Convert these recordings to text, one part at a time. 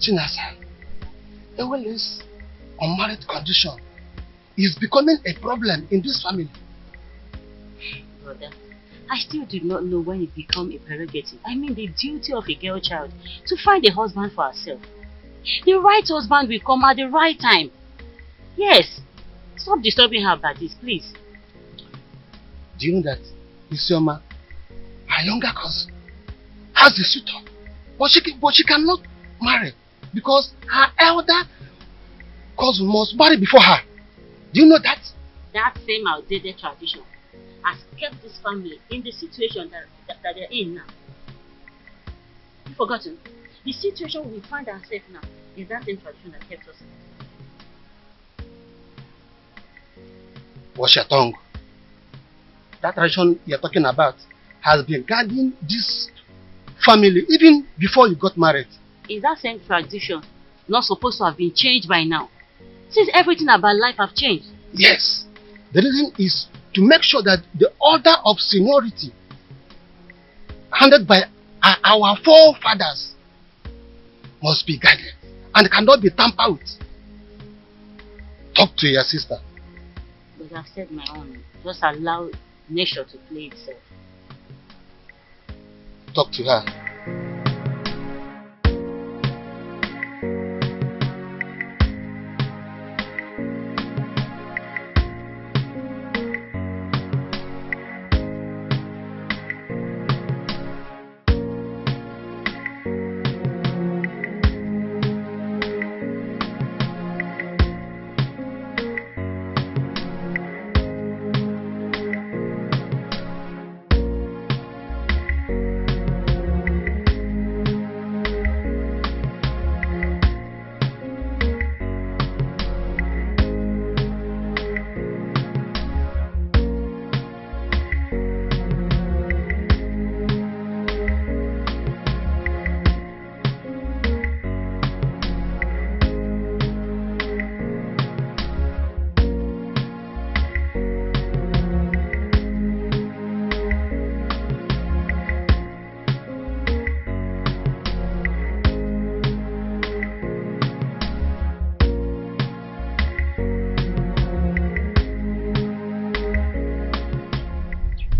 Chinasa, this unmarried condition is becoming a problem in this family. Brother, I still do not know when it becomes a prerogative. I mean the duty of a girl child to find a husband for herself. The right husband will come at the right time. Yes. Stop disturbing her about this, please. Do you know that Isioma, her younger cousin, has a suitor, but she cannot marry because her elder cousin must marry before her. Do you know that? That same outdated tradition has kept this family in the situation that they're in now. You've forgotten? The situation we find ourselves now is that same tradition that kept us. Watch your tongue. That tradition you're talking about has been guiding this family even before you got married. Is that same tradition not supposed to have been changed by now? Since everything about life have changed. Yes. The reason is to make sure that the order of seniority handed by our forefathers must be guided and cannot be tampered with. Talk to your sister. But I've said my own. Just allow nature to play itself. Talk to her.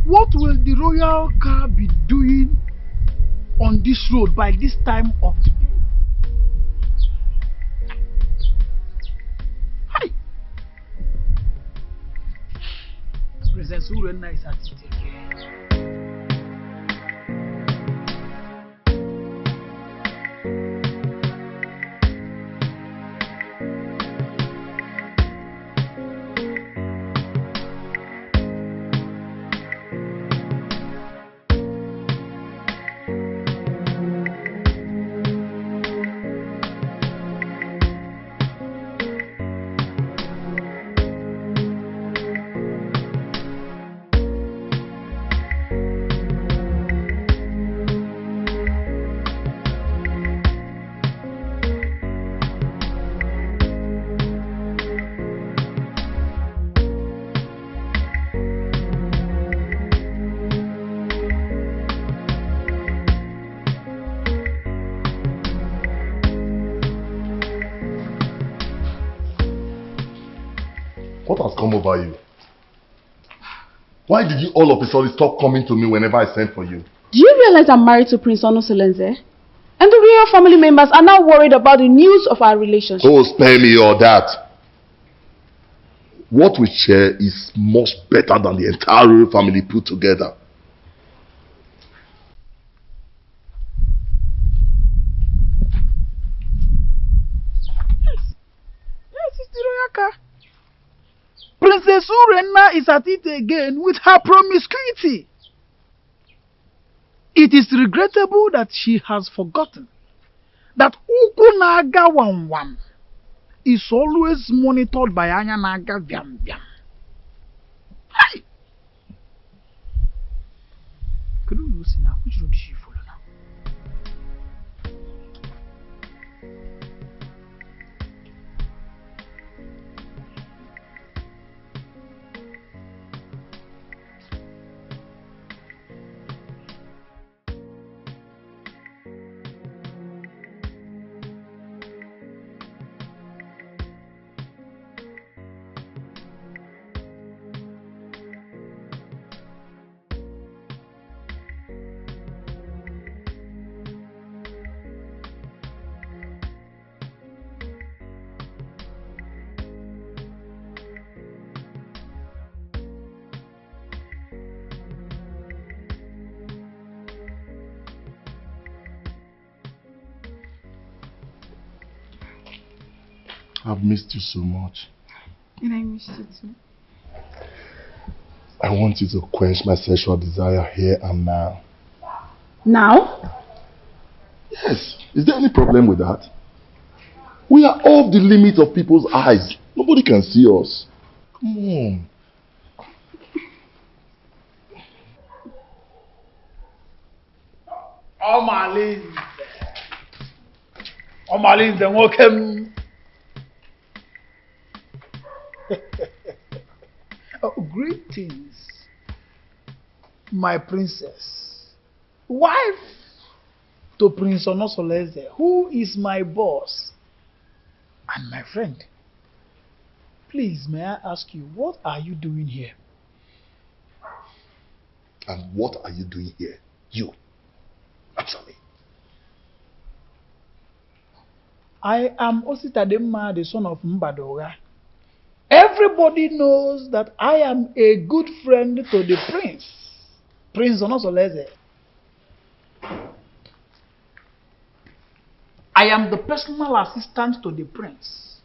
What will the royal car be doing on this road by this time of the day? Hi! Princess Urena is at it again. What has come over you? Why did you all of a sudden stop coming to me whenever I sent for you? Do you realize I'm married to Prince Onosolenze? And the real family members are now worried about the news of our relationship. Oh, spare me all that. What we share is much better than the entire royal family put together. Yes, it's the royal car. Princess Urena is at it again with her promiscuity. It is regrettable that she has forgotten that Ukunaga Wam is always monitored by Anyanaga Vyam Vyam. Hi! Could you see now? Which road did she follow now? I've missed you so much. And I missed you too. I want you to quench my sexual desire here and now. Now? Yes. Is there any problem with that? We are off the limit of people's eyes. Nobody can see us. Come on. Omalinze nwokem. Oh, greetings, my princess, wife to Prince Onosoleze, who is my boss and my friend. Please, may I ask you, what are you doing here? And what are you doing here? You. Answer me. I am Ositademma, the son of Mbadoga. Everybody knows that I am a good friend to the prince, Prince Onosoleze. I am the personal assistant to the prince.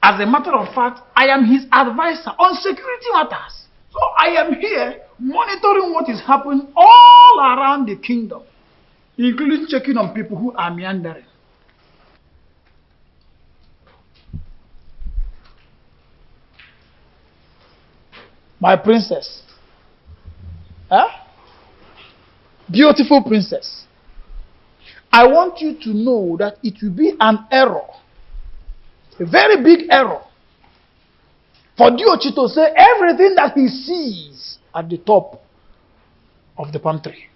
As a matter of fact, I am his advisor on security matters. So I am here monitoring what is happening all around the kingdom, including checking on people who are meandering. My princess. Huh? Beautiful princess. I want you to know that it will be an error, a very big error, for Diochi to say everything that he sees at the top of the pantry.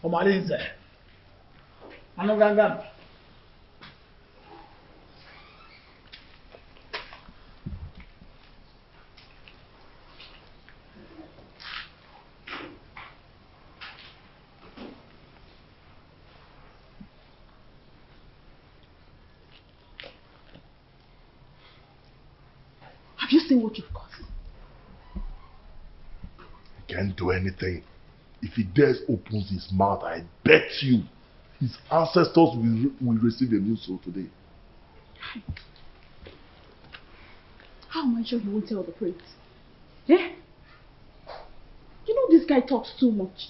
Omalinze. Anoganga. Have you seen what you've got? He can't do anything. If he dares opens his mouth, I bet you his ancestors will receive a new soul today. How am I sure he won't tell the prince? Eh? You know this guy talks too much.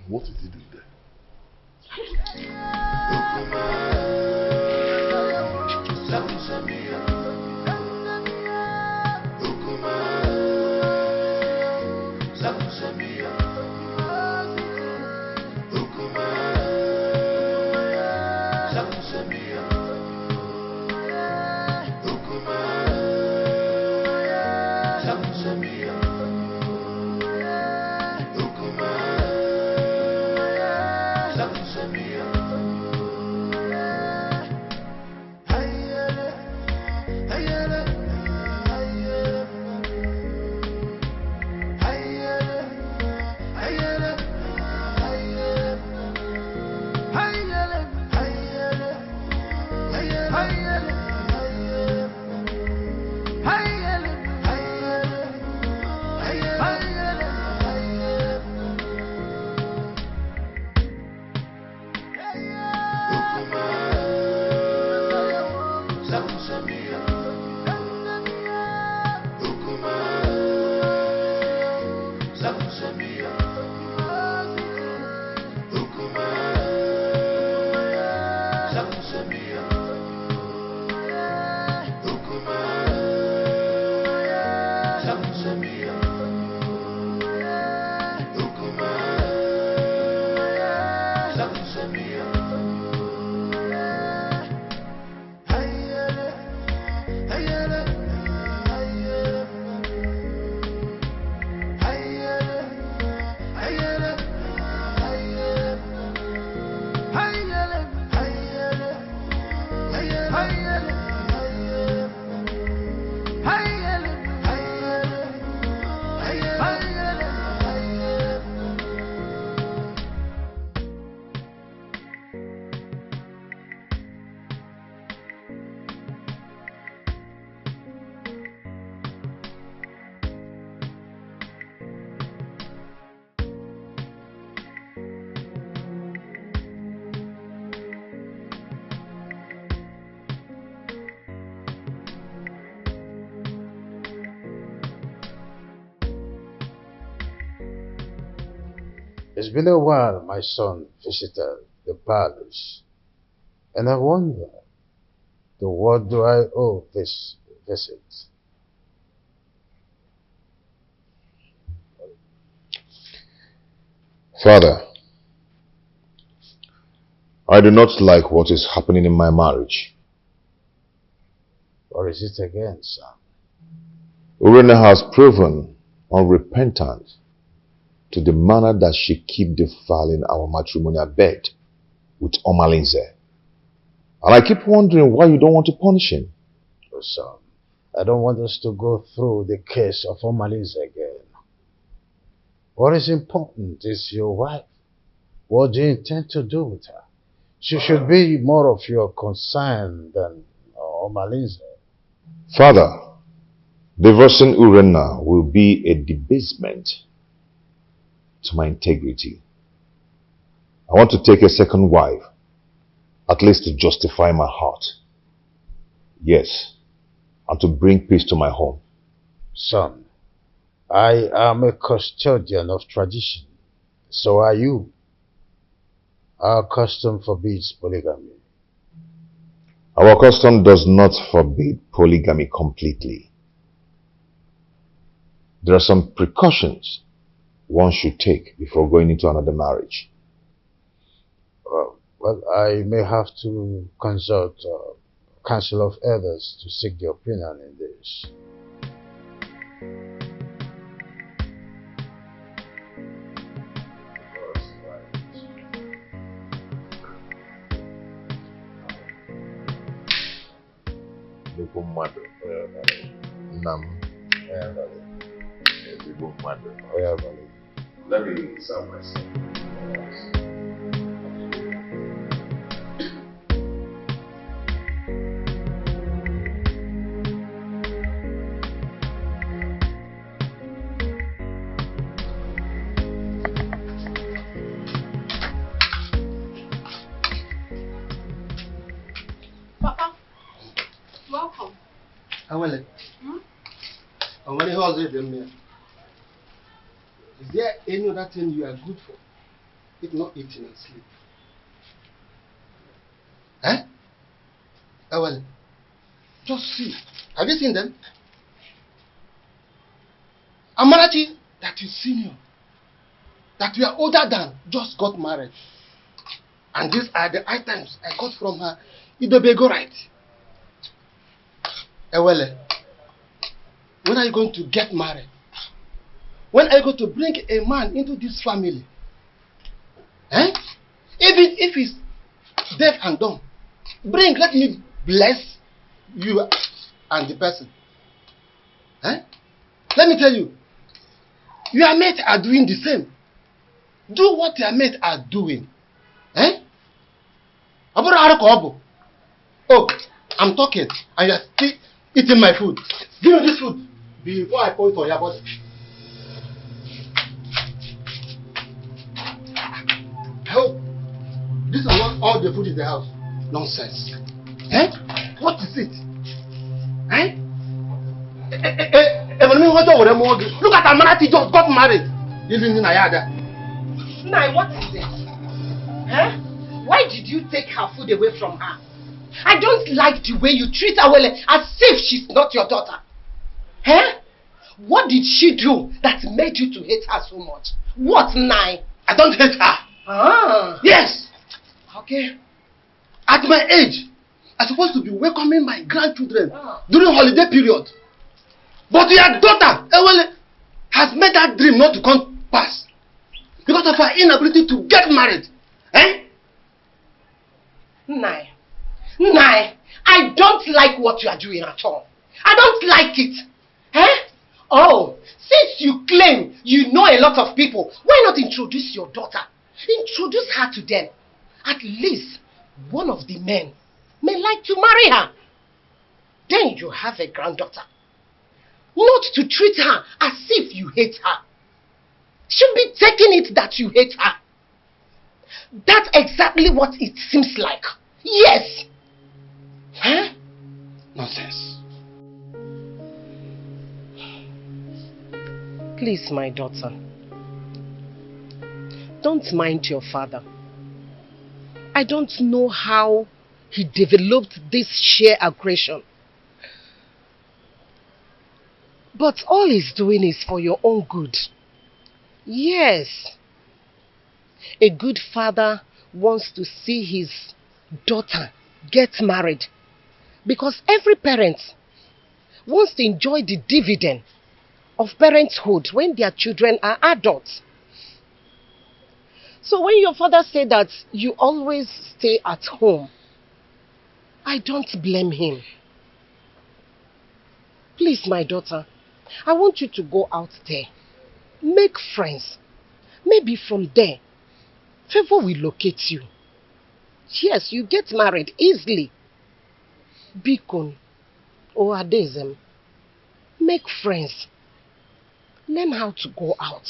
What is he doing there? It's been a while my son visited the palace, and I wonder, to what do I owe this visit? Father, I do not like what is happening in my marriage. Or is it again, son? Urena has proven unrepentant to the manner that she keep defiling our matrimonial bed with Omalinze. And I keep wondering why you don't want to punish him. Oh, son, I don't want us to go through the case of Omalinze again. What is important is your wife. What do you intend to do with her? She should be more of your concern than Omalinze. Father, divorcing Urena will be a debasement to my integrity. I want to take a second wife, at least to justify my heart. Yes, and to bring peace to my home. Son, I am a custodian of tradition. So are you. Our custom forbids polygamy. Our custom does not forbid polygamy completely. There are some precautions one should take before going into another marriage. Well, I may have to consult Council of Elders to seek the opinion in this. Let me serve myself. Papa, welcome. Awele. Awele, how's it doing? Is there any other thing you are good for, if not eating and sleep? Eh? Awele, just see. Have you seen them? Amarachi, that is senior, that we are older than, just got married. And these are the items I got from her. Idobego right. Awele, when are you going to get married? When are you going to bring a man into this family? Eh? Even if he's deaf and dumb, bring, let me bless you and the person. Eh? Let me tell you, your mates are doing the same. Do what your mates are doing. Eh? Oh, I'm talking, and you're still eating my food. Give me this food before I pour it on your body. Help! This is not all the food in the house. Nonsense. Eh? What is it? Eh? Look at Amarati just got married. Even in Ayada. Nai, what is this? Huh? Why did you take her food away from her? I don't like the way you treat her as if she's not your daughter. Huh? What did she do that made you to hate her so much? What, Nai? I don't hate her. Ah. Yes. Okay. At my age, I'm supposed to be welcoming my grandchildren during holiday period. But your daughter, Ewele, has made that dream not to come pass because of her inability to get married. Eh? Nai, I don't like what you are doing at all. I don't like it. Eh? Oh, since you claim you know a lot of people, why not introduce your daughter? Introduce her to them. At least one of the men may like to marry her. Then you have a granddaughter. Not to treat her as if you hate her. Should be taking it that you hate her. That's exactly what it seems like. Yes. Huh? Nonsense. Please, my daughter. Don't mind your father. I don't know how he developed this sheer aggression. But all he's doing is for your own good. Yes. A good father wants to see his daughter get married. Because every parent wants to enjoy the dividend of parenthood when their children are adults. So when your father said that you always stay at home, I don't blame him. Please, my daughter, I want you to go out there. Make friends. Maybe from there, favor will locate you. Yes, you get married easily. Bikon or Adezem. Make friends. Learn how to go out.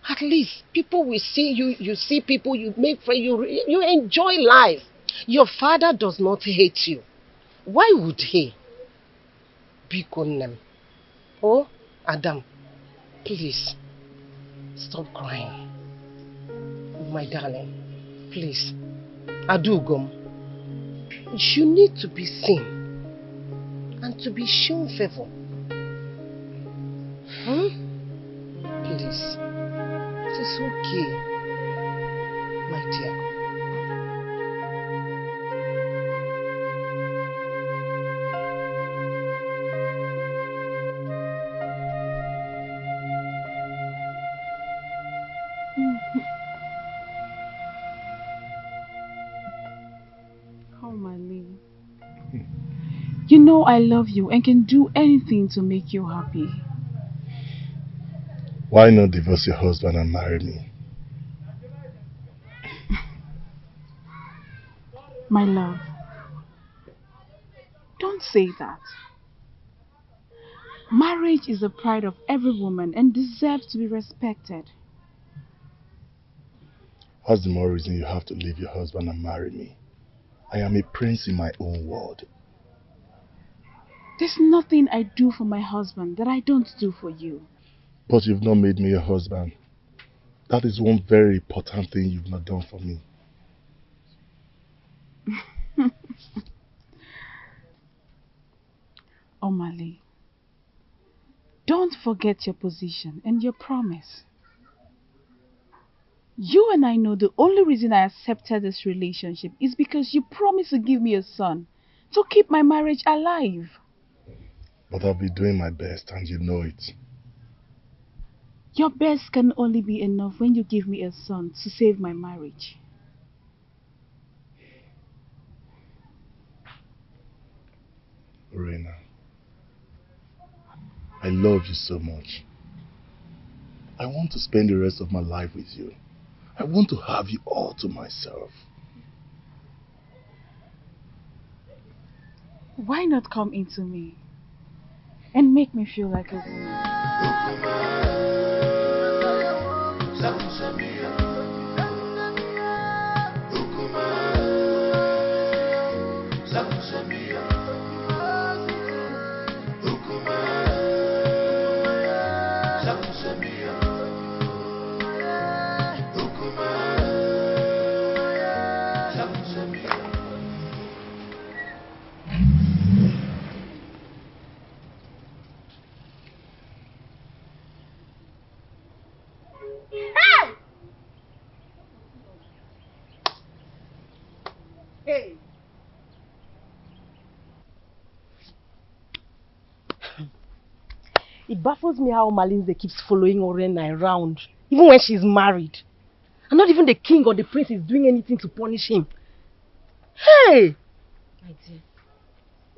At least people will see you. You see people, you make friends, you enjoy life. Your father does not hate you. Why would he? Bikonem. Oh, Adam, please, stop crying. My darling, please. Adugom, you need to be seen and to be shown favor. Please, it is okay, my dear. You know I love you and can do anything to make you happy. Why not divorce your husband and marry me? My love, don't say that. Marriage is the pride of every woman and deserves to be respected. What's the more reason you have to leave your husband and marry me? I am a prince in my own world. There's nothing I do for my husband that I don't do for you. But you've not made me your husband. That is one very important thing you've not done for me. Omali, don't forget your position and your promise. You and I know the only reason I accepted this relationship is because you promised to give me a son to keep my marriage alive. But I'll be doing my best and you know it. Your best can only be enough when you give me a son to save my marriage. Reina, I love you so much. I want to spend the rest of my life with you. I want to have you all to myself. Why not come into me and make me feel like a woman? Hey! It baffles me how Malinze keeps following Orena around, even when she's married. And not even the king or the prince is doing anything to punish him. Hey! My dear,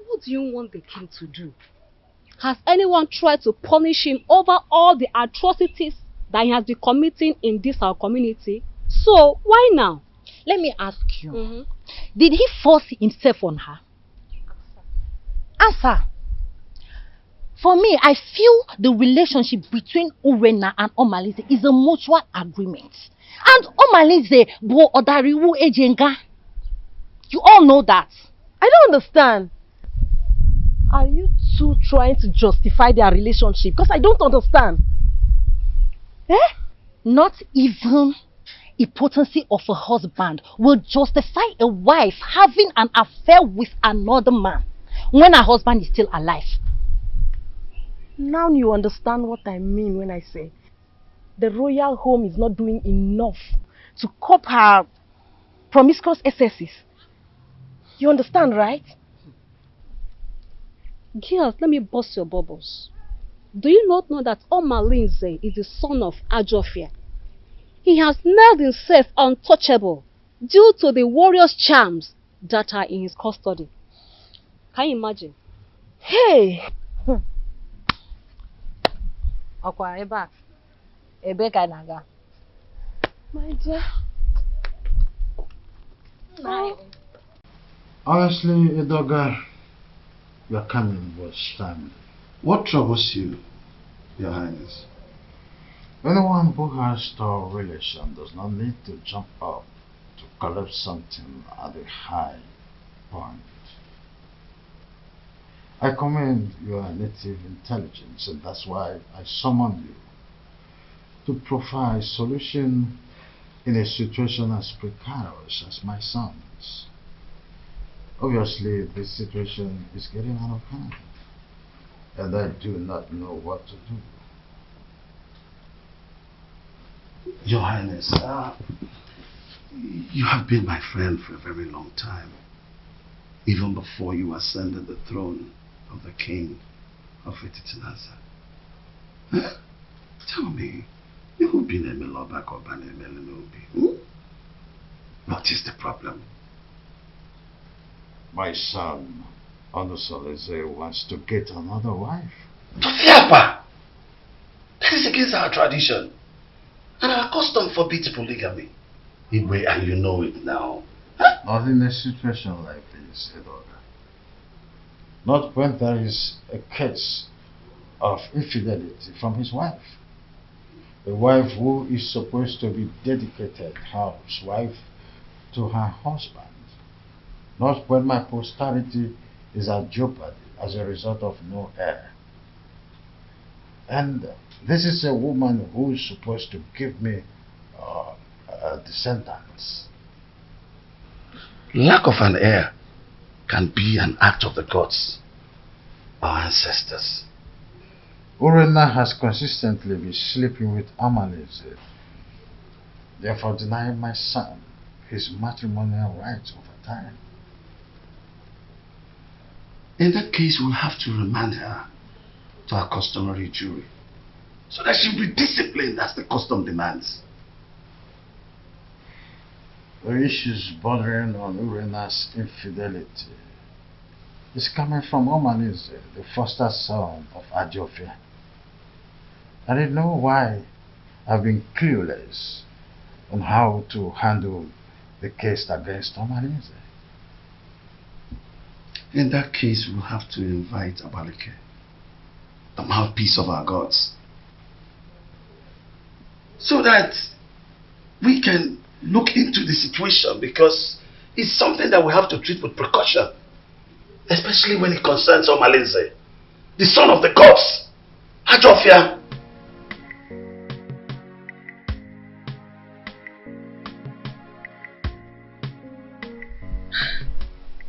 what do you want the king to do? Has anyone tried to punish him over all the atrocities that he has been committing in this our community? So, why now? Let me ask you. Did he force himself on her? Answer. For me, I feel the relationship between Urena and Omalize is a mutual agreement. And Omalize bo odariwu ejenga. You all know that. I don't understand. Are you two trying to justify their relationship? Because I don't understand. Not even impotency of a husband will justify a wife having an affair with another man when her husband is still alive. Now you understand what I mean when I say the royal home is not doing enough to cope her promiscuous excesses. You understand, right? Girls, let me bust your bubbles. Do you not know that Omalinze is the son of Ajofia? He has made himself untouchable due to the warrior's charms that are in his custody. Can you imagine? Hey! Okwa eba. Ebe ka naga. My dear. Honestly, Edoga, your coming was timely. What troubles you, Your Highness? Anyone who has a relation does not need to jump up to collect something at a high point. I commend your native intelligence, and that's why I summoned you to provide solution in a situation as precarious as my son's. Obviously, this situation is getting out of hand, and I do not know what to do. Your Highness, you have been my friend for a very long time, even before you ascended the throne of the king of Ititinasa. Tell me, you've been a Melobak or Bane Melinobi. What is the problem? My son, Onusoleze, wants to get another wife. Tofiapa! That is against our tradition. And our custom forbids polygamy. Igwe, and you know it now. Not in a situation like this, Edoga. Not when there is a case of infidelity from his wife. A wife who is supposed to be dedicated housewife to her husband. Not when my posterity is at jeopardy as a result of no heir. And this is a woman who is supposed to give me descendants. Lack of an heir can be an act of the gods, our ancestors. Urena has consistently been sleeping with Amaleze, therefore denying my son his matrimonial rights over time. In that case, we'll have to remand her to our customary jury, so that she'll be disciplined as the custom demands. The issues bordering on Urena's infidelity is coming from Omaleze, the foster son of Ajofia. I didn't know why I've been clueless on how to handle the case against Omaleze. In that case, we'll have to invite Abaleke, the mouthpiece of our gods, so that we can look into the situation, because it's something that we have to treat with precaution, especially when it concerns Omaleze, the son of the gods, Ajofia.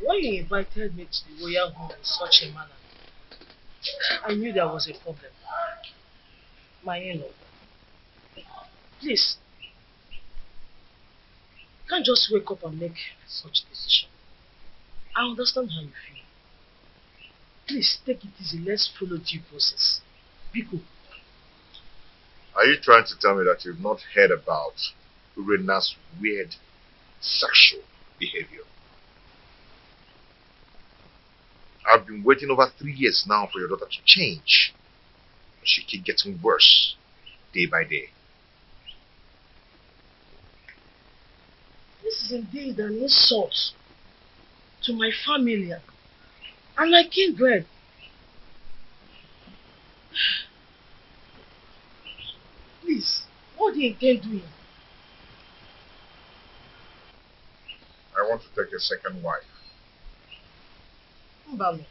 When you invited me to the royal home in such a manner, I knew there was a problem. My in-law, please, you can't just wake up and make such a decision. I understand how you feel. Please take it easy. Let's follow due process. Biko. Are you trying to tell me that you've not heard about Urena's weird sexual behavior? I've been waiting over 3 years now for your daughter to change. She keeps getting worse day by day. This is indeed an insult to my family and my kindred. Please, what do you intend doing? I want to take a second wife. Mbami,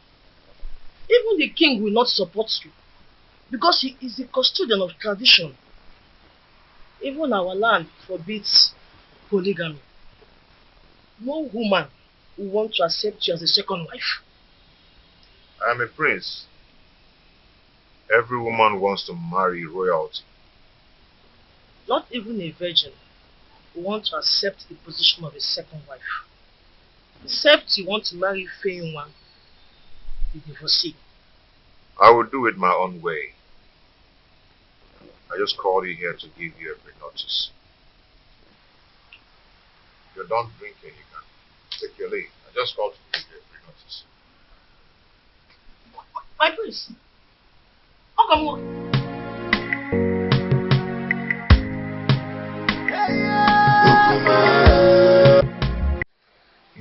even the king will not support you, because he is the custodian of tradition. Even our land forbids polygamy. No woman will want to accept you as a second wife. I am a prince. Every woman wants to marry royalty. Not even a virgin will want to accept the position of a second wife. Except you want to marry Feyinwa, the divorcee. I will do it my own way. I just called you here to give you a pre-notice. If you're done drinking, you can take your leave. I just called to give you a pre-notice. My prince. How come on?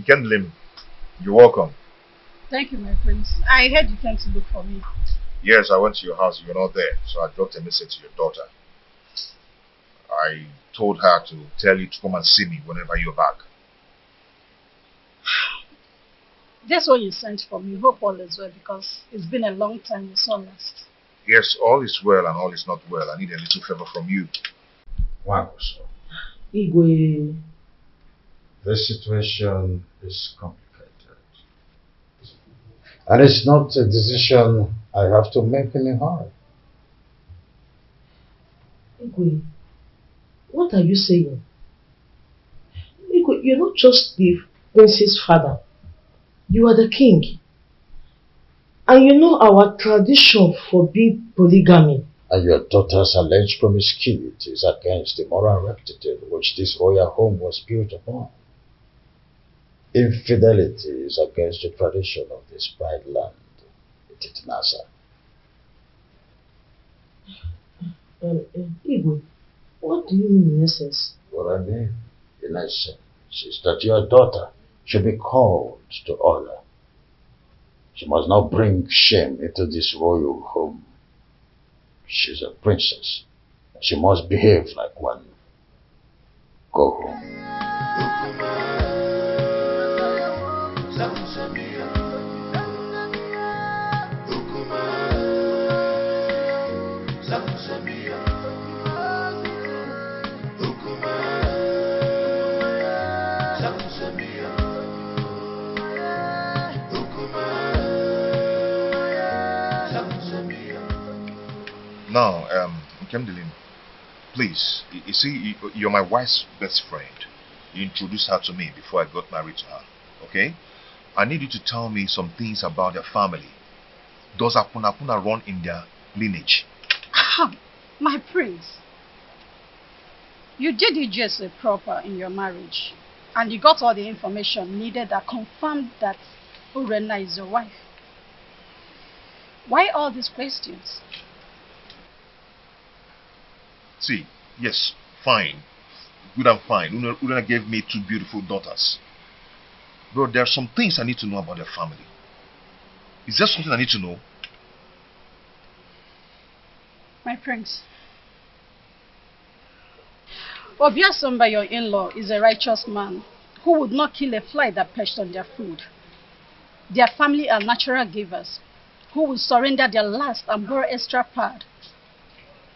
Kendlin, you're welcome. Thank you, my prince. I heard you came to look for me. Yes, I went to your house. You were not there, so I dropped a message to your daughter. I told her to tell you to come and see me whenever you're back. That's what you sent for me. Hope all is well, because it's been a long time we saw last. Yes, all is well and all is not well. I need a little favor from you. Marcos, Igwe. the situation is complicated. And it's not a decision I have to make in a hurry. Igwe, what are you saying? Igwe, you're not just the prince's father. You are the king. And you know our tradition forbids polygamy. And your daughter's alleged promiscuity is against the moral rectitude which this royal home was built upon. Infidelity is against the tradition of this pride land, Nasa. Igwe, what do you mean in essence? What I mean, in essence, is that your daughter should be called to order. She must not bring shame into this royal home. She's a princess. She must behave like one. Go home. Now, Kemdelin, please, you see, you're my wife's best friend. You introduced her to me before I got married to her, okay? I need you to tell me some things about their family. Does Apuna run in their lineage? My prince, you did it just proper in your marriage, and you got all the information needed that confirmed that Urena is your wife. Why all these questions? See, yes, fine. Good and fine. Urena gave me 2 beautiful daughters. Bro, there are some things I need to know about their family. Is there something I need to know? My prince, Obiasomba, your in-law, is a righteous man who would not kill a fly that perched on their food. Their family are natural givers who will surrender their last and borrow extra pad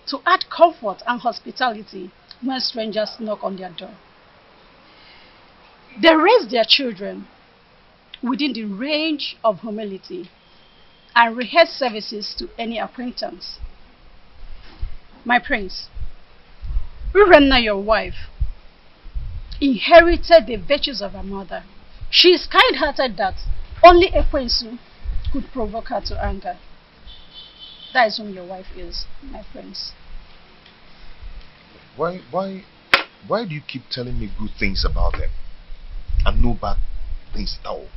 to add comfort and hospitality when strangers knock on their door. They raise their children within the range of humility and rehearse services to any acquaintance. My prince, Urena, your wife, inherited the virtues of her mother. She is kind-hearted that only Ekwensu could provoke her to anger. That is whom your wife is, my prince. Why do you keep telling me good things about them and no bad things at all?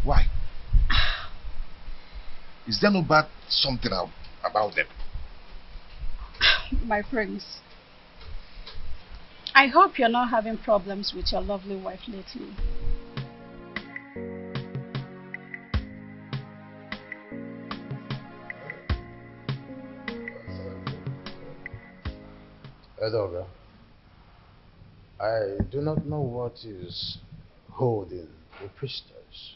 Why? Is there no bad something about them? My prince, I hope you're not having problems with your lovely wife lately. Edoga, I do not know what is holding the priestess.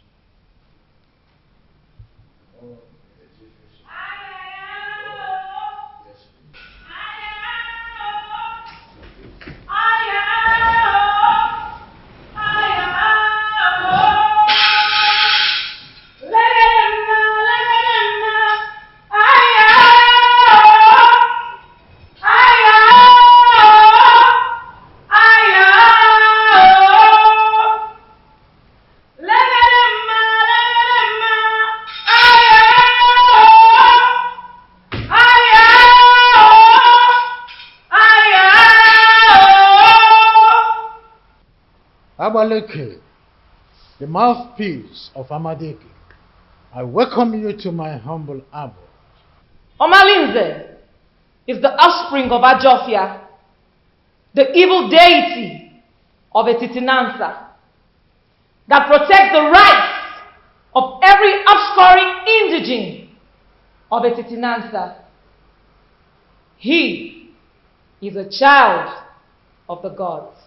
Abaleke, the mouthpiece of Amadeke, I welcome you to my humble abode. Omalinze is the offspring of Ajofia, the evil deity of Etitinansa, that protects the rights of every upscoring indigene of Etitinansa. He is a child of the gods.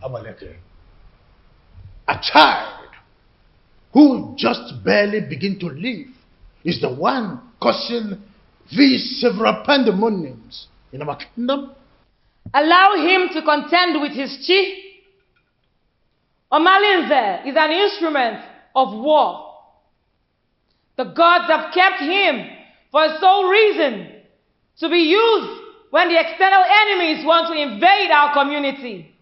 Abaleke, a child who just barely begin to live is the one causing these several pandemoniums in our kingdom. Allow him to contend with his chi. Omalinze is an instrument of war. The gods have kept him for a sole reason, to be used when the external enemies want to invade our community.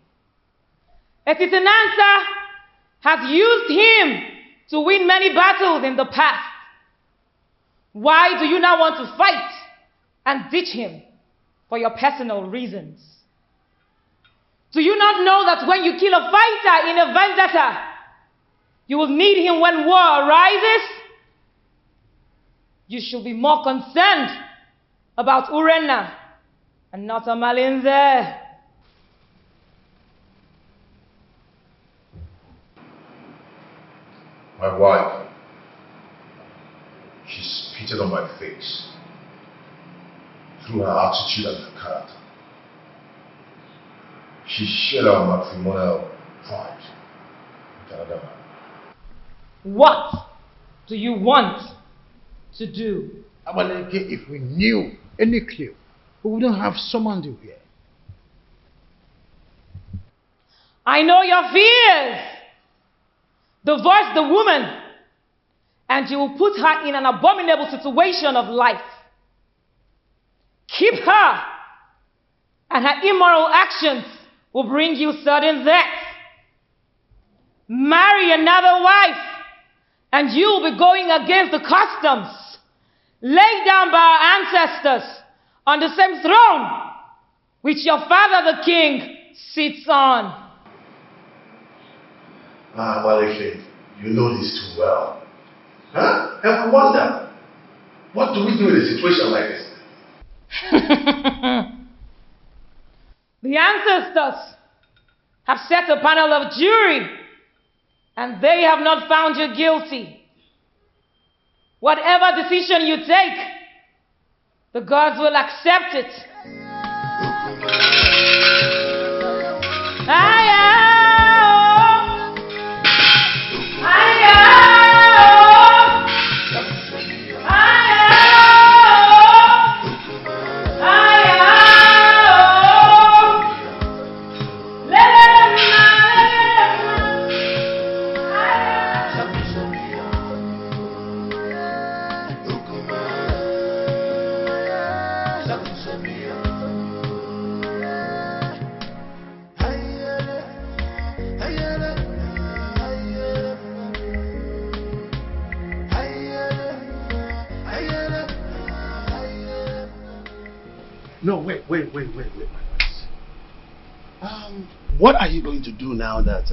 Etitinansa has used him to win many battles in the past. Why do you now want to fight and ditch him for your personal reasons? Do you not know that when you kill a fighter in a vendetta, you will need him when war arises? You should be more concerned about Urena and not Omalinze. My wife, she spitted on my face through her attitude and her character. She shared our matrimonial pride with another man. What do you want to do? Abaleke, if we knew any clue, we wouldn't have summoned you here. I know your fears. Divorce the woman, and you will put her in an abominable situation of life. Keep her, and her immoral actions will bring you sudden death. Marry another wife, and you will be going against the customs laid down by our ancestors on the same throne which your father the king sits on. Abaleke, you know this too well. Huh? And we wonder, what do we do in a situation like this? The ancestors have set a panel of jury, and they have not found you guilty. Whatever decision you take, the gods will accept it. No, wait. What are you going to do now that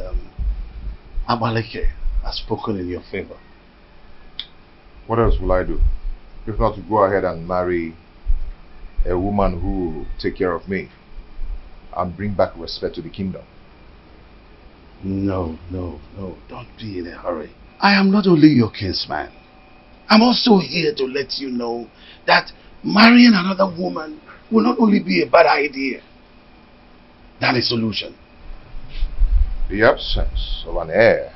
Abaleke has spoken in your favor? What else will I do? If not to go ahead and marry a woman who will take care of me and bring back respect to the kingdom. No, don't be in a hurry. I am not only your kinsman. I'm also here to let you know that marrying another woman will not only be a bad idea than a solution. The absence of an heir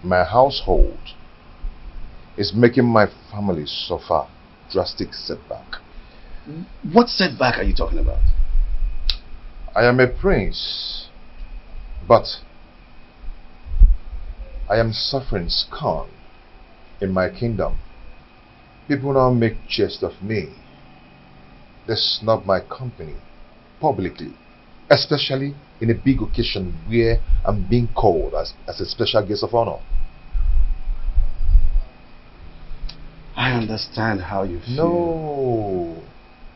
in my household is making my family suffer drastic setback. What setback are you talking about? I am a prince, but I am suffering scorn in my kingdom. People now make jest of me. They snub my company publicly. Especially in a big occasion where I'm being called as a special guest of honor. I understand how you feel. No,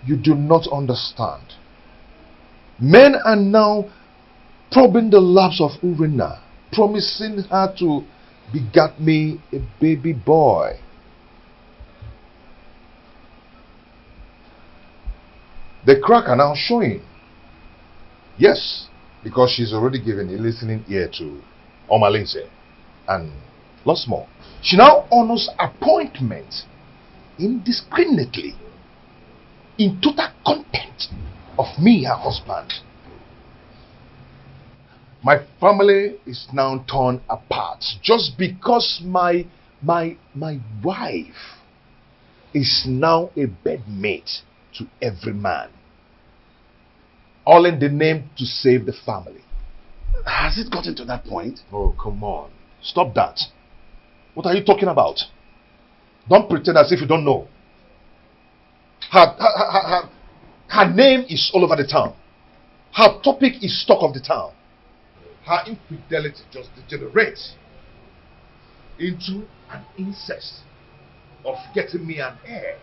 you do not understand. Men are now probing the laps of Urena, promising her to beget me a baby boy. The crack are now showing. Yes, because she's already given a listening ear to Omalinze and lots more. She now honors appointment indiscriminately in total contempt of me, her husband. My family is now torn apart just because my wife is now a bedmate to every man. All in the name to save the family. Has it gotten to that point? Oh, come on. Stop that. What are you talking about? Don't pretend as if you don't know. Her name is all over the town. Her topic is talk of the town. Her infidelity just degenerates into an incest of getting me an heir.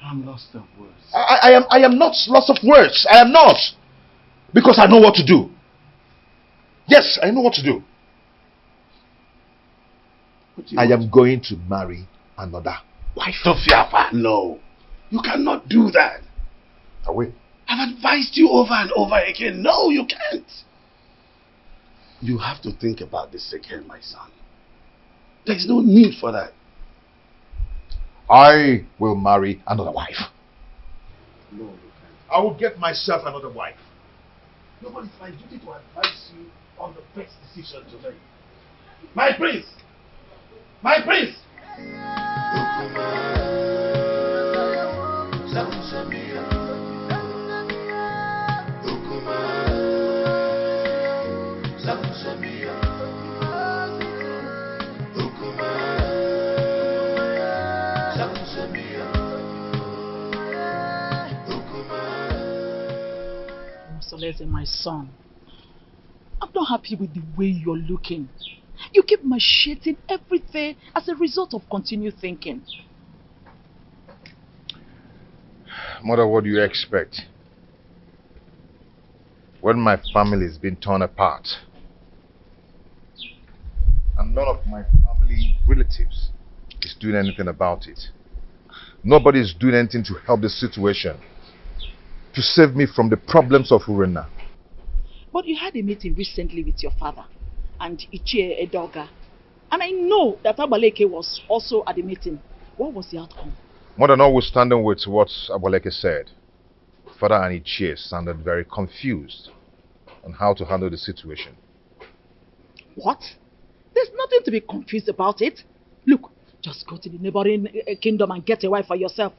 I'm lost of words. I am not lost of words. I am not. Because I know what to do. Yes, I know what to do. I am going to marry another wife. Tofiapa, no. You cannot do that. I will. I've advised you over and over again. No, you can't. You have to think about this again, my son. There's no need for that. I will marry another wife. No, you can't. I will get myself another wife. No, but it's my duty to advise you on the best decision to make. My prince! My prince! Consolidating, my son, I'm not happy with the way you're looking. You keep macheting everything as a result of continued thinking. Mother, what do you expect? When my family is being torn apart and none of my family relatives is doing anything about it. Nobody is doing anything to help the situation, to save me from the problems of Urena. But you had a meeting recently with your father and Ichie Edoga. And I know that Abaleke was also at the meeting. What was the outcome? Mother, notwithstanding with what Abaleke said, Father and Ichie sounded very confused on how to handle the situation. What? There's nothing to be confused about it. Look, just go to the neighboring kingdom and get a wife for yourself.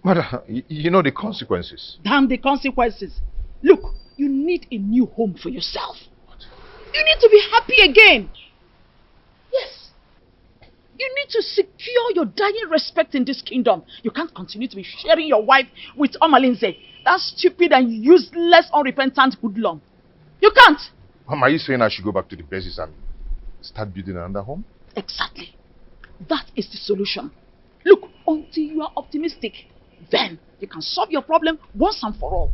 Mother, you know the consequences. Damn the consequences. Look, you need a new home for yourself. What? You need to be happy again. Yes. You need to secure your dying respect in this kingdom. You can't continue to be sharing your wife with Omalinze. That stupid and useless, unrepentant hoodlum. You can't. Mom, are you saying I should go back to the basis and start building another home? Exactly. That is the solution. Look, until you are optimistic, then you can solve your problem once and for all.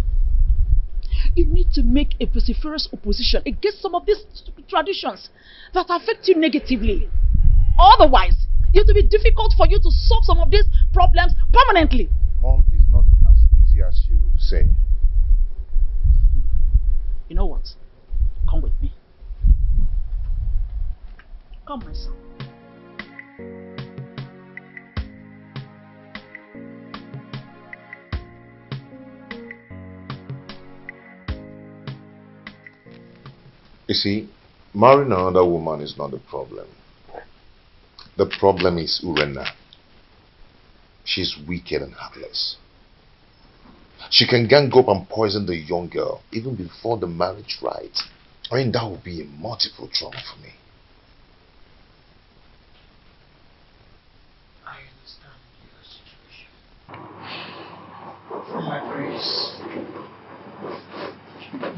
You need to make a vociferous opposition against some of these stupid traditions that affect you negatively. Otherwise, it will be difficult for you to solve some of these problems permanently. Mom, is not as easy as you say. You know what? Come with me. Come, my son. You see, marrying another woman is not the problem. The problem is Urena. She's wicked and heartless. She can gang up and poison the young girl even before the marriage rite. I mean, that would be a multiple trauma for me. I understand your situation.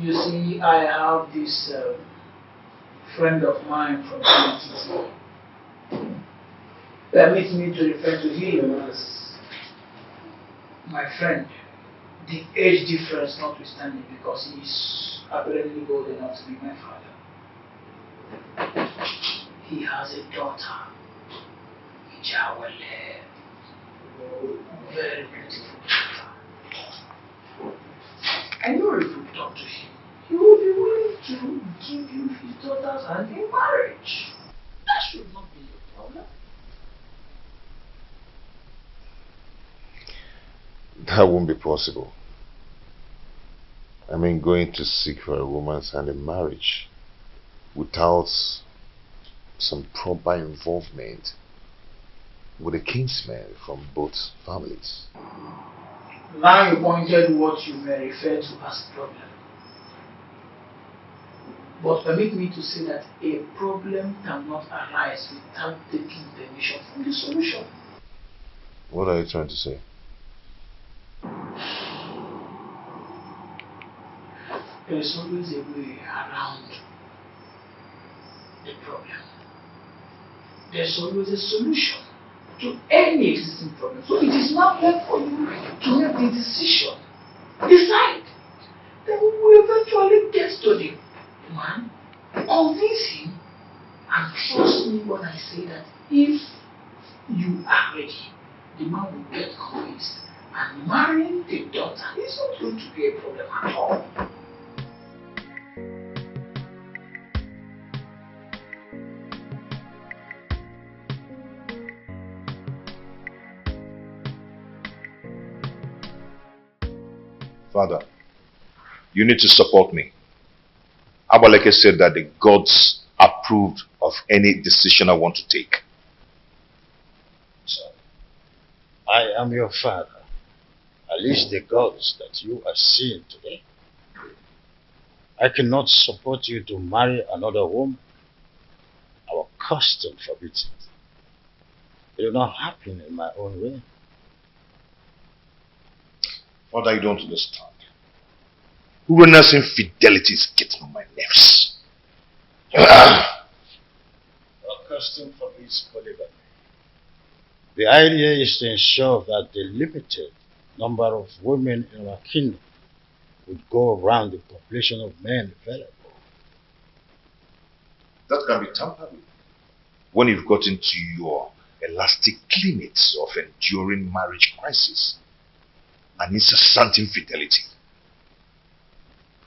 You see, I have this friend of mine from NollyTv. Permit me to refer to him as my friend. The age difference notwithstanding, because he is apparently old enough to be my father. He has a daughter, Ijawale, very beautiful daughter. I know if you talk to him, he will be willing to give you his daughter's hand in marriage. That should not be a problem. That won't be possible. I mean, going to seek for a woman's hand in marriage without some proper involvement with a kinsman from both families. Now you pointed what you may refer to as a problem. But permit me to say that a problem cannot arise without taking permission from the solution. What are you trying to say? There is always a way around the problem. There's always a solution to any existing problem. So it is not left for you to make the decision. Decide. Then we will eventually get to the man, convince him, and trust me when I say that if you are ready, the man will get convinced, and marrying the daughter is not going to be a problem at all. Father, you need to support me. Abaleke said that the gods approved of any decision I want to take. Son, I am your father. At least the gods that you are seeing today. I cannot support you to marry another woman. Our custom forbids it. It will not happen in my own way. Father, you don't understand. Urena's infidelity is getting on my nerves. Our custom forbids polygamy. The idea is to ensure that the limited number of women in our kingdom would go around the population of men available. That can be tampered with when you've gotten to your elastic limits of enduring marriage crisis and incessant infidelity.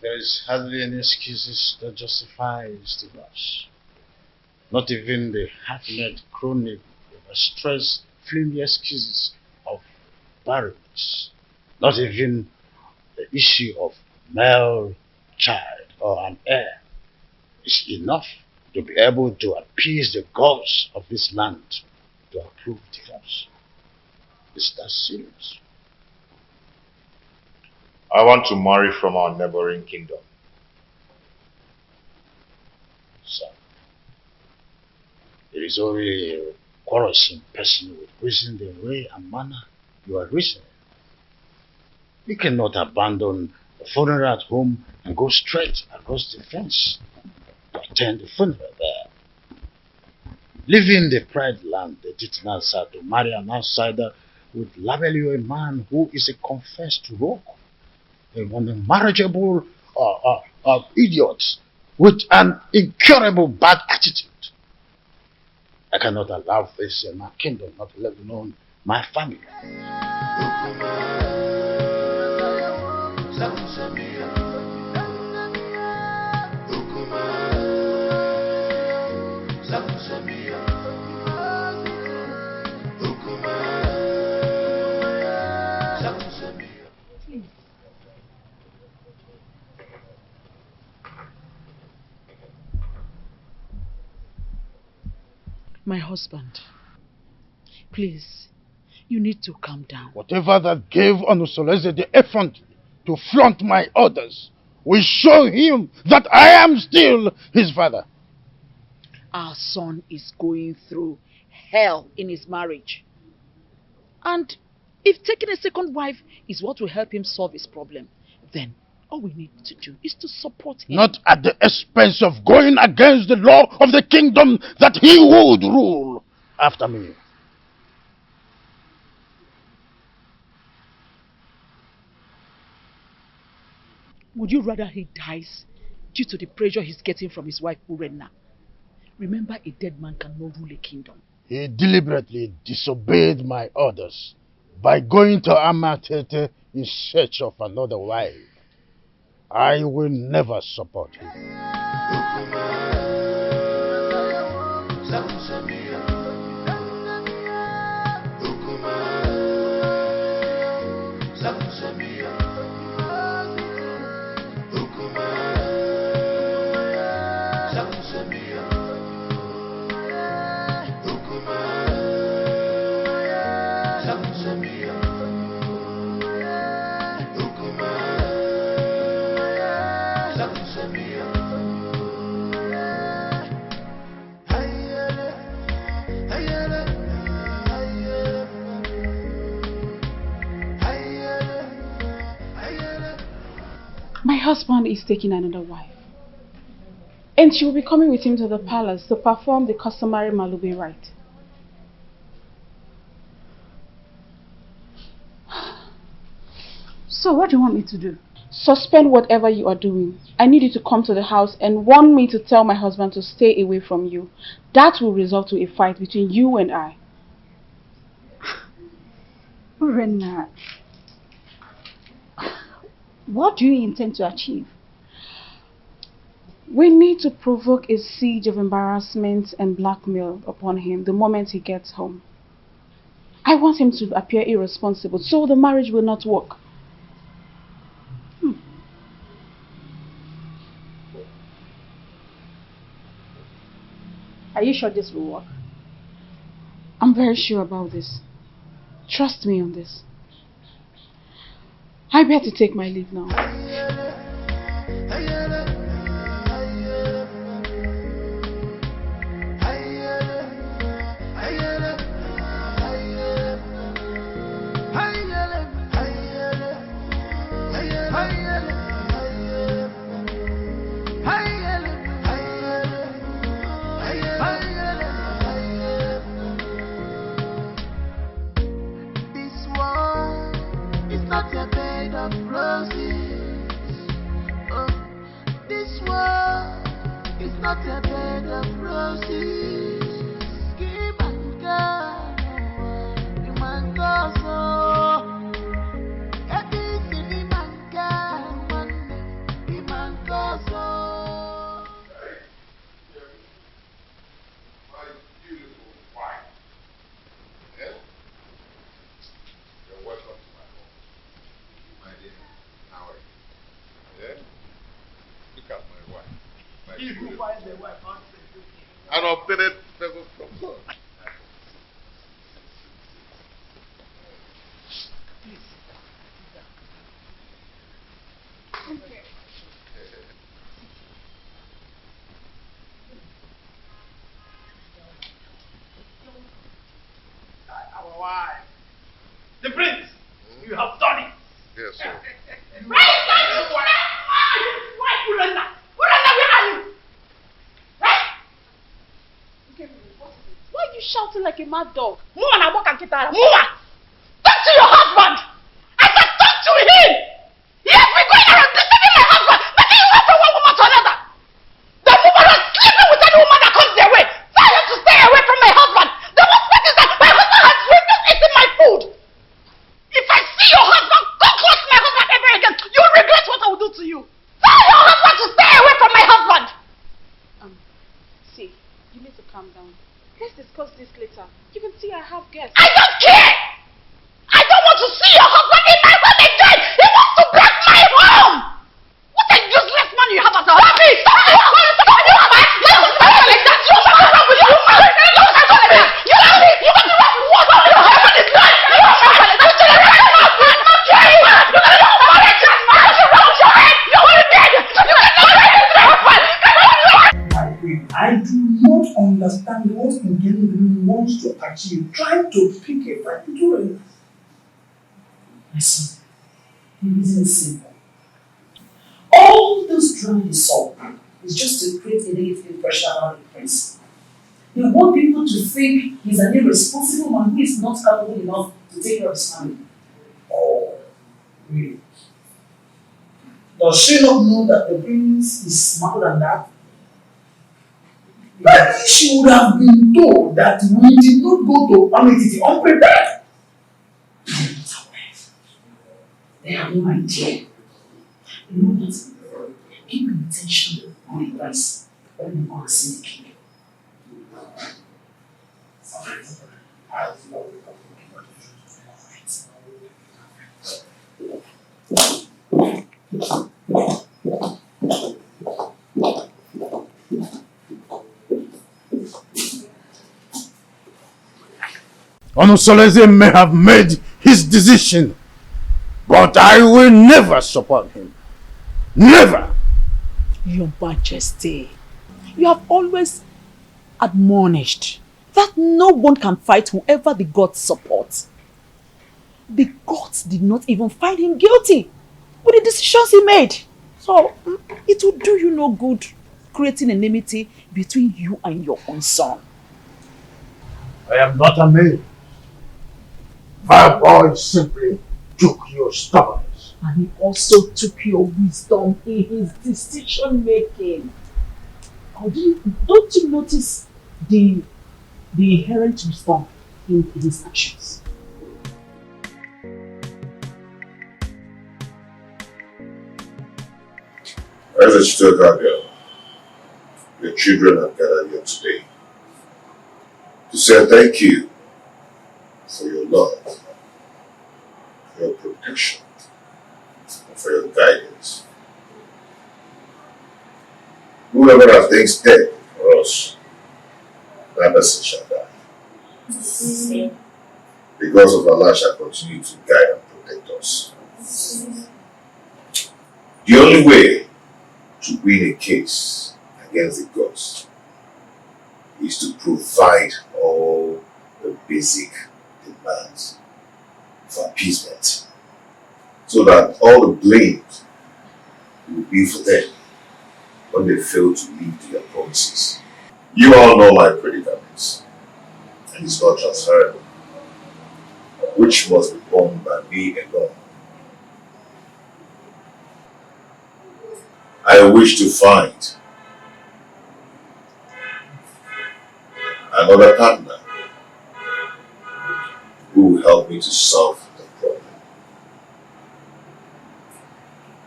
There is hardly any excuses that justifies the rush. Not even the half-net chronic overstressed flimsy excuses of barrenness. Not even the issue of male child or an heir is enough to be able to appease the gods of this land to approve divorce. Is that serious? I want to marry from our neighboring kingdom. Son, it is only a quarrelsome person with reason the way and manner you are reasoning. You cannot abandon the funeral at home and go straight across the fence to attend the funeral there. Leaving the pride land, the Titanasa, to marry an outsider would label you a man who is a confessed rogue, an unmarriageable idiot with an incurable bad attitude. I cannot allow this in my kingdom, not let alone my family. My husband, please, you need to calm down. Whatever that gave Onusoleze the effort to flaunt my orders will show him that I am still his father. Our son is going through hell in his marriage. And if taking a second wife is what will help him solve his problem, then All we need to do is to support him. Not at the expense of going against the law of the kingdom that he would rule after me. Would you rather he dies due to the pressure he's getting from his wife Urenna? Remember, a dead man cannot rule a kingdom. He deliberately disobeyed my orders by going to Amatete in search of another wife. I will never support him. My husband is taking another wife, and she will be coming with him to the palace to perform the customary Malube rite. So what do you want me to do? Suspend whatever you are doing. I need you to come to the house and warn me to tell my husband to stay away from you. That will result to a fight between you and I. Urenna, what do you intend to achieve? We need to provoke a siege of embarrassment and blackmail upon him the moment he gets home. I want him to appear irresponsible so the marriage will not work. Are you sure this will work? I'm very sure about this. Trust me on this. I better take my leave now. Not a bed of roses. Skip and go. You man go so. Everything man go. You man go so. My beautiful wife. Yeah? You're welcome to my home. My dear, how are you? Yeah? Look at my wife. You find the wife an obtained favor from God. Please. Okay. Our wife. The prince, you have done it. Yes, sir. Why are you shouting like a mad dog? Move and walk and get out. Move! Talk to your husband! I said talk to him! He has been going around deceiving my husband, making you wait from one woman to another. The woman is sleeping with any woman that comes their way. Tell him to stay away from my husband. The worst part is that my husband has refused eating my food. If I see your husband come close to my husband ever again, you'll regret what I will do to you. Tell your husband to stay away from my husband. See, you need to calm down. Let's discuss this later. You can see I have guests. I don't care! I don't want to see your husband in my home again! He wants to break my home! What a useless man you have as a husband! Stop it! Stop it! Stop it! Like that! You want to run with you! You want to run with what? Your husband is dead! I do not understand what Infidelity wants to achieve, trying to pick a fight between us. My son, the reason is simple. All this drama is all is just to create a negative impression about the prince. They want people to think he's an irresponsible man who is not capable enough to take care of his family. Oh, really? Does she not know that the prince is smarter than that? Maybe she would have been told that we did not go to Unity unprepared. They have no idea. You know what? Keep your attention on the price when you go and see the king. Consolidating may have made his decision, but I will never support him. Never! Your Majesty, you have always admonished that no one can fight whoever the gods support. The gods did not even find him guilty with the decisions he made. So, it will do you no good creating enmity between you and your own son. I am not a man. My boy simply took your stubbornness. And he also took your wisdom in his decision making. Don't you notice the inherent wisdom in his actions? As a Chicago girl, your children have gathered here today to say thank you for your love, for your protection, and for your guidance. Whoever has things dead for us, that person shall die. Because of Allah shall continue to guide and protect us. The only way to win a case against the gods is to provide all the basic demands for appeasement, so that all the blame will be for them when they fail to meet their promises. You all know my predicaments, and it's not transferable, which must be borne by me alone. I wish to find another partner who will help me to solve the problem.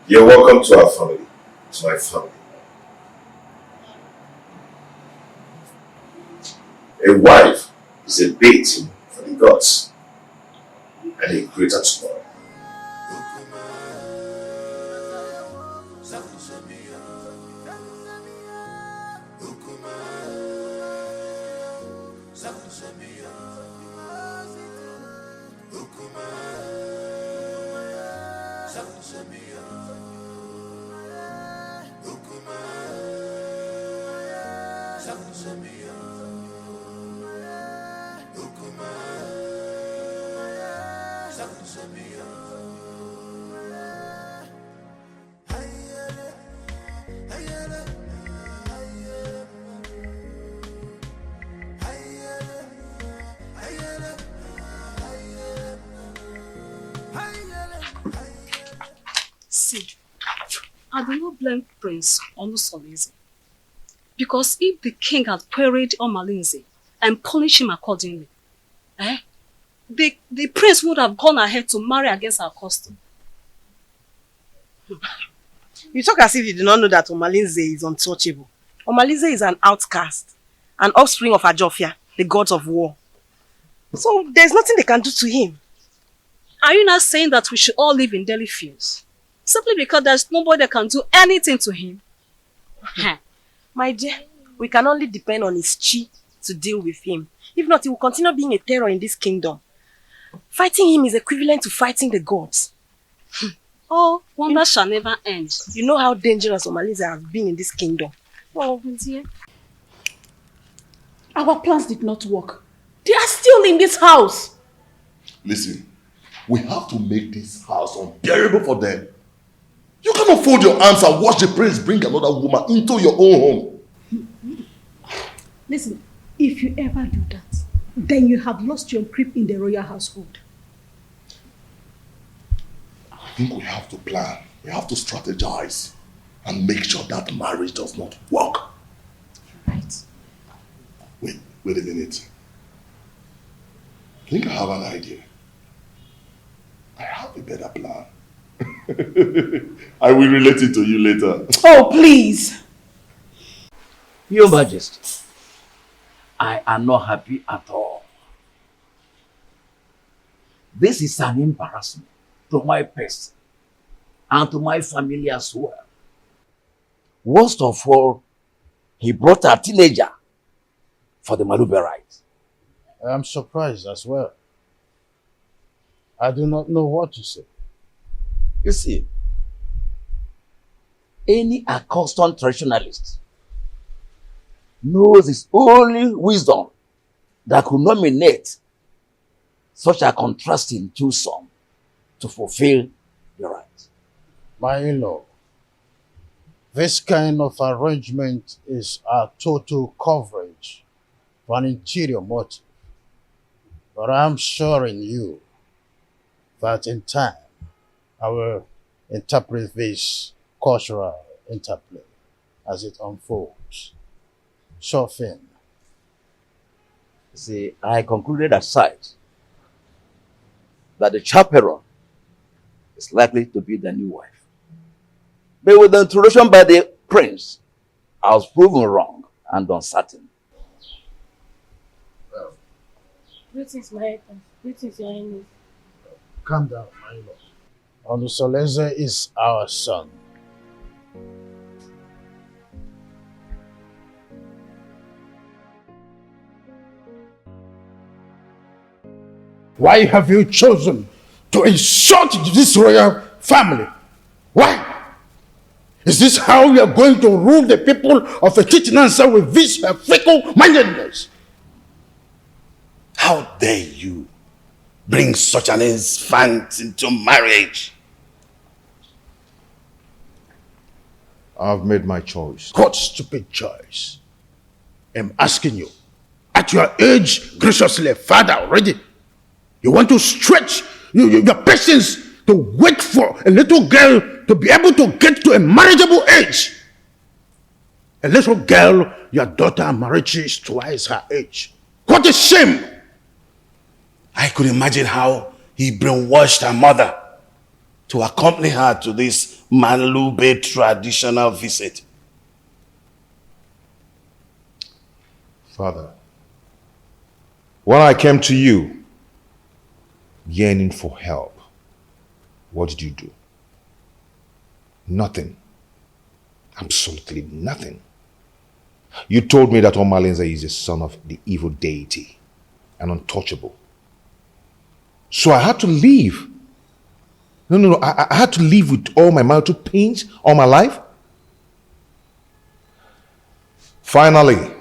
You're welcome to our family, to my family. A wife is a bait for the gods and a greater tomorrow. See, I do not blame Prince Onusolese, because if the king had queried Omalinze and punished him accordingly, the prince would have gone ahead to marry against our custom. You talk as if you do not know that Omalinze is untouchable. Omalinze is an outcast, an offspring of Ajofia, the gods of war. So there's nothing they can do to him. Are you not saying that we should all live in daily fears? Simply because there's nobody that can do anything to him? My dear, we can only depend on his chi to deal with him. If not, he will continue being a terror in this kingdom. Fighting him is equivalent to fighting the gods. Oh, wonder shall never end. You know how dangerous Omalinze has been in this kingdom. Oh, dear. Our plans did not work. They are still in this house. Listen, we have to make this house unbearable for them. You cannot fold your arms and watch the prince bring another woman into your own home. Listen, if you ever do that, then you have lost your grip in the royal household. I think we have to plan. We have to strategize and make sure that marriage does not work. Right. Wait a minute. I think I have an idea. I have a better plan. I will relate it to you later. Oh, please. Your Majesty, I am not happy at all. This is an embarrassment to my person and to my family as well. Worst of all, he brought a teenager for the Malube rite. I am surprised as well. I do not know what to say. You see, any accustomed traditionalist knows it's only wisdom that could nominate such a contrasting twosome to fulfill the right. My in-law, this kind of arrangement is a total coverage for an interior motive. But I'm assuring you that in time, I will interpret this cultural interplay as it unfolds. Sure thing. See, I concluded at sight that the chaperone is likely to be the new wife. But with the introduction by the prince, I was proven wrong and uncertain. Greetings, my husband. Greetings, your highness. Calm down, my lord. Onusoleze is our son. Why have you chosen to insult this royal family? Why? Is this how you are going to rule the people of Echichinansa with this fickle-mindedness? How dare you bring such an infant into marriage? I've made my choice. What stupid choice? I'm asking you. At your age, graciously, father already, you want to stretch your patience to wait for a little girl to be able to get to a marriageable age. A little girl, your daughter Marichi, is twice her age. What a shame! I could imagine how he brainwashed her mother to accompany her to this Malube traditional visit. Father, when I came to you yearning for help, what did you do? Nothing. Absolutely nothing. You told me that Omalinze is the son of the evil deity and untouchable. So I had to leave. No. I had to live with all my marital pains all my life. Finally,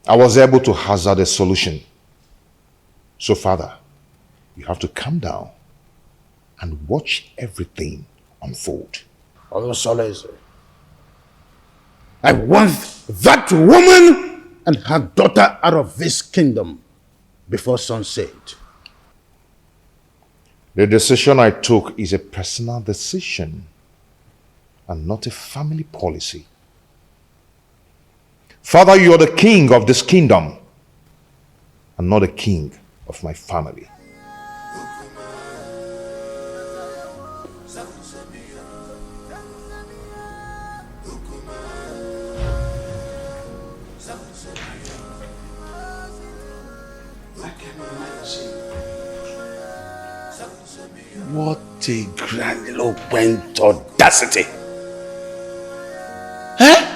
I was able to hazard a solution. So, Father, you have to calm down and watch everything unfold. Onusoleze, I want that woman and her daughter out of this kingdom before sunset. The decision I took is a personal decision and not a family policy. Father, you are the king of this kingdom and not the king of my family. What a grandiloquent audacity! Huh?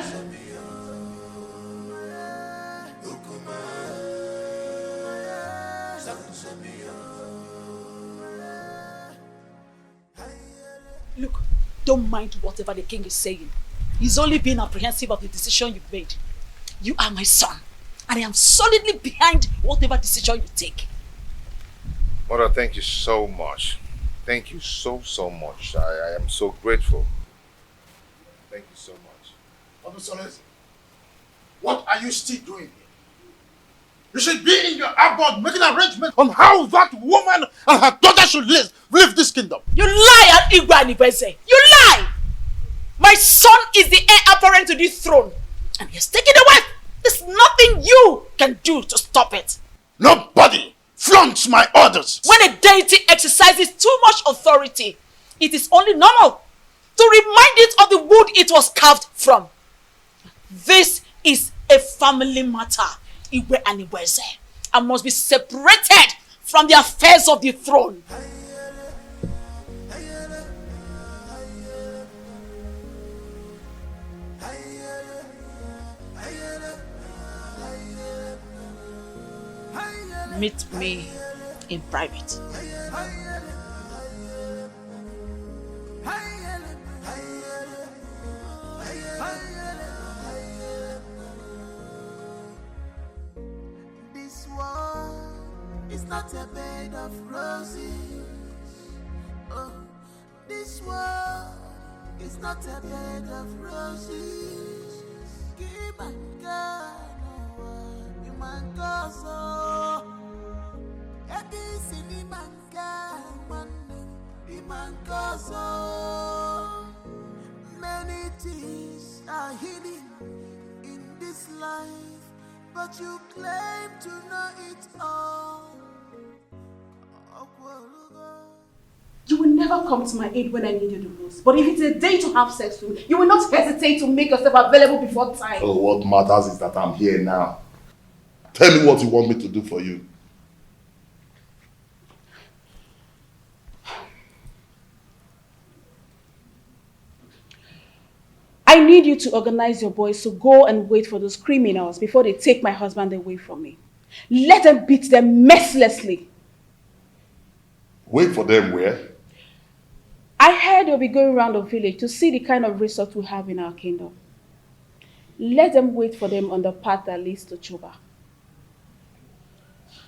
Look, don't mind whatever the king is saying. He's only being apprehensive of the decision you've made. You are my son, and I am solidly behind whatever decision you take. Mother, thank you so much. Thank you so much. I am so grateful. Thank you so much. Odusolese, what are you still doing here? You should be in your abode making arrangements on how that woman and her daughter should live this kingdom. You lie, Igwe Anibeze. You lie! My son is the heir apparent to this throne. And he has taken the wife. There's nothing you can do to stop it. Nobody flaunts my orders. When a deity exercises too much authority, it is only normal to remind it of the wood it was carved from. This is a family matter, Igwe Anibeze, and must be separated from the affairs of the throne. Meet me in private. This world is not a bed of roses. Oh, this world is not a bed of roses. Keep and go, you man go so. Many things are hidden in this life, but you claim to know it all. You will never come to my aid when I need you the most. But if it's a day to have sex with, you will not hesitate to make yourself available before time. Oh, what matters is that I'm here now. Tell me what you want me to do for you. I need you to organize your boys to go and wait for those criminals before they take my husband away from me. Let them beat them mercilessly. Wait for them where? I heard they'll be going around the village to see the kind of resource we have in our kingdom. Let them wait for them on the path that leads to Chuba.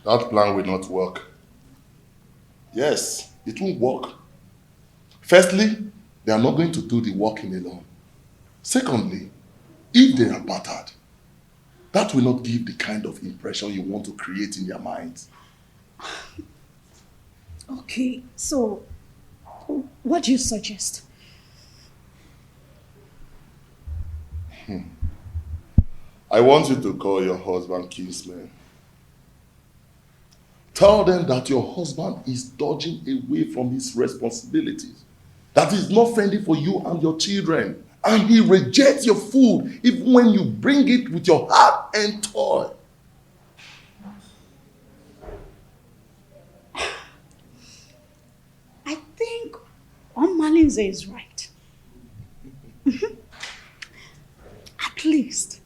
That plan will not work. Yes, it won't work. Firstly, they are not going to do the working alone. Secondly, if they are battered, that will not give the kind of impression you want to create in their minds. Okay, so what do you suggest? I want you to call your husband kinsman. Tell them that your husband is dodging away from his responsibilities, that he's not friendly for you and your children, and he rejects your food even when you bring it with your heart and toil. I think Malinze is right. At least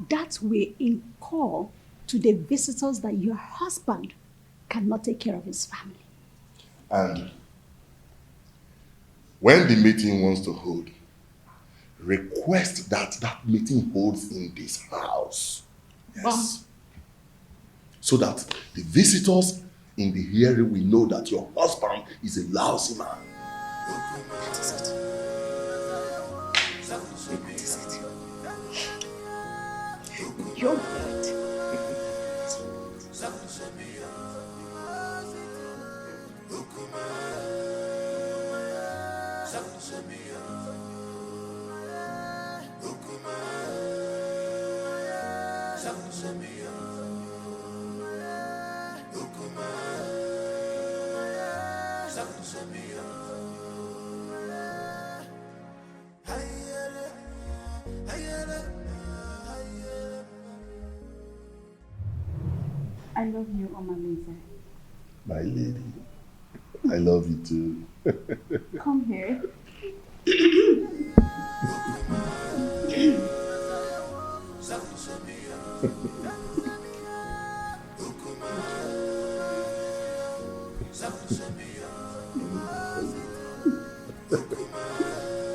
that will incur to the visitors that your husband cannot take care of his family. And when the meeting wants to hold, request that that meeting holds in this house. Yes. So that the visitors in the hearing will know that your husband is a lousy man. That is it. That is it. You're right. I love you, Omalinze. My lady, I love you too. Come here.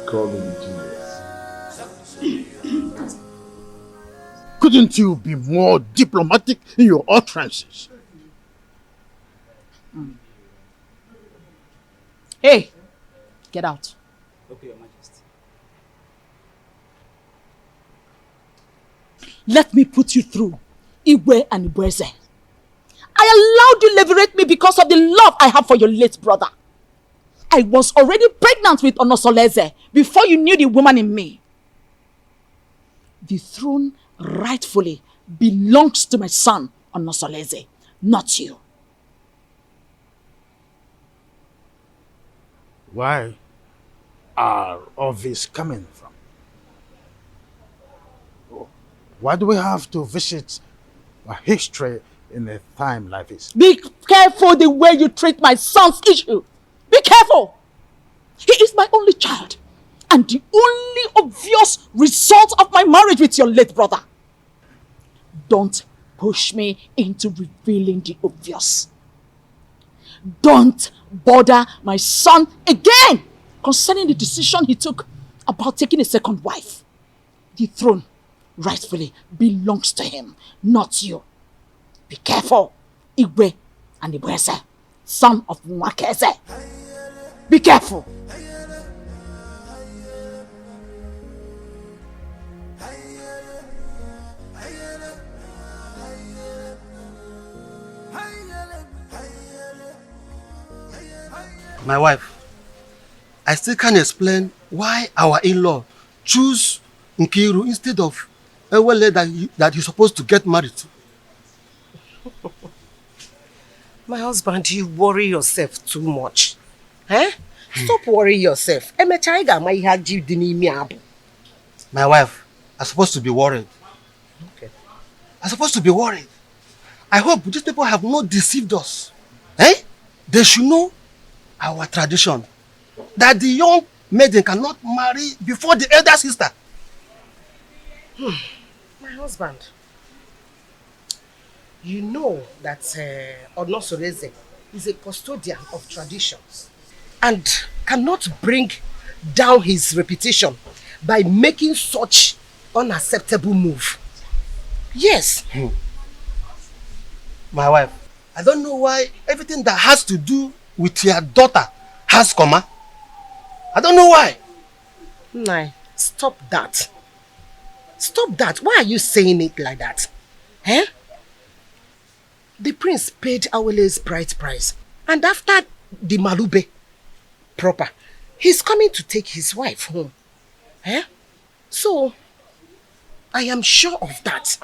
Call me genius. Couldn't you be more diplomatic in your utterances? Hey, get out. Okay, Your Majesty. Let me put you through, Igwe and Ibweze. I allowed you liberate me because of the love I have for your late brother. I was already pregnant with Onosoleze before you knew the woman in me. The throne rightfully belongs to my son, Onosoleze, not you. Where are all this coming from? Why do we have to visit a history in a time like this? Be careful the way you treat my son's issue. Be careful. He is my only child and the only obvious result of my marriage with your late brother. Don't push me into revealing the obvious. Don't bother my son again concerning the decision he took about taking a second wife. The throne rightfully belongs to him, not you. Be careful, Igwe and Ibweze, son of Mwakeze. Be careful. My wife, I still can't explain why our in-law choose Nkiru instead of Ewele that he's supposed to get married to. My husband, you worry yourself too much. Eh? Stop worrying yourself. My wife, I'm supposed to be worried. Okay. I'm supposed to be worried. I hope these people have not deceived us. Eh? They should know our tradition. That the young maiden cannot marry before the elder sister. My husband, you know that Onosoleze is a custodian of traditions and cannot bring down his reputation by making such unacceptable move. Yes. My wife, I don't know why everything that has to do with your daughter has comma. I don't know why. Nah, stop that. Stop that. Why are you saying it like that? Eh? The prince paid Awele's bride price. And after the Malube proper, he's coming to take his wife home. Eh? So, I am sure of that.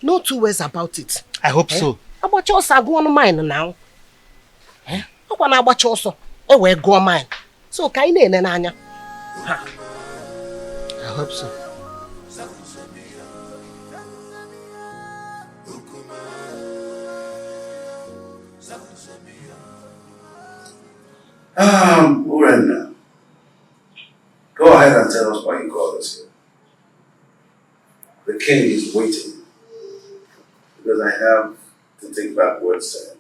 No two ways about it. I hope so. About yours are going mine now. Eh? I want to watch also. We're going mine. So, can you nanya? I hope so. Urena, go ahead and tell us why you called us here. The king is waiting because I have to take back words to him.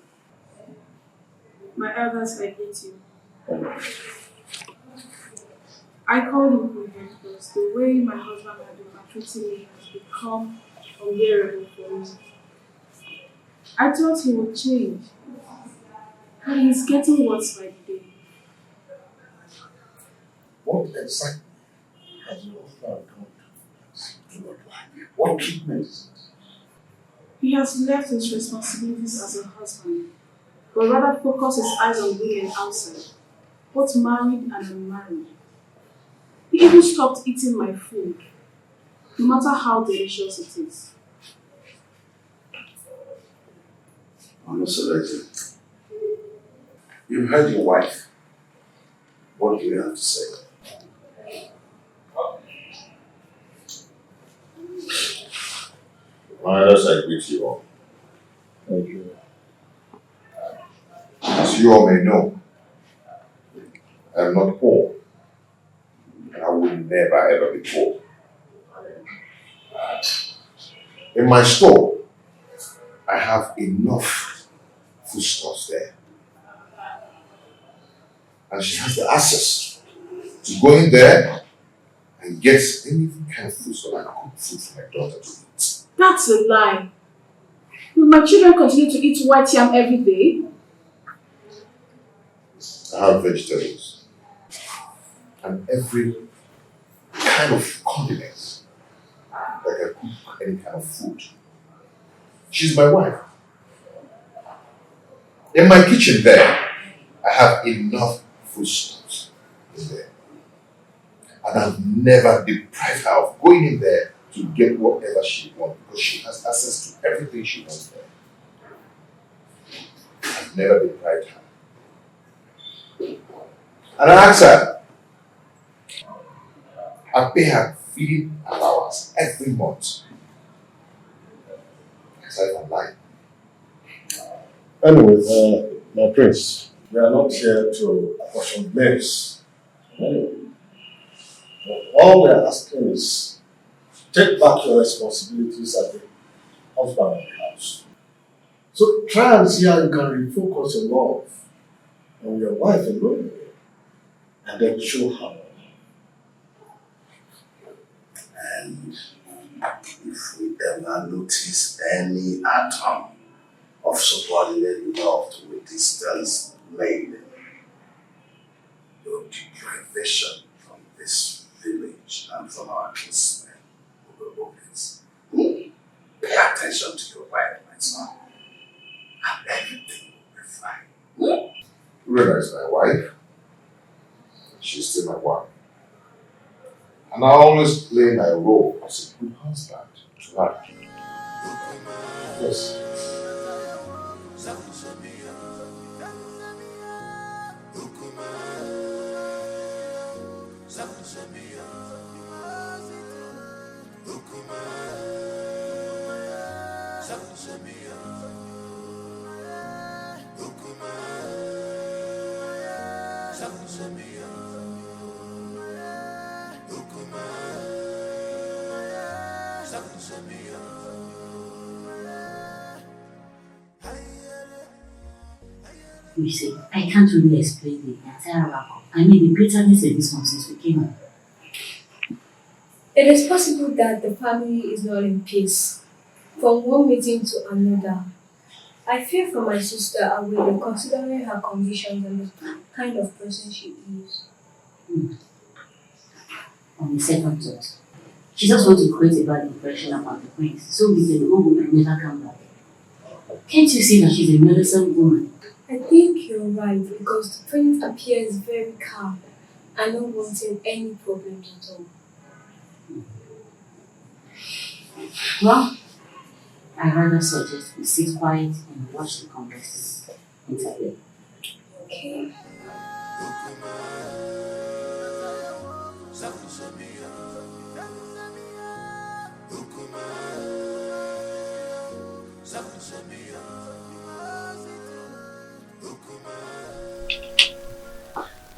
My elders, I hate you. I called him here because the way my husband had been maltreating me has become unbearable for me. I thought he would change, but he's getting worse by the day. What exactly has your husband done to your life? What treatment is it? He has left his responsibilities as a husband, but rather focus his eyes on women outside, both married and unmarried. He even stopped eating my food, no matter how delicious it is. Consolidating. You've heard your wife. What do you have to say? My elders, I greet you all. Thank you. As you all may know, I am not poor. And I will never ever be poor. In my store, I have enough foodstuffs there. And she has the access to go in there and get any kind of food so I can cook food for my daughter to eat. That's a lie. Will my children continue to eat white yam every day? I have vegetables. and every kind of condiments that can cook any kind of food. She's my wife. In my kitchen there, I have enough foodstuffs in there. And I've never deprived her of going in there to get whatever she wants because she has access to everything she wants there. I've never deprived her. And I ask her, I pay her feeding allowance every month. Aside from life. Anyway, my prince, we are not here to apportion blames. All we are asking is take back your responsibilities as the husband of the house. So try and see how you can refocus your love on your wife alone and then show her. And if we ever notice any atom of subordinate love to a distance made, your deprivation from this village and from our kinsmen will be obvious. Pay attention to your wife, my son, and everything will be fine. Rena is my wife. She's still my wife. And I always play my role as a good husband to her. Yes. You see, I can't really explain the entire outcome. I mean, the bitterness of this one since we came home. It is possible that the family is not in peace. From one meeting to another, I fear for my sister and will be considering her conditions and the kind of person she is. On the second thought, she just wants to create a bad impression about the prince, so we can go home and never come back. Can't you see that she's a meddlesome woman? I think you're right because the prince appears very calm and not wanting any problems at all. Well, I rather suggest we sit quiet and watch the conversations interplay. Okay.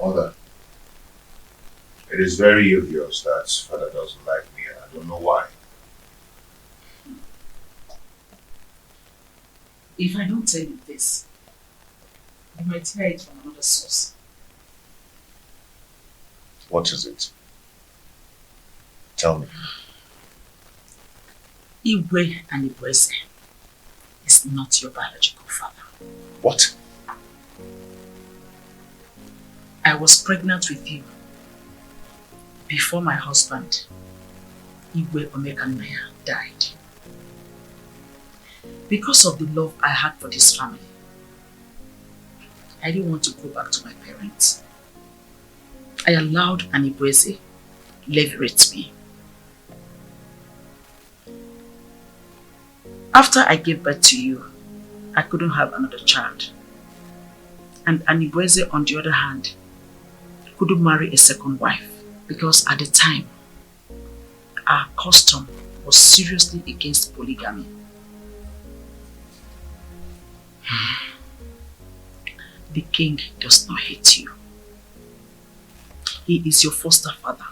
Mother, it is very obvious that father doesn't like me and I don't know why. If I don't tell you this, you might hear it from another source. What is it? Tell me. Igwe and Igweze is not your biological father. What? I was pregnant with you before my husband, Igwe Omekanaya, died. Because of the love I had for this family, I didn't want to go back to my parents. I allowed Anibweze leverage me. After I gave birth to you, I couldn't have another child. And Anibweze, on the other hand, couldn't marry a second wife because at the time, our custom was seriously against polygamy. The king does not hate you. He is your foster father,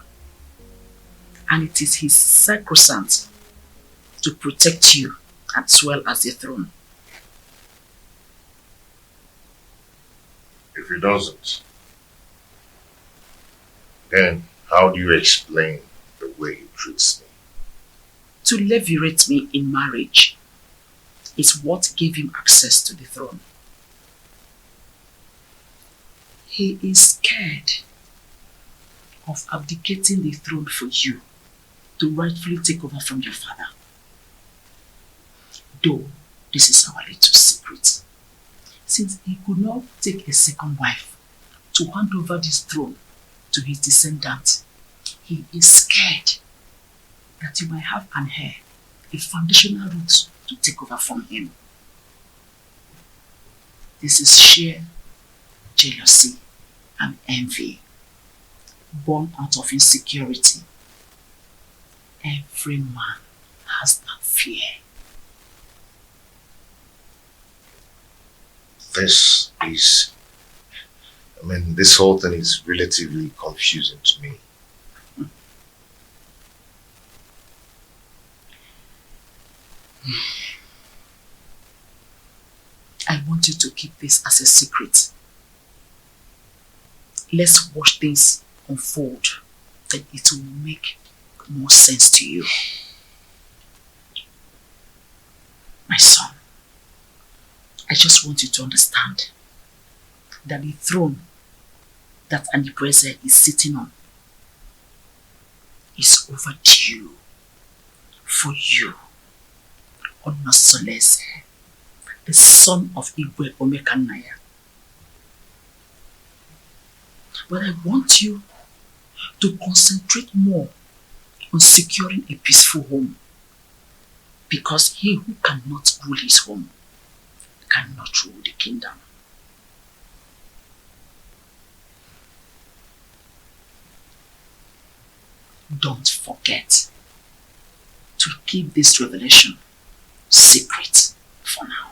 and it is his sacrosanct to protect you as well as the throne. If he doesn't, then how do you explain the way he treats me? To levirate me in marriage is what gave him access to the throne. He is scared of abdicating the throne for you to rightfully take over from your father. Though this is our little secret, since he could not take a second wife to hand over this throne to his descendants, he is scared that you might have an heir, a foundational root to take over from him. This is sheer jealousy and envy, born out of insecurity. Every man has that fear. This whole thing is relatively confusing to me. I want you to keep this as a secret. Let's watch things unfold, then it will make more sense to you. My son, I just want you to understand that the throne that Anipreze is sitting on is overdue for you, Onosolese, the son of Igwe Omekanaya. But I want you to concentrate more on securing a peaceful home, because he who cannot rule his home cannot rule the kingdom. Don't forget to keep this revelation secret for now.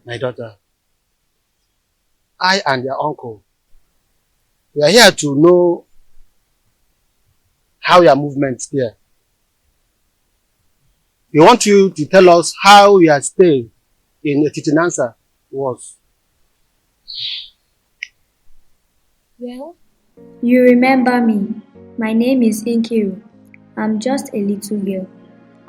My daughter, I and your uncle, we are here to know how your movements there. We want you to tell us how your stay in Etitinansa was. Well, you remember me. My name is Inkiru. I'm just a little girl.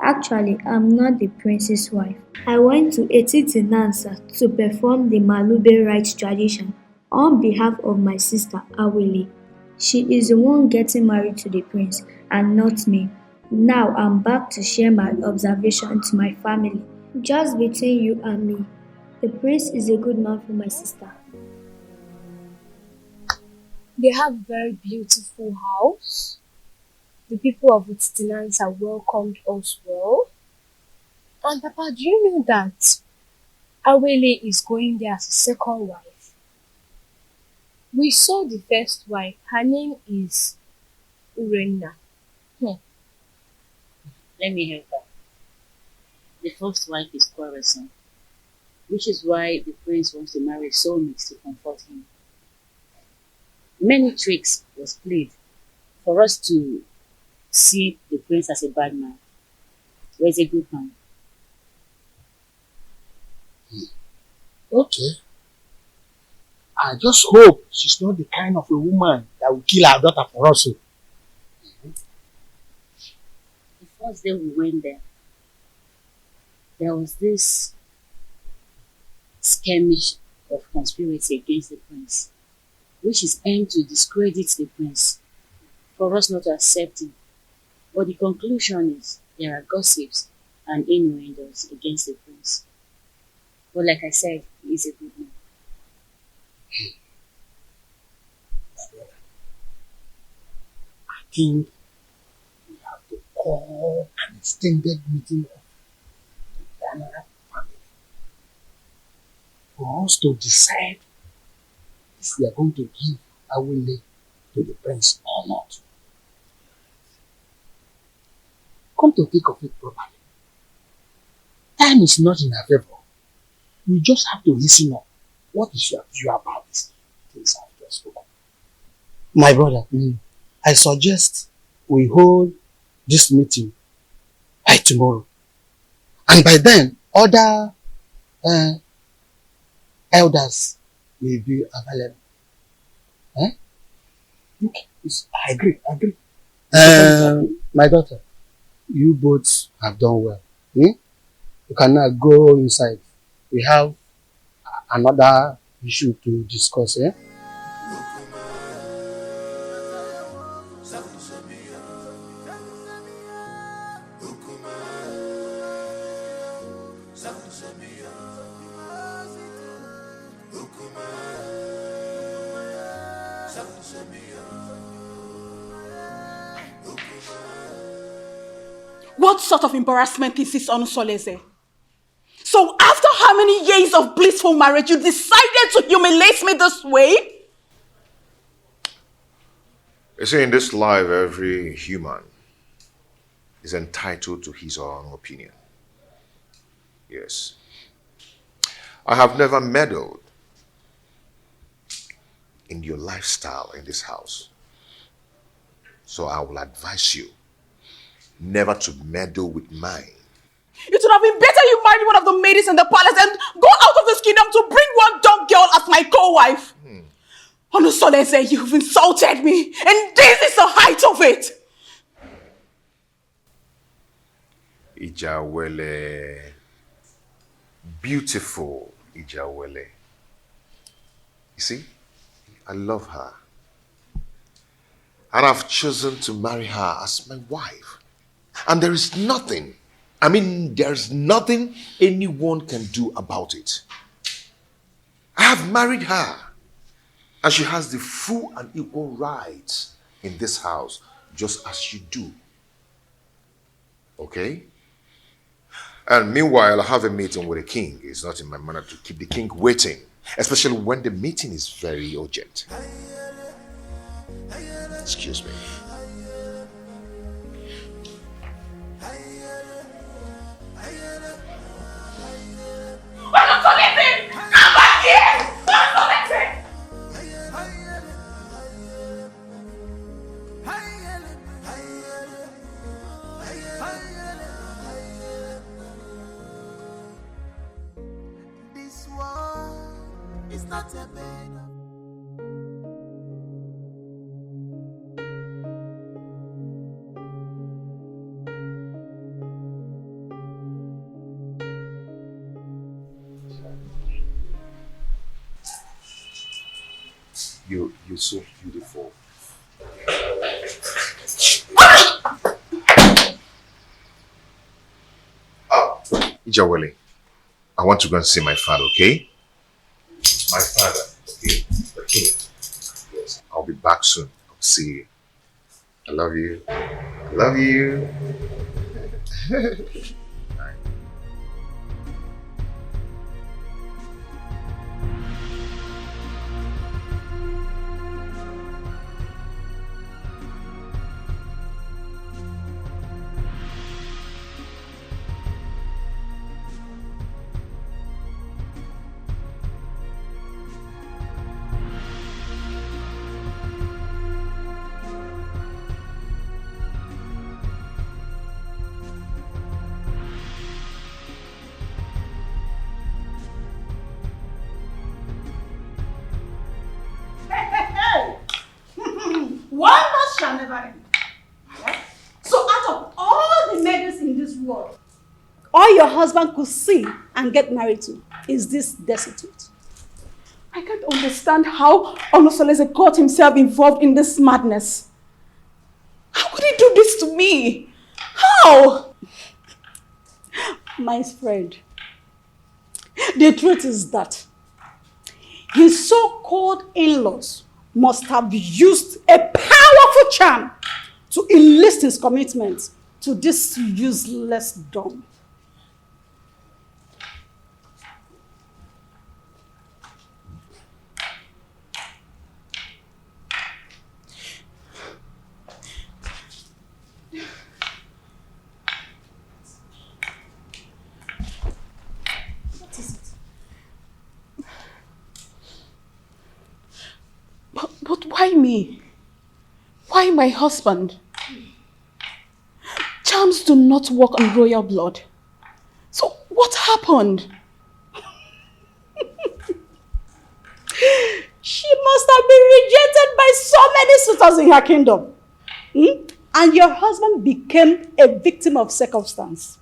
Actually, I'm not the prince's wife. I went to Etitinansa to perform the Malube rites tradition on behalf of my sister Awele. She is the one getting married to the prince and not me. Now I'm back to share my observation to my family. Just between you and me, the prince is a good man for my sister. They have a very beautiful house. The people of Etitinansa welcomed us well. And Papa, do you know that Awele is going there as a second wife? We saw the first wife. Her name is Urenna. Let me help her. The first wife is quarrelsome, which is why the prince wants to marry soulmates to comfort him. Many tricks was played for us to see the prince as a bad man, or as a good man. Okay. I just hope she's not the kind of a woman that will kill her daughter for us. The first day we went there was this skirmish of conspiracy against the prince, which is aimed to discredit the prince, for us not to accept him. But the conclusion is there are gossips and innuendos against the prince. But like I said, he is a good man. I think we have to call an extended meeting of the Ghana family for us to decide if we are going to give Awele to the prince or not. Come to think of it properly, time is not in our favor. We just have to listen up. What is your view about these things I've just spoken? My brother, I suggest we hold this meeting by tomorrow. And by then, other elders will be available. Okay, I agree. My daughter, you both have done well. You can now go inside. We have another issue to discuss. What sort of embarrassment is this, Onusoleze? So after how many years of blissful marriage, you decided to humiliate me this way? You see, in this life, every human is entitled to his or her own opinion. Yes. I have never meddled in your lifestyle in this house. So I will advise you never to meddle with mine. It would have been better you married one of the ladies in the palace and go out of this kingdom to bring one dumb girl as my co-wife. Onusoleze, you've insulted me, and this is the height of it. Ijawele. Beautiful Ijawele. You see, I love her. And I've chosen to marry her as my wife. And there is nothing, there's nothing anyone can do about it. I have married her. And she has the full and equal rights in this house, just as you do. Okay? And meanwhile, I have a meeting with the king. It's not in my manner to keep the king waiting, especially when the meeting is very urgent. Excuse me. Come back here! This world is not a bed. You're so beautiful. Ijawele, I want to go and see my father, okay? My father, okay? The king. Yes, I'll be back soon. I'll see you. I love you. I love you. Wonders shall never end. Yeah? So out of all the ladies in this world, all your husband could see and get married to is this destitute. I can't understand how Onusoleze got himself involved in this madness. How could he do this to me? How? My friend, the truth is that his so-called in-laws must have used a powerful charm to enlist his commitment to this useless dumb. What is it? But why me? Why my husband? charms do not work on royal blood. So what happened? She must have been rejected by so many suitors in her kingdom. And your husband became a victim of circumstance.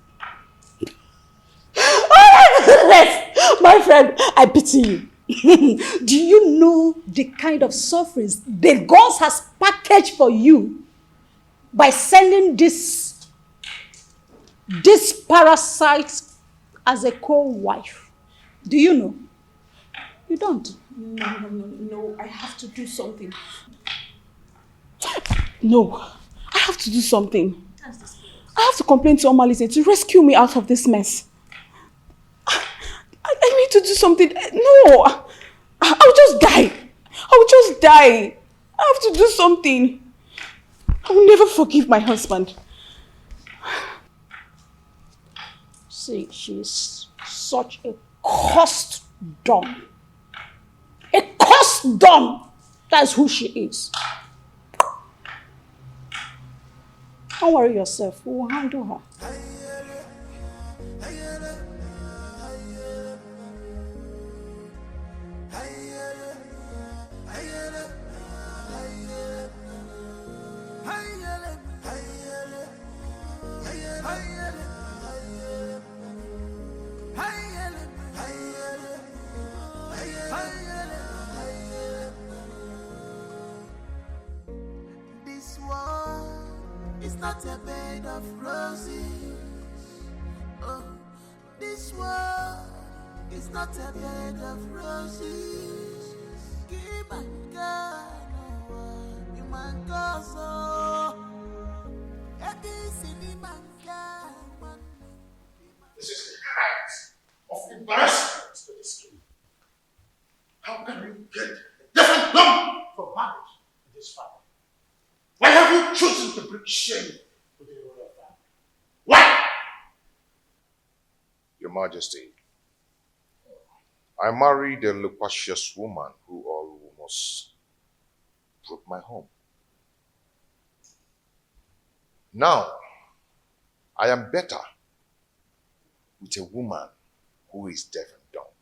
My friend, I pity you. Do you know the kind of sufferings the gods has packaged for you by sending this parasite as a co-wife? Do you know? You don't. No, I have to do something. No, I have to do something. I have to complain to Omalize to rescue me out of this mess. I need to do something. No, I'll just die. I'll just die. I have to do something. I will never forgive my husband. See, she's such a cursed dumb. A cursed dumb. That's who she is. Don't worry yourself. We will handle her. This world is not a bed of roses. Oh, this world is not a bed of roses. Keep my God, you man gozo. This is the height of embarrassment to this king. How can you get a different number for marriage in this family? Why have you chosen to bring shame to the royal family? Why? Your Majesty, I married a loquacious woman who almost broke my home. Now, I am better with a woman who is deaf and dumb.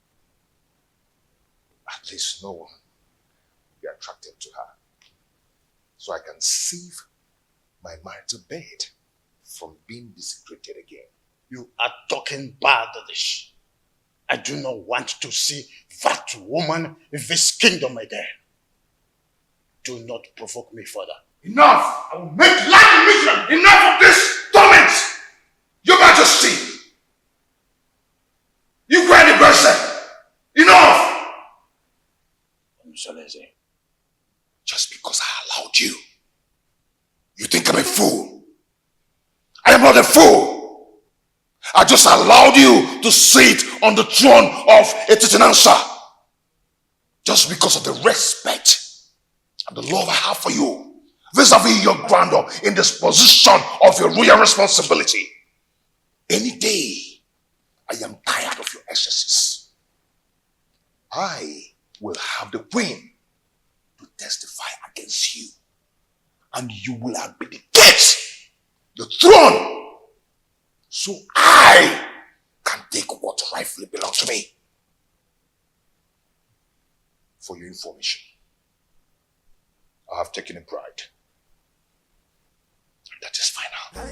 At least no one will be attracted to her. So I can save my marital bed from being desecrated again. You are talking badish. I do not want to see that woman in this kingdom again. Do not provoke me further. Enough! I will make life miserable! Enough of this torment! Your Majesty! You cried the person! Enough! Consolidating. Just because I allowed you, you think I'm a fool? I am not a fool! I just allowed you to sit on the throne of a Titanansa just because of the respect and the love I have for you vis-a-vis your grandeur in this position of your royal responsibility. Any day, I am tired of your excesses. I will have the queen to testify against you, and you will abdicate the throne so I can take what rightfully belongs to me. For your information, I have taken a bride. And that is final.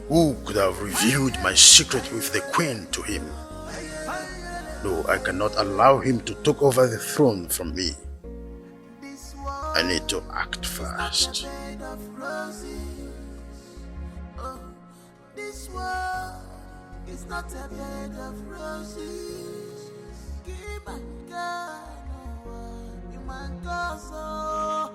Who could have revealed my secret with the queen to him? No, I cannot allow him to take over the throne from me. I need to act fast. This world is not a bed of roses. Keep my God, you man gozo.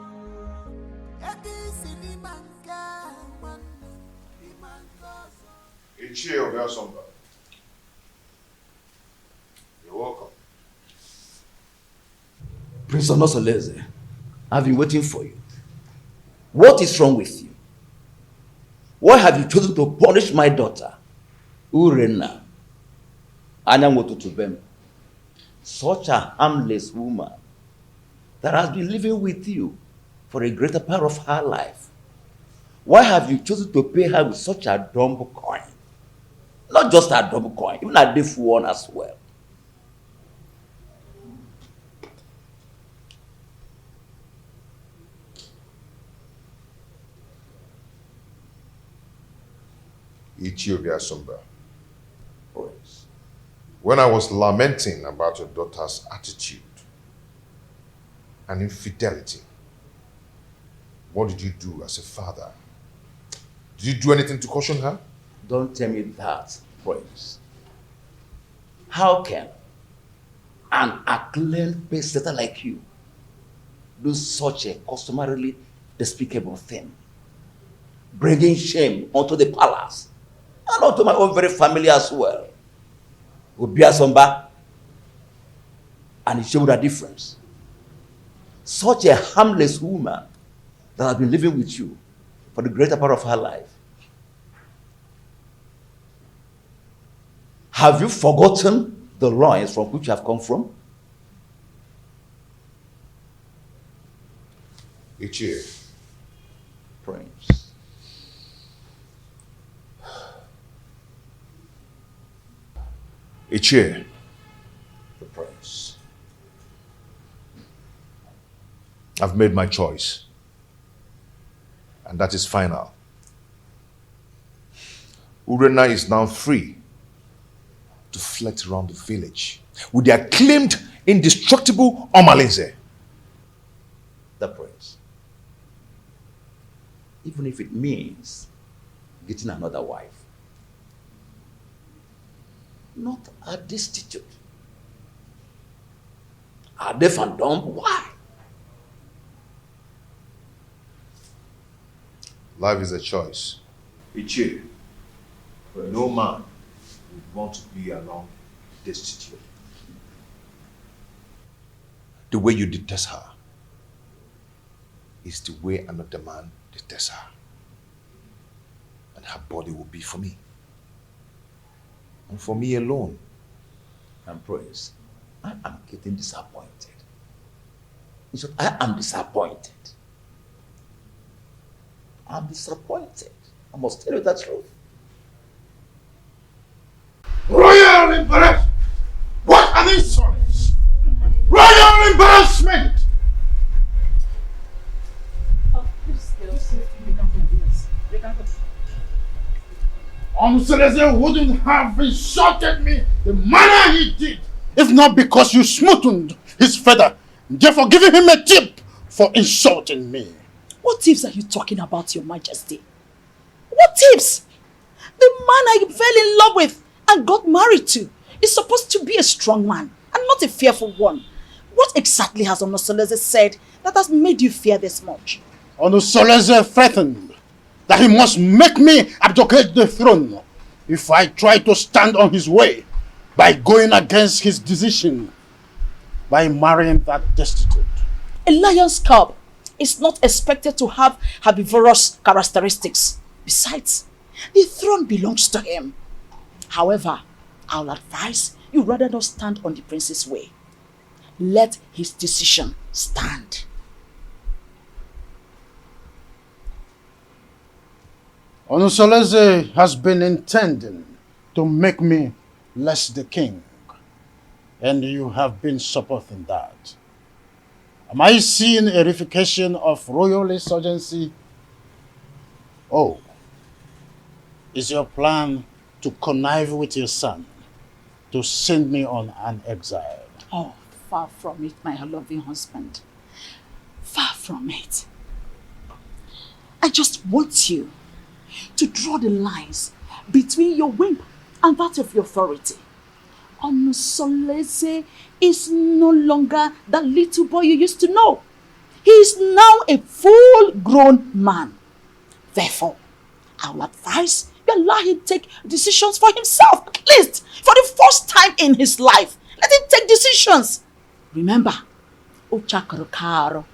You're welcome. Prince Onosoleze, I've been waiting for you. What is wrong with you? Why have you chosen to punish my daughter, Urenna, Anyangotutubem, such a harmless woman that has been living with you for a greater part of her life? Why have you chosen to pay her with such a dumb coin? Not just a dumb coin, even a deaf one as well. Ethiopia Sumba. When I was lamenting about your daughter's attitude and infidelity, what did you do as a father? Did you do anything to caution her? Don't tell me that, Prince. How can an acclaimed pace-setter like you do such a customarily despicable thing? Bringing shame onto the palace and onto my own very family as well. Obiasomba, and it showed a difference. Such a harmless woman that has been living with you for the greater part of her life. Have you forgotten the lines from which you have come from? Ichie. Prince. Ichie. The prince. I've made my choice. And that is final. Urenna is now free to flit around the village with the acclaimed, indestructible Omalinze. The prince. Even if it means getting another wife. Not a destitute. A deaf and dumb? Why? Life is a choice. Ichie, no man would want to be alone destitute. The way you detest her is the way another man detests her. And her body will be for me. And for me alone. And Prince, I am getting disappointed. In short, I am disappointed. I'm disappointed. I must tell you the truth. Royal embarrassment! What an insolence! Royal embarrassment! Seleze wouldn't have insulted me the manner he did if not because you smoothened his feather, therefore giving him a tip for insulting me. What tips are you talking about, Your Majesty? What tips? The man I fell in love with and got married to is supposed to be a strong man and not a fearful one. What exactly has Onosoleze said that has made you fear this much? Onosoleze threatened that he must make me abdicate the throne if I try to stand on his way by going against his decision by marrying that destitute. A lion's cub is not expected to have herbivorous characteristics. Besides, the throne belongs to him. However, I'll advise you rather not stand on the prince's way. Let his decision stand. Onosoleze has been intending to make me less the king, and you have been supporting that. Am I seeing a reification of royal insurgency? Oh, is your plan to connive with your son to send me on an exile? Oh, far from it, my loving husband. Far from it. I just want you to draw the lines between your whim and that of your authority. Onosoleze is no longer that little boy you used to know. He is now a full-grown man. Therefore, I will advise you allow him to take decisions for himself, at least for the first time in his life. Let him take decisions. Remember, UNveiled.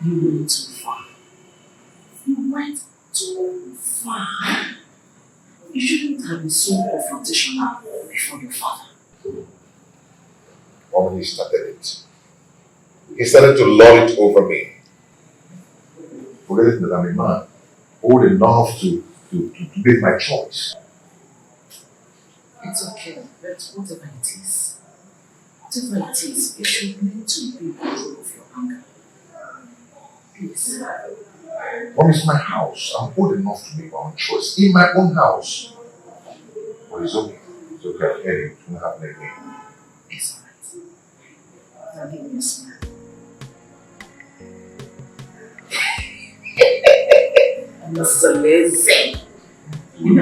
You went too far. You went too far. You shouldn't have been so confrontational before your father. When he started it, he started to lord it over me. Forgetting that I'm a man, old enough to make my choice. It's okay, but whatever it is, you should learn to be in control of your anger. Please. Mom, it's my house. I'm old enough to make my own choice in my own house. But it's okay. It's okay. I'm hearing it won't happen again. It's alright. Now give me a smile. I'm so lazy. You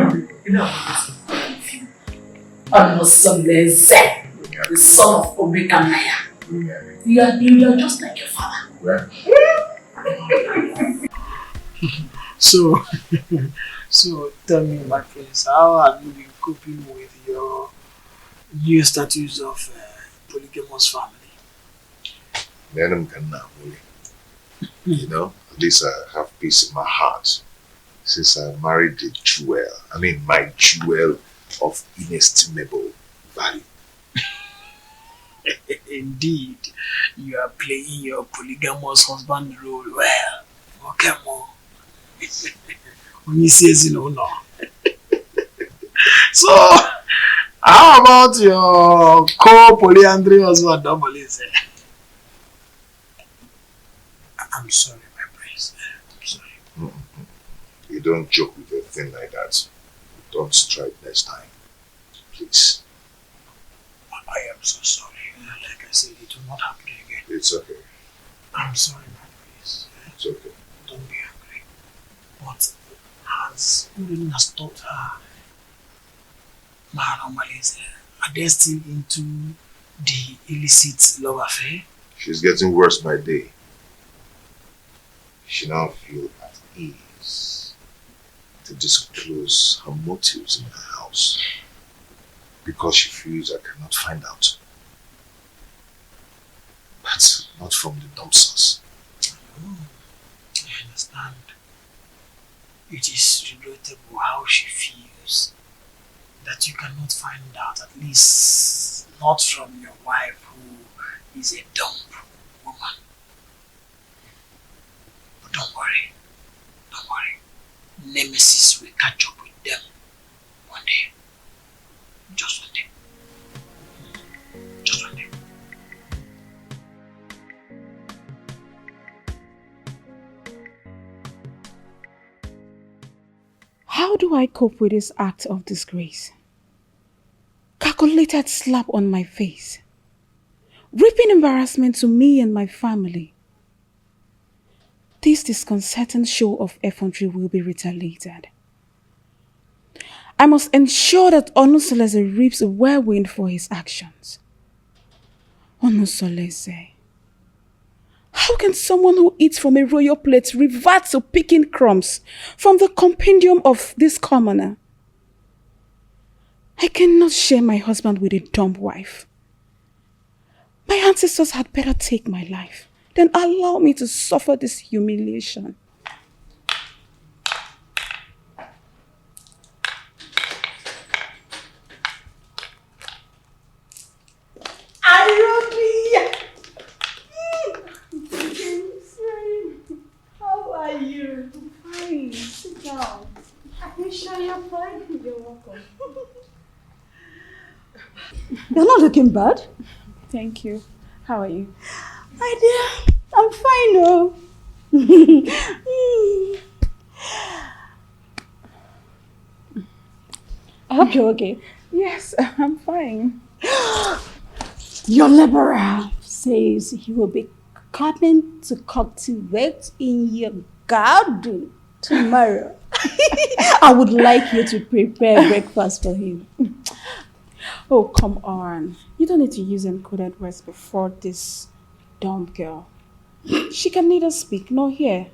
know, I'm so lazy. The son of Omega Maya. You are just like your father. Where? So tell me, my friends, how have you been coping with your new status of polygamous family? You know, at least I have peace in my heart since I married the jewel. I mean, my jewel of inestimable value. Indeed, you are playing your polygamous husband role well. Okay, Mo. When he says no. So, how about your co-polyandry husband, Domolize? I'm sorry, my prince. I'm sorry. You don't joke with a thing like that. Don't strike next time. Please. I am so sorry. Like I said, it will not happen again. It's okay. I'm sorry, my prince. It's okay. Don't be angry. But has Urena stopped her Mahalomalese are they still into the illicit love affair? She's getting worse by day. She now feels at ease to disclose her motives in her house because she feels I cannot find out. But not from the dumpsters. Oh, I understand. It is regrettable how she feels that you cannot find out, at least not from your wife who is a dumb woman. But don't worry. Nemesis will catch up with them one day. Just one day. Just one day. How do I cope with this act of disgrace? Calculated slap on my face. Reaping embarrassment to me and my family. This disconcerting show of effrontery will be retaliated. I must ensure that Onusolese reaps a whirlwind for his actions. Onusolese. How can someone who eats from a royal plate revert to picking crumbs from the compendium of this commoner? I cannot share my husband with a dumb wife. My ancestors had better take my life than allow me to suffer this humiliation. How are you? I'm fine. Sit down. Are you sure you're fine? You're welcome. You're not looking bad. Thank you. How are you? My dear, I'm fine, oh. I hope you're okay. Yes, I'm fine. Your liberal says he will be coming to cultivate in your garden tomorrow. I would like you to prepare breakfast for him. Oh, come on. You don't need to use encoded words before this dumb girl. She can neither speak nor hear.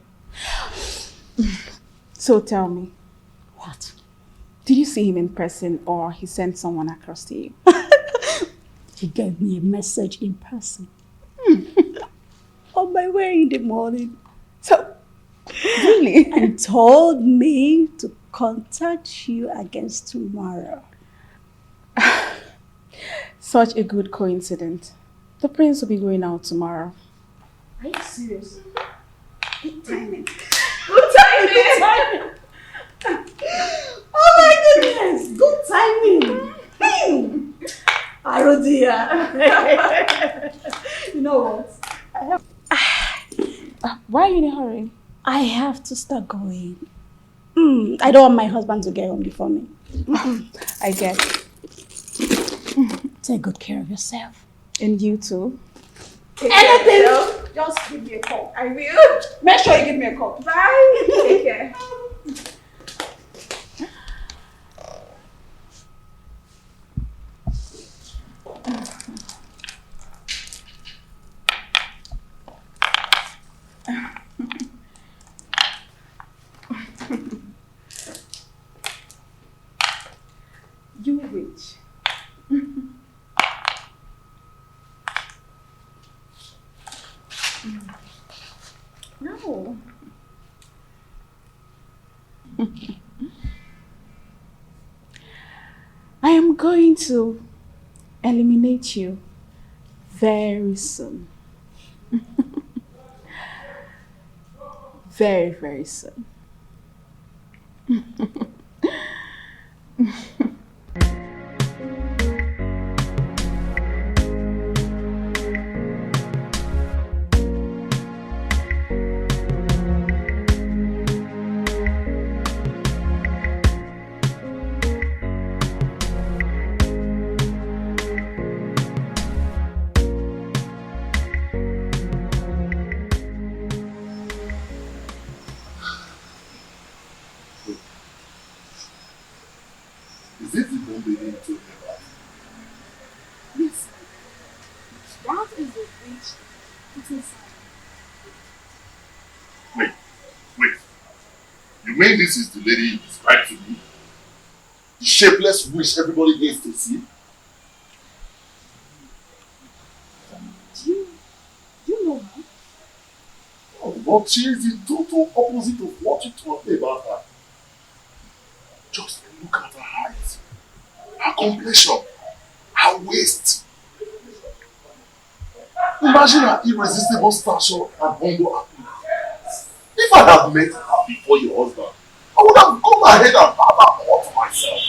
So tell me. What? Did you see him in person or he sent someone across to you? He gave me a message in person. On my way in the morning. So, really? And told me to contact you against tomorrow. Such a good coincidence. The prince will be going out tomorrow. Are you serious? Good timing. Good timing! Oh my goodness! Good timing! Oh dear. You know what? I have. Why are you in a hurry? I have to start going. I don't want my husband to get home before me. I get. Take good care of yourself. And you too. Anything? Just give me a call. I will. Make sure you give me a call. Bye. Take care. You witch. No. I am going to eliminate you very soon. Very, very soon. Is it the bomb baby you told me about? Yes. That is the witch. It's inside. Wait. You mean this is the lady you described to me? The shapeless witch everybody needs to see? Do you know her? Oh, but she is the total opposite of what you told me about her. Just look at her height, her complexion, her waist. Imagine her irresistible stature and humble appearance. If I had met her before your husband, I would have gone ahead and had her all to myself.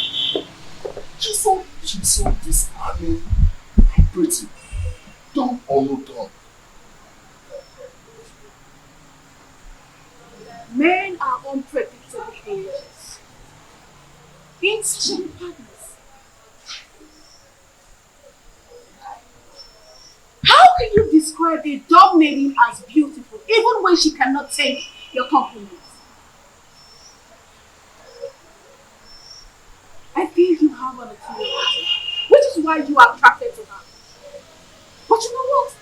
She's so disarming and pretty. Dumb or no dumb. Men are unpredictable creatures. Insatiable partners. How can you describe a dumb maiden as beautiful, even when she cannot take your compliments? I feel you have an opinion, which is why you are attracted to her. But you know what?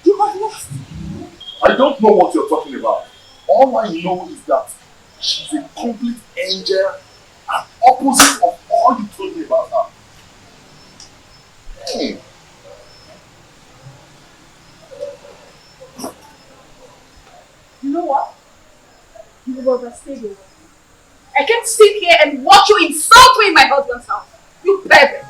You have lost. I don't know what you're talking about. All I know is that she's a complete angel and opposite of all you told me about her. Hey. You know what? You will overstay your welcome. I can't sit here and watch you insult me in my husband's house. You pervert.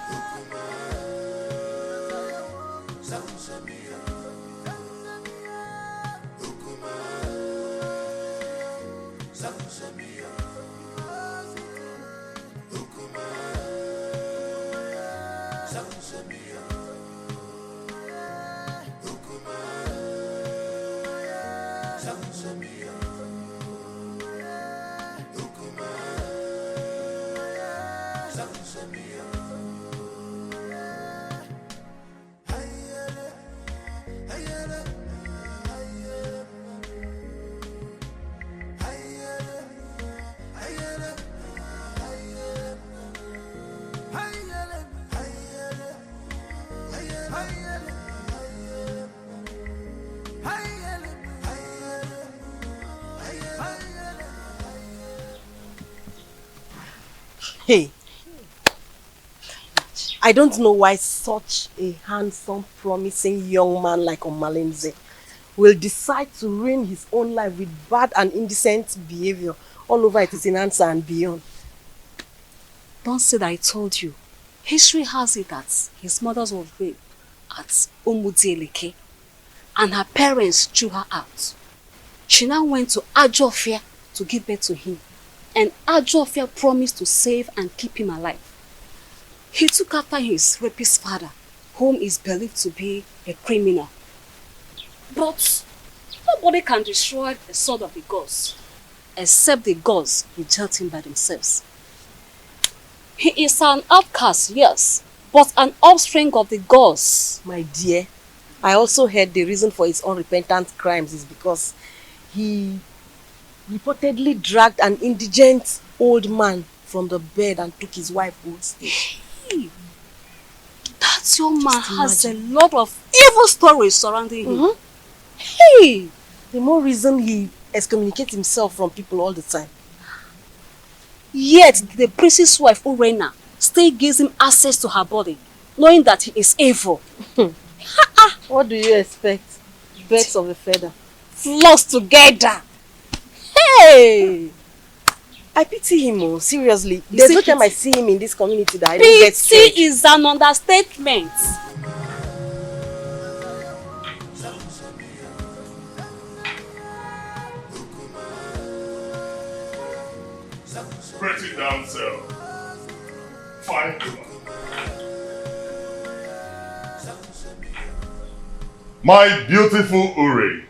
Hey, I don't know why such a handsome, promising young man like Omalenze will decide to ruin his own life with bad and indecent behavior all over Etisinansa and beyond. Don't say that I told you. History has it that his mother was raped at Umudieleke and her parents threw her out. She now went to Ajofia to give birth to him, and Ajofia promised to save and keep him alive. He took after his rapist father, whom is believed to be a criminal. But nobody can destroy the sword of the gods, except the gods reject him by themselves. He is an outcast, yes, but an offspring of the gods. My dear, I also heard the reason for his unrepentant crimes is because he reportedly dragged an indigent old man from the bed and took his wife hostage. Hey, that young man has a lot of evil stories surrounding him. Hey, the more reason he excommunicates himself from people all the time. Yet the priest's wife, Urena, still gives him access to her body, knowing that he is evil. What do you expect? Birds of a feather. Flocks together. Hey! I pity him, oh, seriously. There's no time I see him in this community that I don't get straight. Pity is an understatement. Pretty damsel. Fine woman. My beautiful Uri,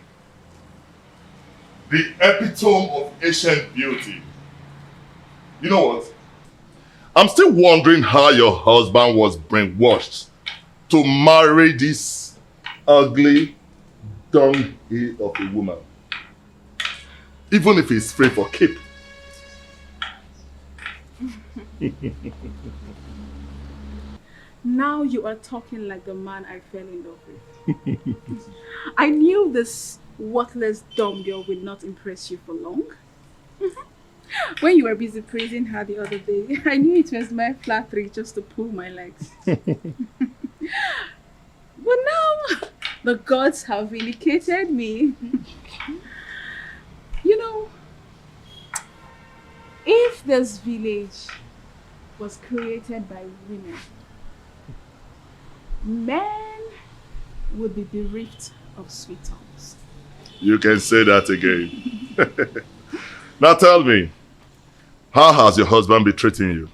the epitome of ancient beauty. You know what? I'm still wondering how your husband was brainwashed to marry this ugly dunghill of a woman. Even if he's free for keep. Now you are talking like the man I fell in love with. I knew this worthless dumb girl would not impress you for long. When you were busy praising her the other day, I knew it was my flattery just to pull my legs. But now, the gods have vindicated me. You know, if this village was created by women, men would be bereft of sweet tongues. You can say that again. Now tell me, how has your husband been treating you?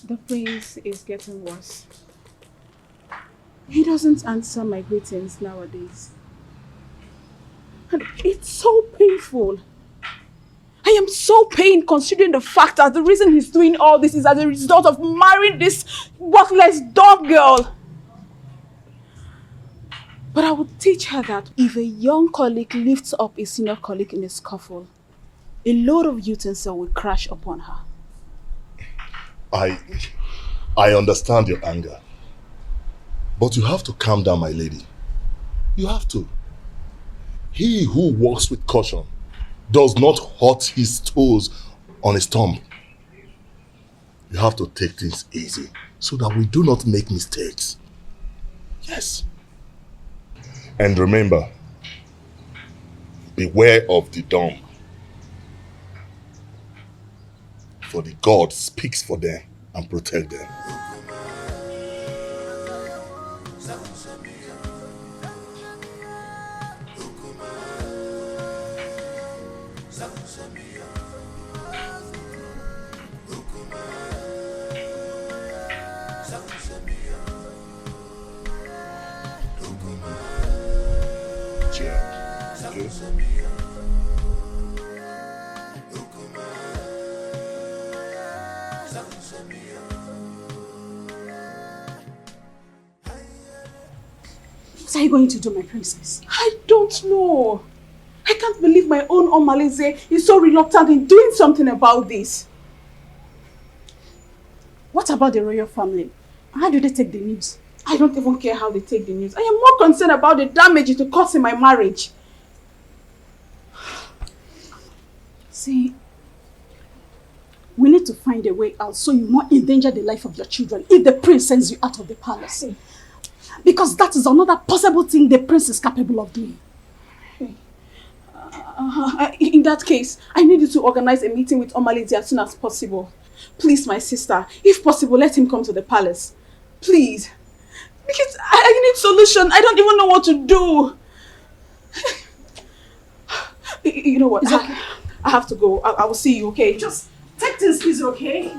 The prince is getting worse. He doesn't answer my greetings nowadays. And it's so painful. I am so pained considering the fact that the reason he's doing all this is as a result of marrying this worthless dog girl. But I would teach her that if a young colleague lifts up a senior colleague in a scuffle, a load of utensil will crash upon her. I understand your anger. But you have to calm down, my lady. You have to. He who walks with caution does not hurt his toes on his thumb. You have to take things easy so that we do not make mistakes. Yes. And remember, beware of the dumb. For the God speaks for them and protect them. What are you going to do, my princess? I don't know. I can't believe my own Omalize is so reluctant in doing something about this. What about the royal family? How do they take the news? I don't even care how they take the news. I am more concerned about the damage it will cause in my marriage. See, we need to find a way out so you will not endanger the life of your children if the prince sends you out of the palace. Because that is another possible thing the prince is capable of doing. In that case, I need you to organize a meeting with Omalize as soon as possible. Please, my sister, if possible, let him come to the palace. Please. Because I need solution. I don't even know what to do. You know what? Okay. I have to go. I will see you, okay? Just take things easy, okay?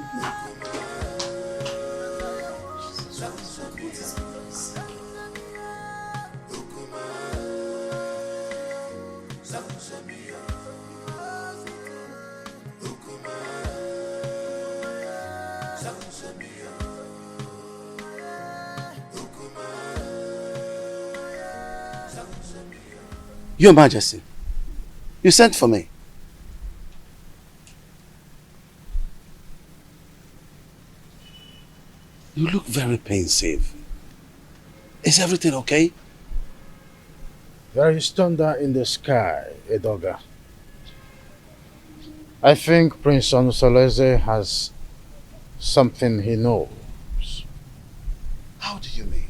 Your Majesty, you sent for me. You look very pensive. Is everything okay? There is thunder in the sky, Edoga. I think Prince Onsoleze has something he knows. How do you mean?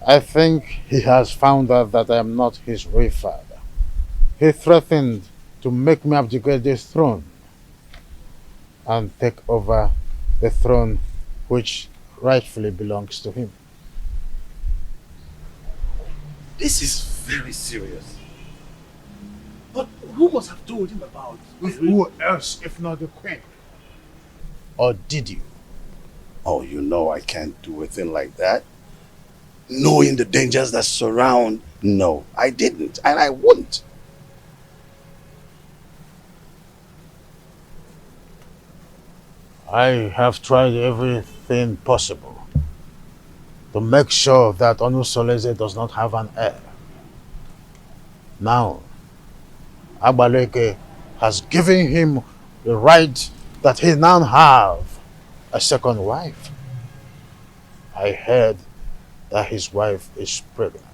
I think he has found out that I am not his real father. He threatened to make me abdicate the throne and take over the throne which rightfully belongs to him. This is very serious. But who must have told him about it? Who else if not the queen? Or did you? Oh, you know I can't do a thing like that. Knowing the dangers that surround, no, I didn't, and I wouldn't. I have tried everything possible to make sure that Onusoleze does not have an heir. Now, Agbaleke has given him the right that he now have a second wife. I heard that his wife is pregnant.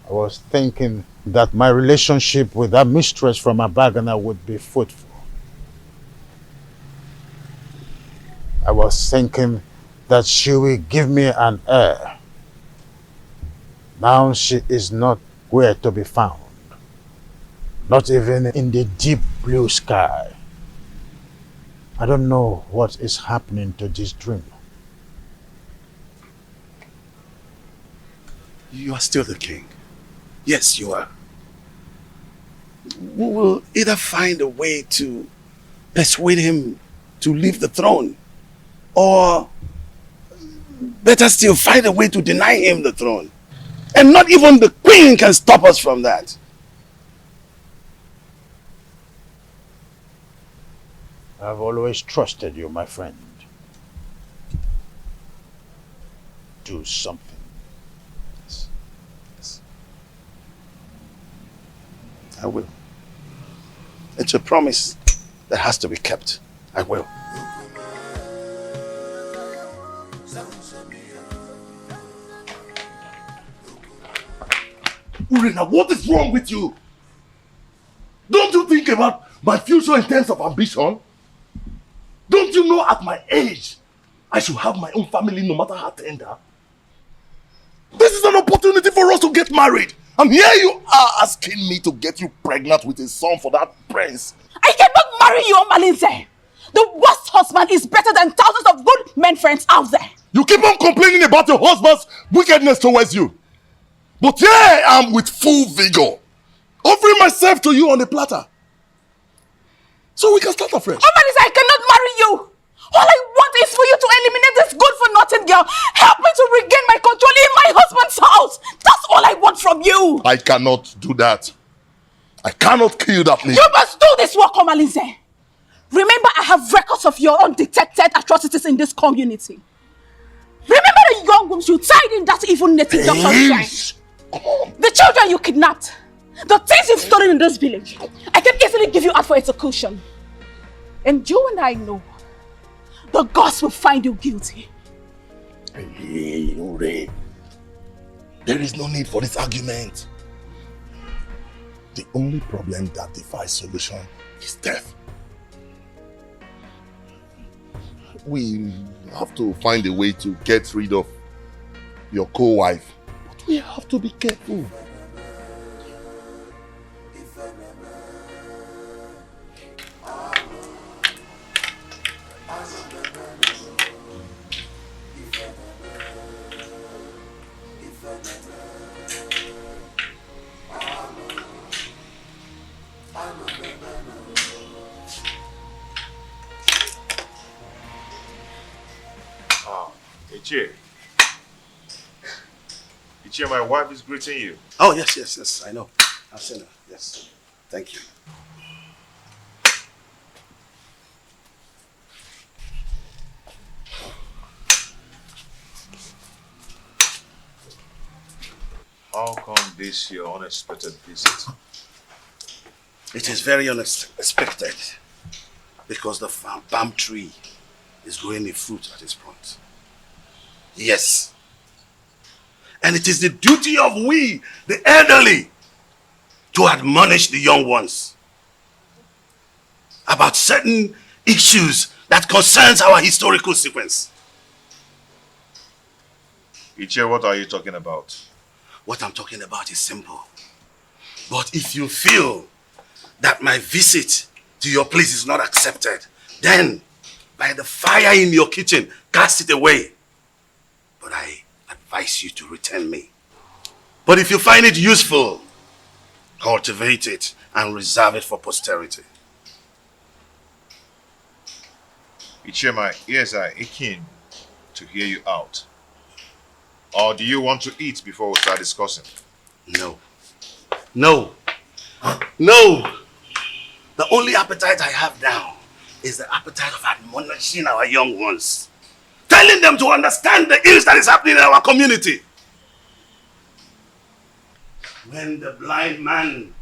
I was thinking that my relationship with that mistress from Abagana would be fruitful. I was thinking that she will give me an heir. Now she is not where to be found. Not even in the deep blue sky. I don't know what is happening to this dream. You are still the king. Yes, you are. We will either find a way to persuade him to leave the throne, or better still, find a way to deny him the throne. And not even the queen can stop us from that. I've always trusted you, my friend. Do something. Yes. I will. It's a promise that has to be kept. I will. Urena, what is wrong with you? Don't you think about my future in terms of ambition? Don't you know at my age, I should have my own family no matter how tender? This is an opportunity for us to get married. And here you are asking me to get you pregnant with a son for that prince. I cannot marry you, Malinze. The worst husband is better than thousands of good men friends out there. You keep on complaining about your husband's wickedness towards you. But here I am with full vigor, offering myself to you on a platter. So we can start afresh. Malinze, I cannot marry you. All I want is for you to eliminate this good-for-nothing girl. Help me to regain my control in my husband's house. That's all I want from you. I cannot do that. I cannot kill that nigga. You must do this work, Malinze. Remember, I have records of your undetected atrocities in this community. Remember that young wombs you tied in that evil native doctor's shrine. The children you kidnapped. The things you've stolen in this village. I can easily give you out for execution. And you and I know the gods will find you guilty. Hey, Ure. There is no need for this argument. The only problem that defies solution is death. We have to find a way to get rid of your co-wife. But we have to be careful. Ichie. Ichie, my wife is greeting you. Oh, yes, I know. I've seen her, yes. Thank you. How come this your unexpected visit? It is very unexpected because the palm tree is growing a fruit at its front. Yes. And it is the duty of we, the elderly, to admonish the young ones about certain issues that concerns our historical sequence. Ichie, what are you talking about? What I'm talking about is simple. But if you feel that my visit to your place is not accepted, then by the fire in your kitchen, cast it away. But I advise you to return me. But if you find it useful, cultivate it and reserve it for posterity. Ichie, my ears are aching to hear you out. Or do you want to eat before we start discussing? No. No. No. The only appetite I have now is the appetite of admonishing our young ones. Telling them to understand the ills that is happening in our community. When the blind man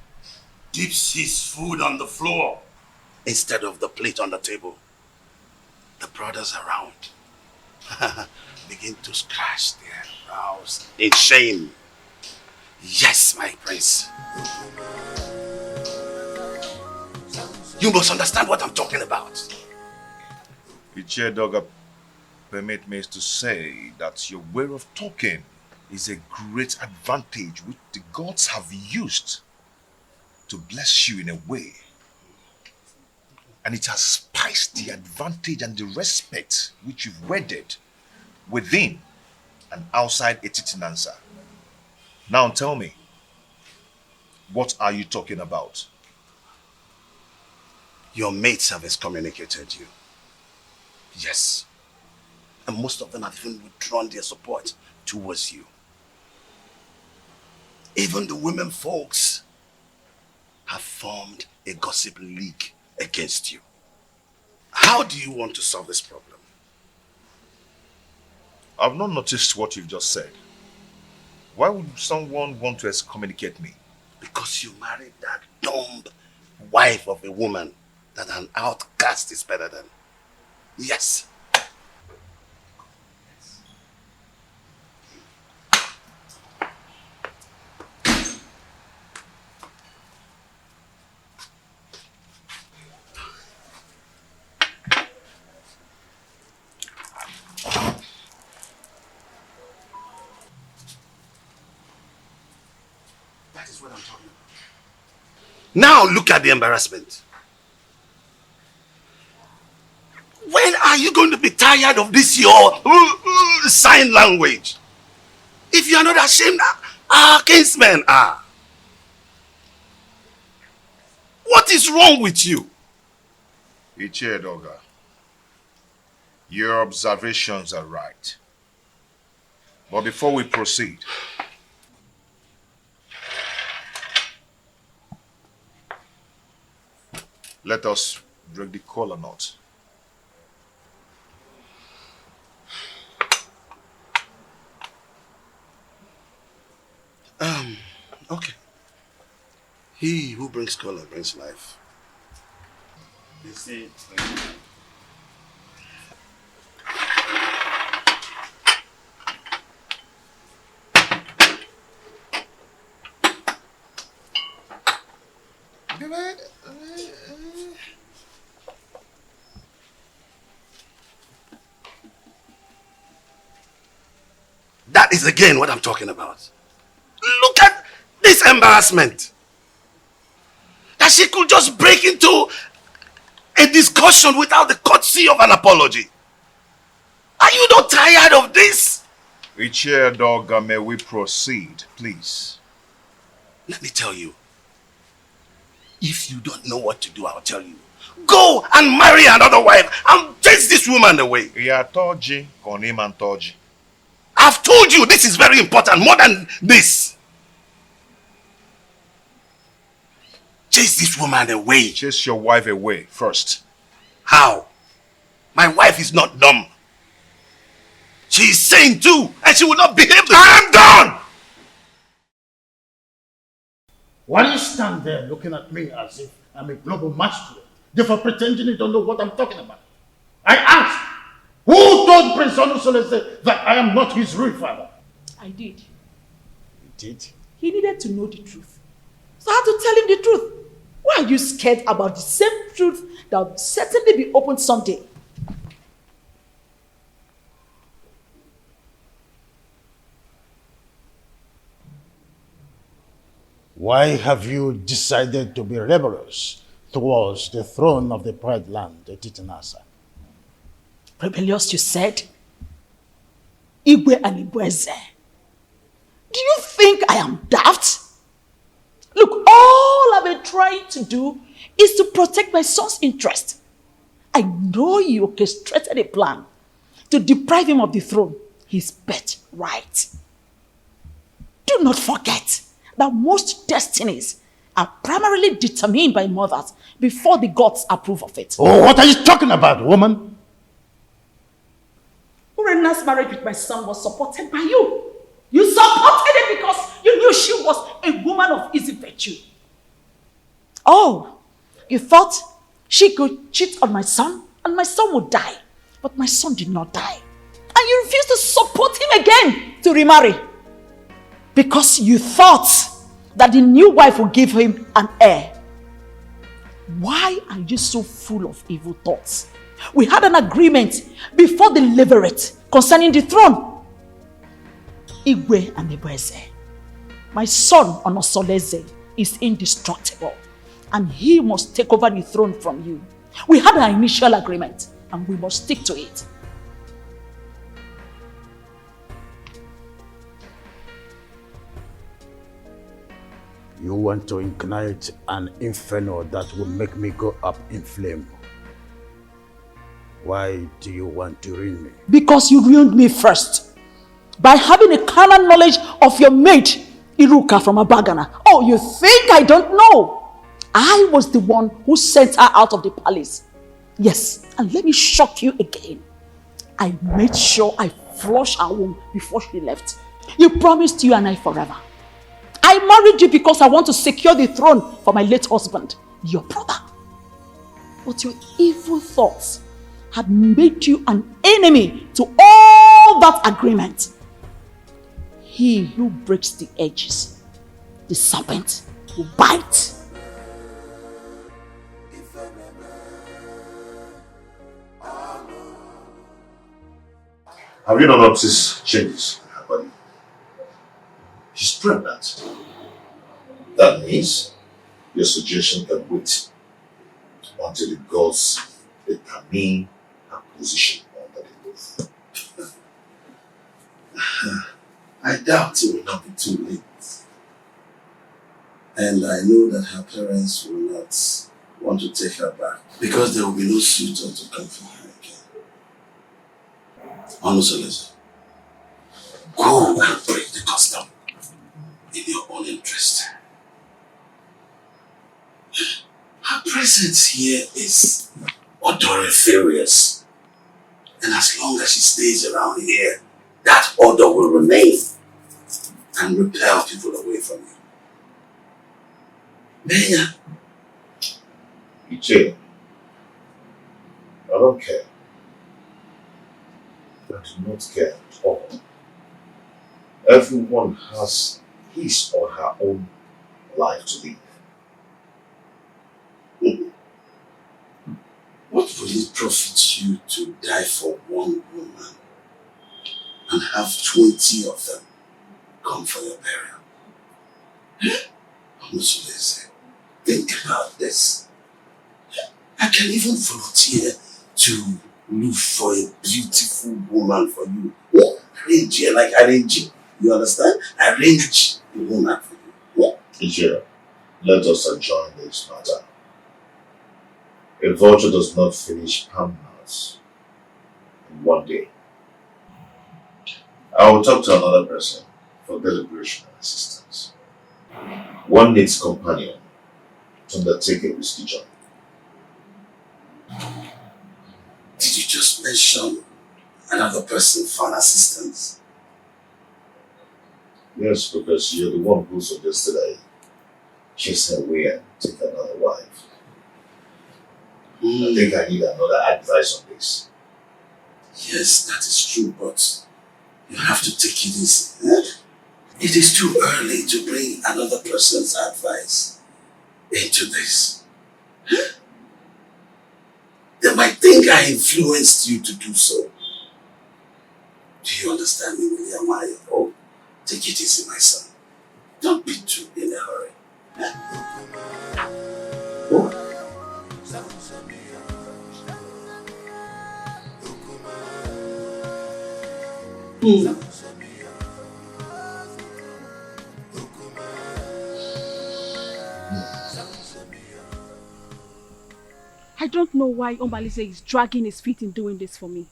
dips his food on the floor instead of the plate on the table, the brothers around begin to scratch their brows in shame. Yes, my prince. You must understand what I'm talking about. Ichie Doga, permit me to say that your way of talking is a great advantage which the gods have used to bless you in a way. And it has spiced the advantage and the respect which you've wedded within and outside Etitinansa. Now tell me, what are you talking about? Your mates have excommunicated you. Yes. And most of them have even withdrawn their support towards you. Even the women folks have formed a gossip league against you. How do you want to solve this problem? I've not noticed what you've just said. Why would someone want to excommunicate me? Because you married that dumb wife of a woman that an outcast is better than. Yes. That is what I'm talking about. Now look at the embarrassment. When are you going to be tired of this your sign language? If you are not ashamed, our kinsmen are. What is wrong with you? Ichie Doga, your observations are right. But before we proceed, let us break the kola knot. Okay. He who brings color brings life. Deceit. That is again what I'm talking about. Look at this embarrassment. That she could just break into a discussion without the courtesy of an apology. Are you not tired of this? Chair dog, may we proceed, please? Let me tell you. If you don't know what to do, I'll tell you. Go and marry another wife and chase this woman away. I've told you this is very important, more than this. Chase this woman away. Chase your wife away first. How? My wife is not dumb. She is sane too, and she will not behave the I am done! Why do you stand there looking at me as if I'm a global masquerade, therefore pretending you don't know what I'm talking about? I asked, who told Prince Onusolese that I am not his real father? I did. You did? He needed to know the truth. So I had to tell him the truth. Why are you scared about the same truth that will certainly be opened someday? Why have you decided to be rebellious towards the throne of the Pride Land, the Titanasa? Rebellious, you said? Igwe and Ibueze. Do you think I am daft? Look, all I've been trying to do is to protect my son's interest. I know you orchestrated a plan to deprive him of the throne, his birthright. Do not forget that most destinies are primarily determined by mothers before the gods approve of it. Oh, what are you talking about, woman? Urena's marriage with my son was supported by you. You supported it because you knew she was a woman of easy virtue. Oh, you thought she could cheat on my son and my son would die. But my son did not die. And you refused to support him again to remarry. Because you thought that the new wife would give him an heir. Why are you so full of evil thoughts? We had an agreement before the levirate concerning the throne. Igwe and Ibueze. My son Onosoleze is indestructible and he must take over the throne from you. We had an initial agreement and we must stick to it. You want to ignite an inferno that will make me go up in flame. Why do you want to ruin me? Because you ruined me first. By having a carnal knowledge of your mate, Iruka from Abagana. Oh, you think I don't know? I was the one who sent her out of the palace. Yes, and let me shock you again. I made sure I flushed her womb before she left. You promised you and I forever. I married you because I want to secure the throne for my late husband, your brother. But your evil thoughts had made you an enemy to all that agreement. He who breaks the edges, the serpent will bite. Have you not noticed changes in her body? She's pregnant. That means your suggestion can wait until the gods determine her position under the roof. I doubt it will not be too late. And I know that her parents will not want to take her back because there will be no suitor to come for her again. Onusolese, go and break the custom in your own interest. Her presence here is odoriferous. And as long as she stays around here, that odor will remain. and repel people away from you. Maya. Iche, I don't care. I do not care at all. Everyone has his or her own life to live. What would it profit you to die for one woman and have 20 of them come for your burial? Honestly, think about this. I can even volunteer to look for a beautiful woman for you. Arrange her, like arrange. You understand? Arrange the woman for you. Teacher, let us adjourn this matter. A vulture does not finish Palmhouse in one day. I will talk to another person for deliberation and assistance. One needs companion to undertake a risky journey. Did you just mention another person for assistance? Yes, because you're the one who suggested I chase her away and take another wife. I think I need another advice on this. Yes, that is true, but you have to take it easy. It is too early to bring another person's advice into this. They might think I influenced you to do so. Do you understand me, William? Oh, take it easy, my son. Don't be too in a hurry. Oh. I don't know why Omalize is dragging his feet in doing this for me.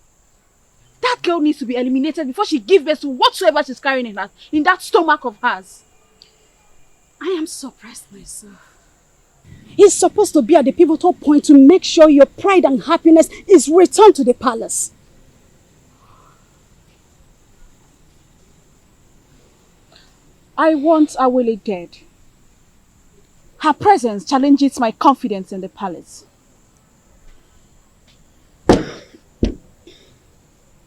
That girl needs to be eliminated before she gives birth to whatsoever she's carrying in that stomach of hers. I am surprised myself. He's supposed to be at the pivotal point to make sure your pride and happiness is returned to the palace. I want Awele dead. Her presence challenges my confidence in the palace.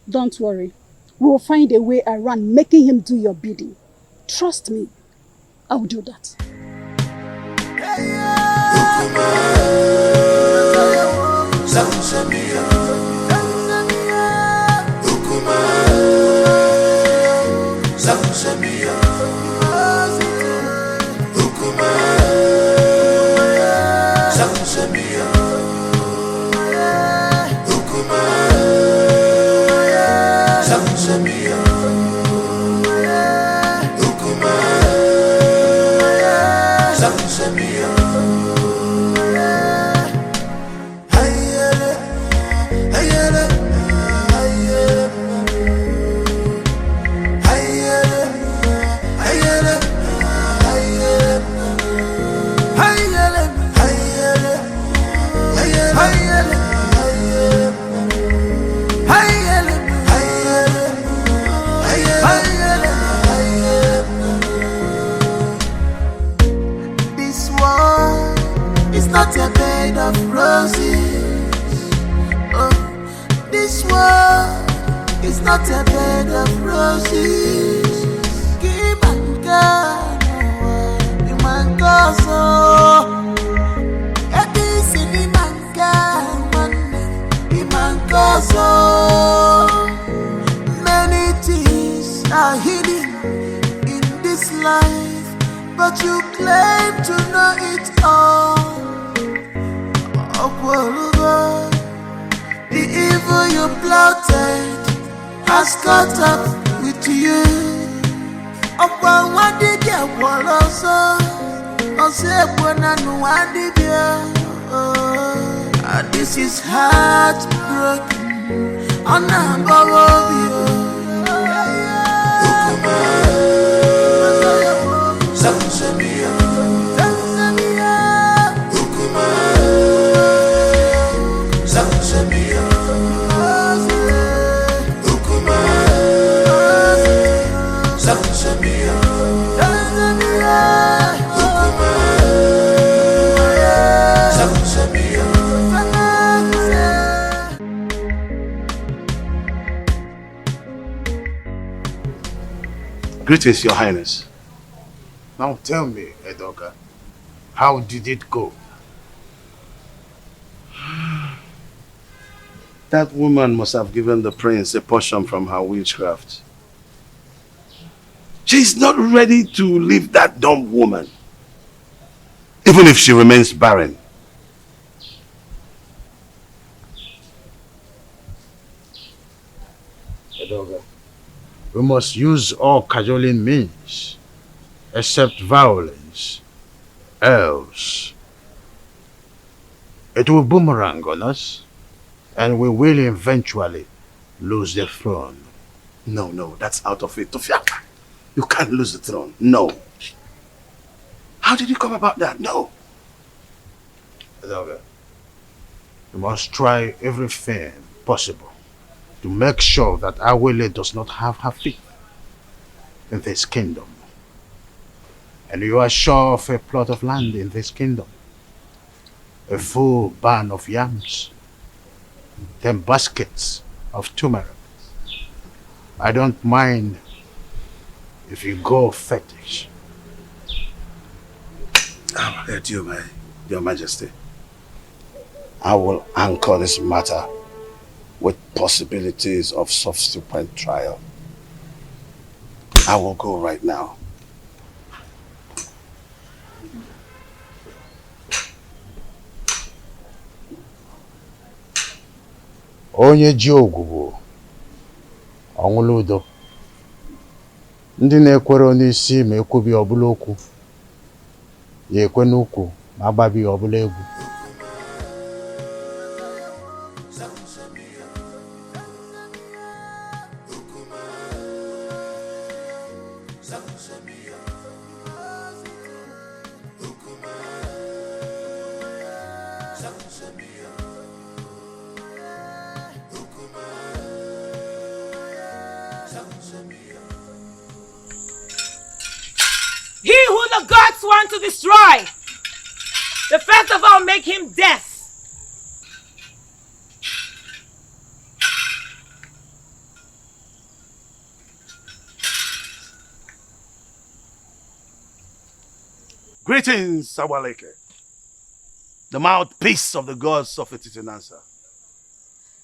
Don't worry. We will find a way around making him do your bidding. Trust me. I will do that. Not a bed of roses. Oh, this world is not a bed of roses. Give and God, you man go so. Every city man God, you man go so. Many things are hidden in this life, but you claim to know it all. The evil you plotted has caught up with you. What did you want also? This is heartbroken on number of you. Samshamia. Greetings, Your Highness. Now tell me, Edoga, how did it go? That woman must have given the prince a portion from her witchcraft. She's not ready to leave that dumb woman, even if she remains barren. Edoga, we must use all cajoling means, except violence. Else, it will boomerang on us, and we will eventually lose the throne. No, that's out of it. Tofiaka, you can't lose the throne. No. How did you come about that? No. Edoga, we must try everything possible to make sure that Awele does not have her feet in this kingdom. And you are sure of a plot of land in this kingdom, a full barn of yams, 10 baskets of turmeric. I don't mind if you go fetish. I will let you, Your Majesty. I will anchor this matter with possibilities of subsequent trial. I will go right now. Onye ji ogwugwu ọṅụla udo. Ndị na-ekwere n'isi ma ekwubi ọbụla okwu, ya ekwe n'ukwu ma agbabi ọbụla egwu. He who the gods want to destroy, the first of all make him death. Greetings, Sawaleke, the mouthpiece of the gods of Etitinansa.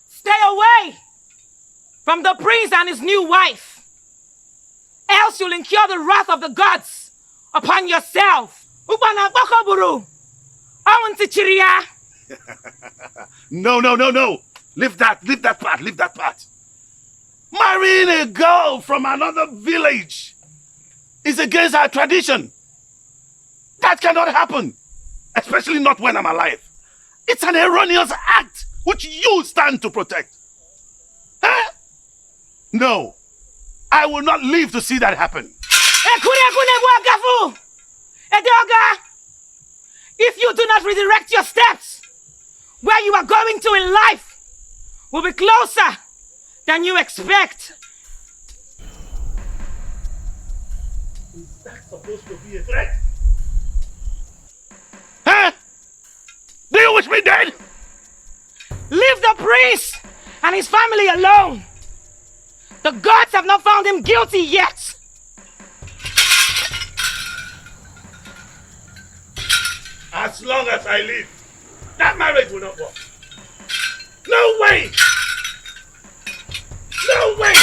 Stay away from the prince and his new wife, else you'll incur the wrath of the gods upon yourself. No. Leave that part. Marrying a girl from another village is against our tradition. That cannot happen, especially not when I'm alive. It's an erroneous act which you stand to protect. Huh? No, I will not live to see that happen. If you do not redirect your steps, where you are going to in life will be closer than you expect. Is that supposed to be a threat? Huh? Do you wish me dead? Leave the prince and his family alone. The gods have not found him guilty yet. As long as I live, that marriage will not work. No way! No way!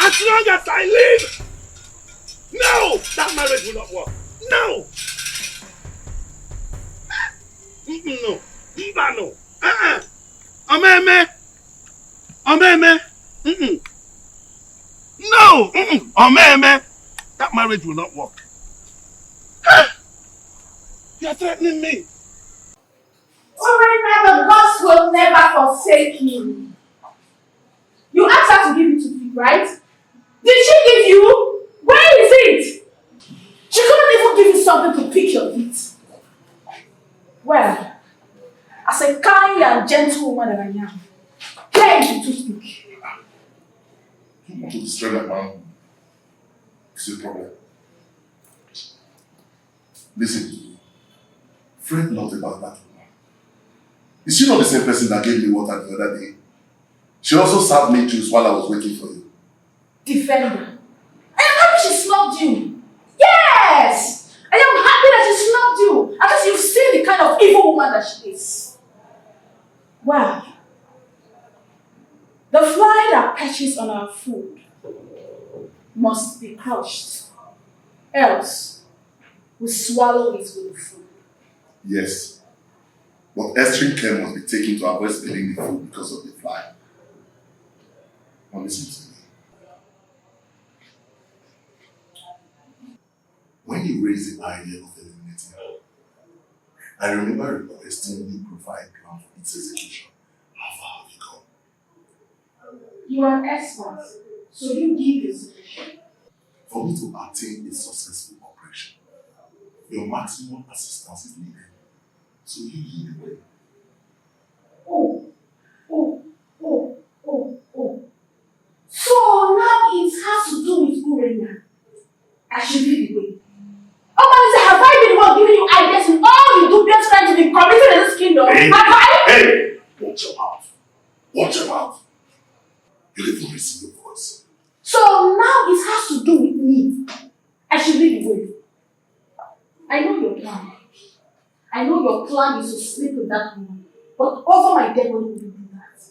As long as I live, no! That marriage will not work. No! No. No. Omeme! No! Omeme! That marriage will not work. You're threatening me. Alright, now the gods will never forsake you. You asked her to give you to feed, right? Did she give you? Where is it? She couldn't even give you something to pick your feet. Well, as a kind and gentle woman that I am, care is to speak. You want to destroy that man? It's a problem. Listen, fret not about that woman. Is she not the same person that gave me water the other day? She also served me juice while I was waiting for you. defender. I am happy she snubbed you. Yes! I am happy that she snubbed you. At least you've seen the kind of evil woman that she is. Well, the fly that perches on our food must be crushed. Else, we swallow it with the food. Yes. But extreme care must be taken to avoid spilling the food because of the fly. Now listen to me. When you raised the idea of eliminating her, I remember requesting you provide plan for its execution. How far have you gone? You are an expert, so you give the solution. For me to attain a successful operation, your maximum assistance is needed. So you lead the way. Oh. So now it has to do with Urena. I should lead the way. Oh, have I been the one giving you ideas in all the dubious crimes to be committed in this kingdom? Hey, have I? Hey! Watch your mouth. Watch your mouth. You even raise your voice. So now it has to do with me. I should lead the way. I know your plan. I know your plan is to sleep with that woman. But over my dead body, will you do that?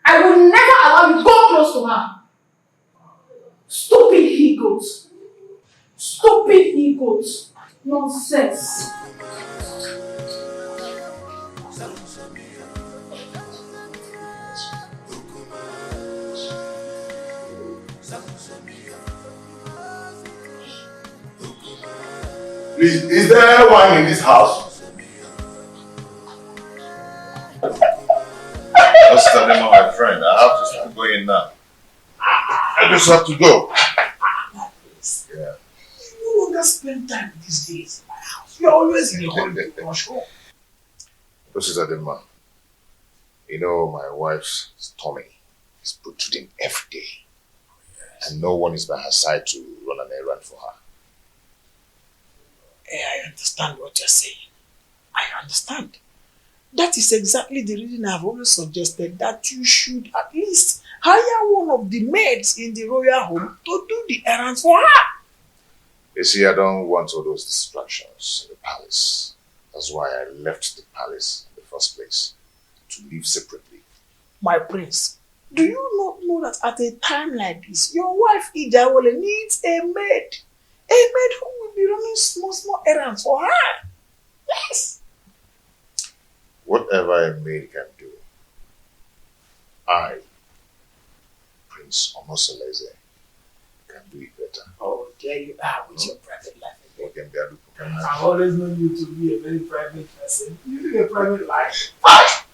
I will never allow you to go close to her. Stupid he-goats. Stupid he-goats. Nonsense. Please, is there wine in this house? Just tell them, my friend, I have to start going now. I just have to go. Yeah. You no longer spend time these days in my house. You're always in the holiday rush home. This is Adema. You know, my wife's tummy is protruding every day. And no one is by her side to run an errand for her. I understand what you're saying. I understand. That is exactly the reason I've always suggested that you should at least hire one of the maids in the royal home to do the errands for her. You see, I don't want all those distractions in the palace. That's why I left the palace in the first place, to live separately. My prince, do you not know that at a time like this, your wife Idawole needs a maid? A maid who will be running small errands for her. Yes. Whatever a maid can do, I, Prince Omosoleze, can do it better. Oh, there you are with your private life. I've always known you to be a very private person. You live a private life. What?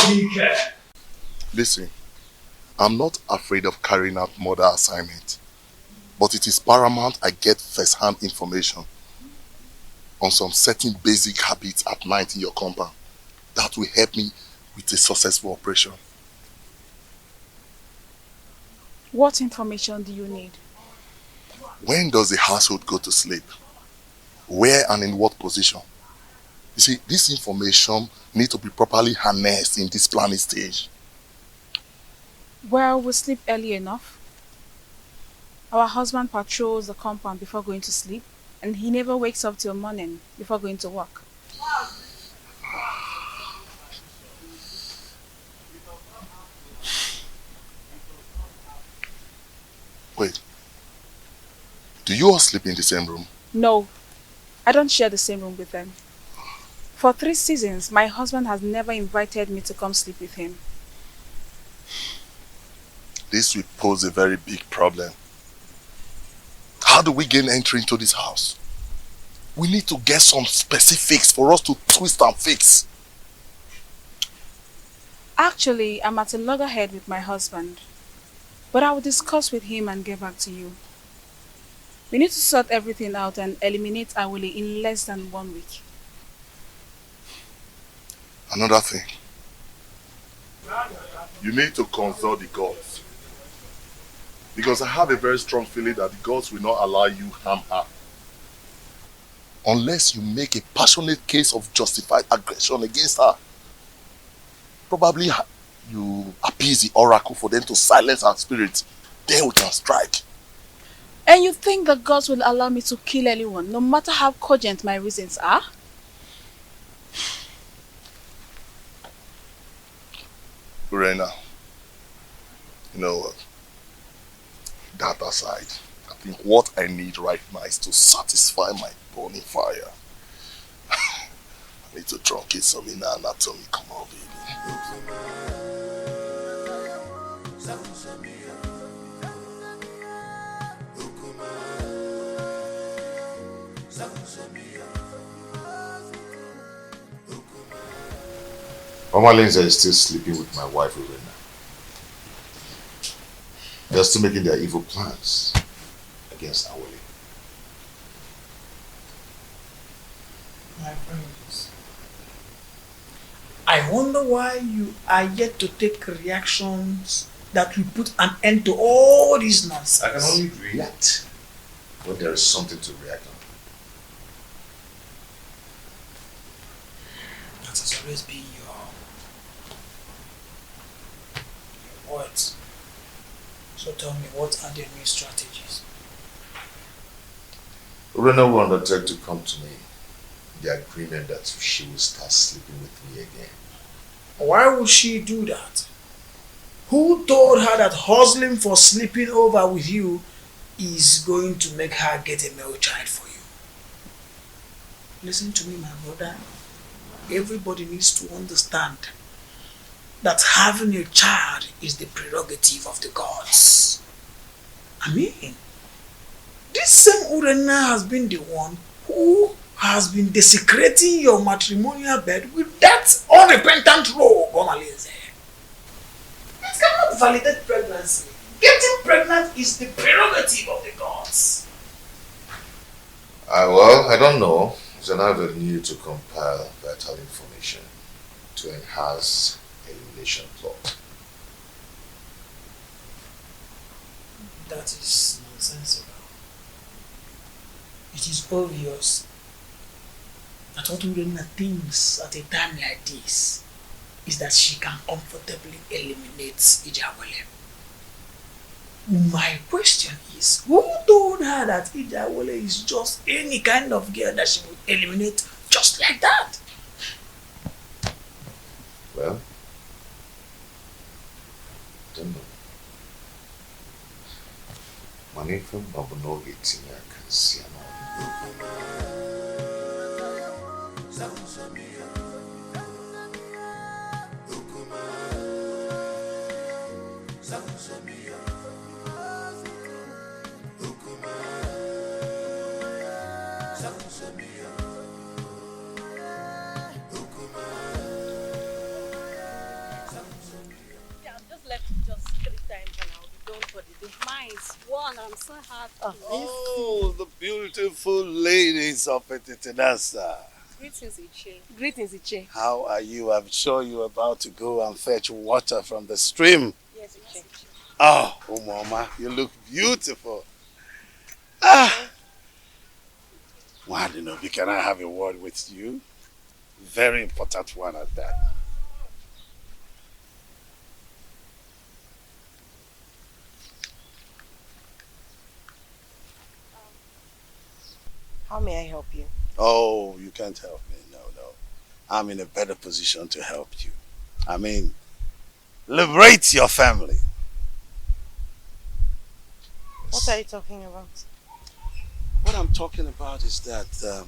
Do you care? Listen, I'm not afraid of carrying out murder assignment, but it is paramount I get first-hand information on some certain basic habits at night in your compound. That will help me with a successful operation. What information do you need? When does the household go to sleep? Where and in what position? You see, this information needs to be properly harnessed in this planning stage. Well, we sleep early enough. Our husband patrols the compound before going to sleep, and he never wakes up till morning before going to work. Wait, do you all sleep in the same room? No, I don't share the same room with them. For 3 seasons, my husband has never invited me to come sleep with him. This will pose a very big problem. How do we gain entry into this house? We need to get some specifics for us to twist and fix. Actually, I'm at a loggerhead with my husband. But I will discuss with him and get back to you. We need to sort everything out and eliminate Awole in less than 1 week. Another thing. You need to consult the gods. Because I have a very strong feeling that the gods will not allow you harm her. Unless you make a passionate case of justified aggression against her. Probably you appease the oracle for them to silence her spirit. then we can strike. And you think the gods will allow me to kill anyone, no matter how cogent my reasons are? Urena, you know what? That aside, I think what I need right now is to satisfy my burning fire. I need to truncate some inner anatomy. Come on, baby. Mama Lindsay is still sleeping with my wife, Urena. They're still making their evil plans against Awele. My friends, I wonder why you are yet to take reactions that will put an end to all this nonsense. I can only react when there is something to react on. That has always been your words. So tell me, what are the new strategies? Urena will undertake to come to me. The agreement that she will start sleeping with me again. Why would she do that? Who told her that hustling for sleeping over with you is going to make her get a male child for you? Listen to me, my brother. Everybody needs to understand that having a child is the prerogative of the gods. I mean, this same Urena has been the one who has been desecrating your matrimonial bed with that unrepentant rogue, Omalinze. It cannot validate pregnancy. Getting pregnant is the prerogative of the gods. Well, I don't know. It's an avenue to compile vital information to enhance elimination plot. That is nonsensical. It is obvious that what Urena thinks at a time like this is that she can comfortably eliminate Ijawale. My question is, who told her that Ijawale is just any kind of girl that she would eliminate just like that? Well, I don't know. Money from Babunogi Tina can see I'm so happy. Oh, the beautiful ladies of Etitinasa. Greetings, Iche. Greetings, Iche. How are you? I'm sure you're about to go and fetch water from the stream. Yes, Iche. Oh, Mama, you look beautiful. Ah! Wadinobi, can I have a word with you? Very important one at that. How may I help you? Oh, you can't help me. No. I'm in a better position to help you. I mean, liberate your family. What are you talking about? What I'm talking about is that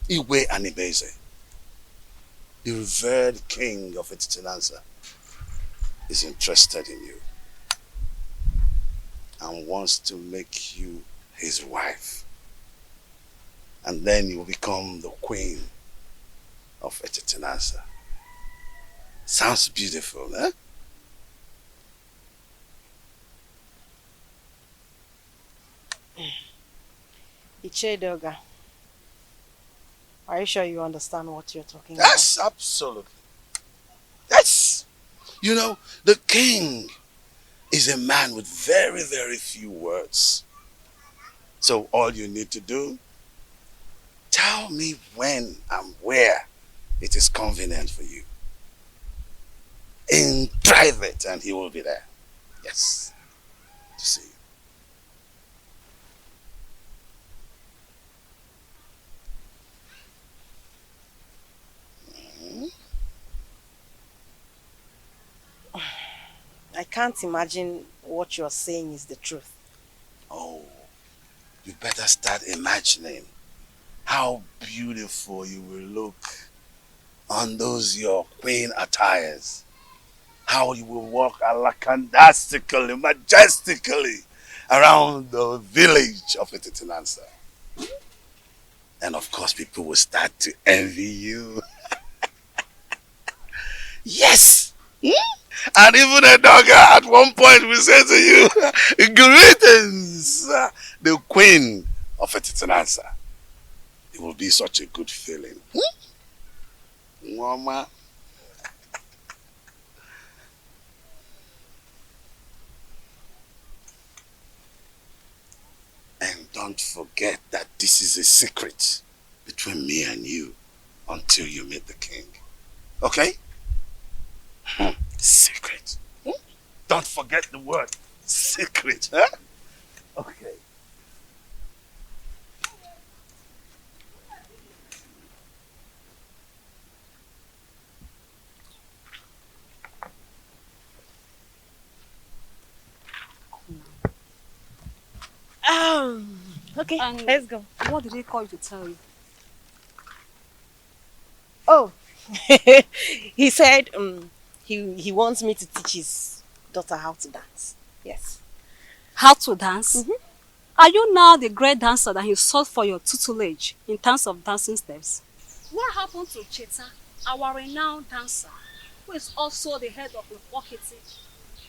Iwe Anibeze, the revered king of Etitinansa, is interested in you and wants to make you his wife. And then you will become the queen of Etitinansa. Sounds beautiful, eh? Iche Doga, are you sure you understand what you're talking about? Yes, absolutely. Yes! You know, the king is a man with very, very few words. So all you need to do, tell me when and where it is convenient for you. In private, and he will be there. Yes. to see you. I can't imagine what you're saying is the truth. Oh, you better start imagining how beautiful you will look on those your queen attires. How you will walk alakandastically, majestically around the village of Ititinansa. And of course, people will start to envy you. Yes! And even a dog at one point will say to you, greetings, the queen of Ititinansa. It will be such a good feeling. Mama. And don't forget that this is a secret between me and you until you meet the king. Okay? Secret. Don't forget the word secret. Huh? Okay. Okay, let's go. What did he call you to tell you? Oh, he said he wants me to teach his daughter how to dance. Yes. How to dance? Are you now the great dancer that you sought for your tutelage in terms of dancing steps? What happened to Cheta, our renowned dancer, who is also the head of the Wakiti,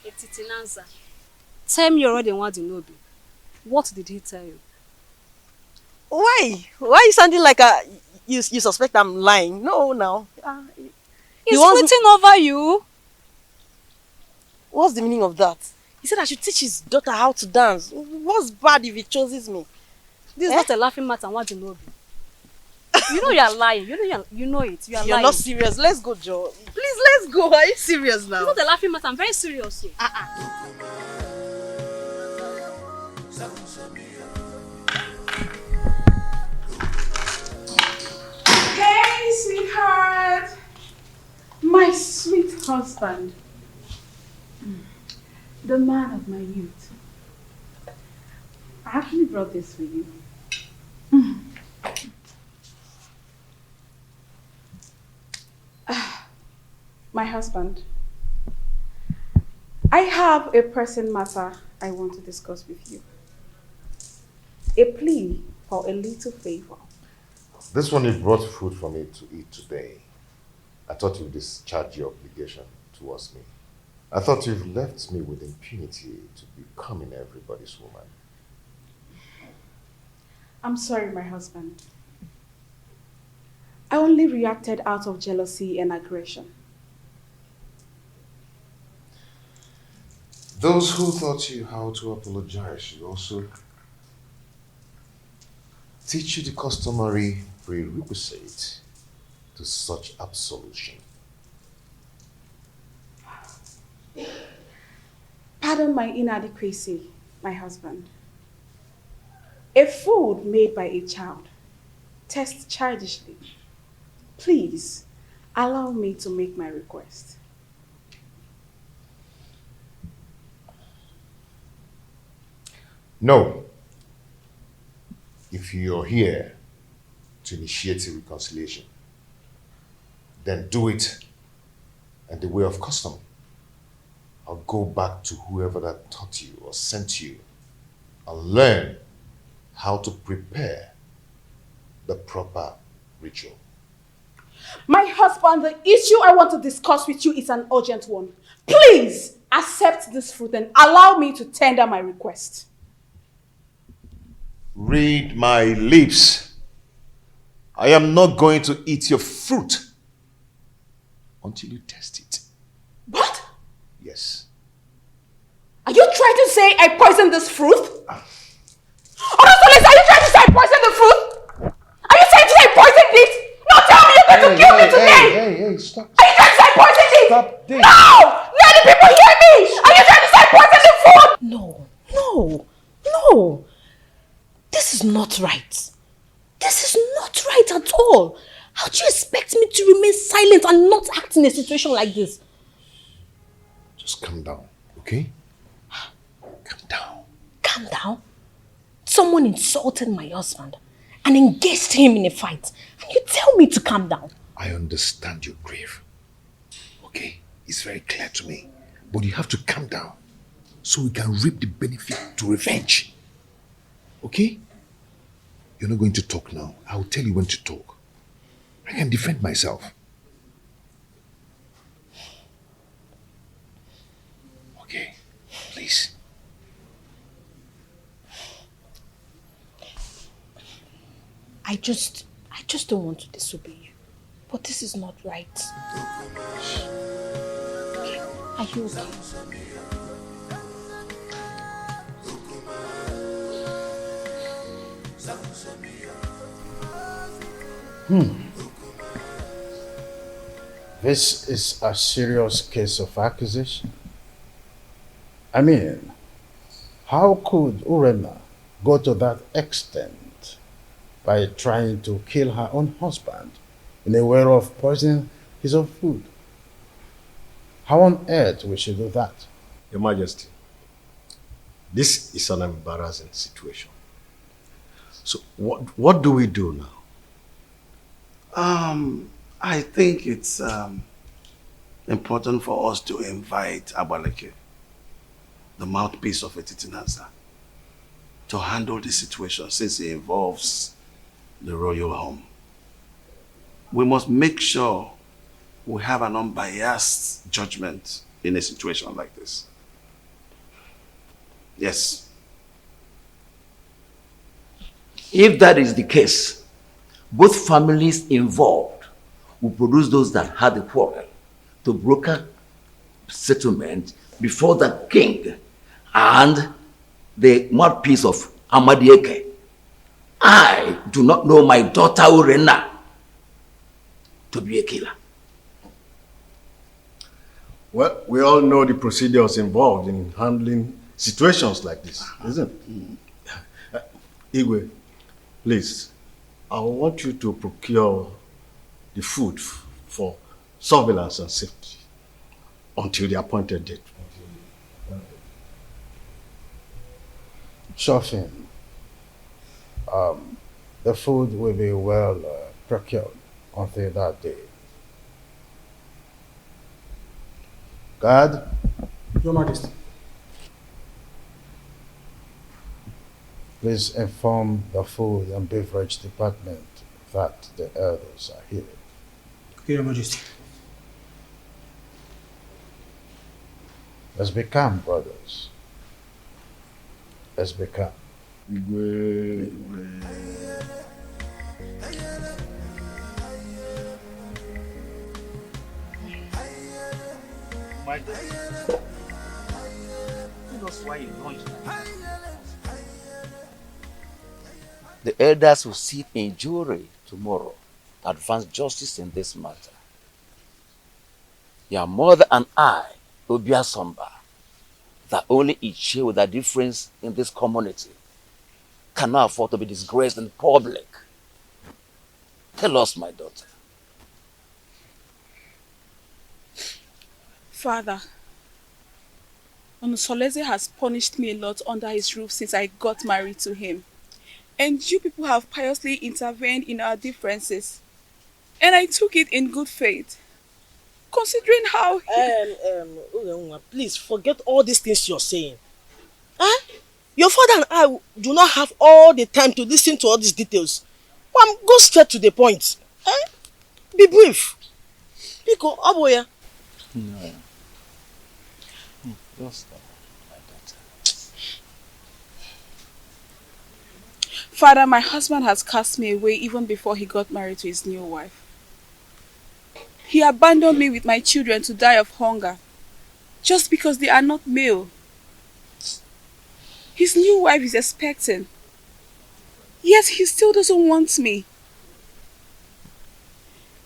Ititinansa? Tell me already what you know. What did he tell you? Why? Why are you sounding like you suspect I'm lying? No, now. He's waiting over you. What's the meaning of that? He said I should teach his daughter how to dance. What's bad if he chooses me? This is not a laughing matter. What do you know? You know you are lying. You know it. You are lying. You're not serious. Let's go, Joe. Please, let's go. Are you serious now? It's not a laughing matter. I'm very serious. Hey, sweetheart. My sweet husband. The man of my youth. I actually brought this for you. My husband. I have a pressing matter I want to discuss with you. A plea for a little favor. This one you brought food for me to eat today. I thought you'd discharge your obligation towards me. I thought you've left me with impunity to becoming everybody's woman. I'm sorry, my husband. I only reacted out of jealousy and aggression. Those who taught you how to apologize should also teach you the customary prerequisite to such absolution. Pardon my inadequacy, my husband. A food made by a child tastes childishly. Please, allow me to make my request. No. If you're here to initiate a reconciliation, then do it in the way of custom. I'll go back to whoever that taught you or sent you and learn how to prepare the proper ritual. My husband, the issue I want to discuss with you is an urgent one. Please accept this fruit and allow me to tender my request. Read my lips. I am not going to eat your fruit until you test it. What? Yes. Are you trying to say I poisoned this fruit? Honestly, are you trying to say I poisoned the fruit? Are you trying to say I poisoned it? No, tell me you're going to kill me today! Hey, stop. Are you trying to say I poisoned it? Stop this. No! Let the people hear me! Are you trying to say I poisoned the food? No, No, no. This is not right. This is not right at all. How do you expect me to remain silent and not act in a situation like this? Just calm down, okay? Calm down. Calm down? Someone insulted my husband and engaged him in a fight. And you tell me to calm down? I understand your grief. Okay? It's very clear to me. But you have to calm down so we can reap the benefit to revenge. Okay? You're not going to talk now. I'll tell you when to talk. I can defend myself. Okay, please. I just don't want to disobey you. But this is not right. Okay. Are you okay? This is a serious case of accusation. I mean, how could Urena go to that extent by trying to kill her own husband in a way of poisoning his own food? How on earth would she do that? Your Majesty, this is an embarrassing situation. So what do we do now? I think it's important for us to invite Abaleke, the mouthpiece of Etitinansa, to handle the situation since it involves the royal home. We must make sure we have an unbiased judgment in a situation like this. Yes. If that is the case, both families involved will produce those that had the quarrel to broker settlement before the king and the mouthpiece of Amadieke. I do not know my daughter Urena to be a killer. Well, we all know the procedures involved in handling situations like this, isn't it? Igwe, please, I want you to procure the food for surveillance and safety until the appointed date. Sure thing. The food will be well procured until that day. Guard? Your Majesty. Please inform the food and beverage department that the elders are here. Okay, Your Majesty. Let's be calm, brothers. Let's be calm. My daughter, who knows why you launched that? The elders will sit in jury tomorrow to advance justice in this matter. Your mother and I will be somber that only each with a difference in this community cannot afford to be disgraced in public. Tell us, my daughter. Father, Onusoleze has punished me a lot under his roof since I got married to him. And you people have piously intervened in our differences. And I took it in good faith. Considering how please forget all these things you're saying. Huh? Your father and I do not have all the time to listen to all these details. Go straight to the point. Huh? Be brief. Pico, Aboya. No. Just my daughter. Father, my husband has cast me away even before he got married to his new wife. He abandoned me with my children to die of hunger, just because they are not male. His new wife is expecting, yet he still doesn't want me.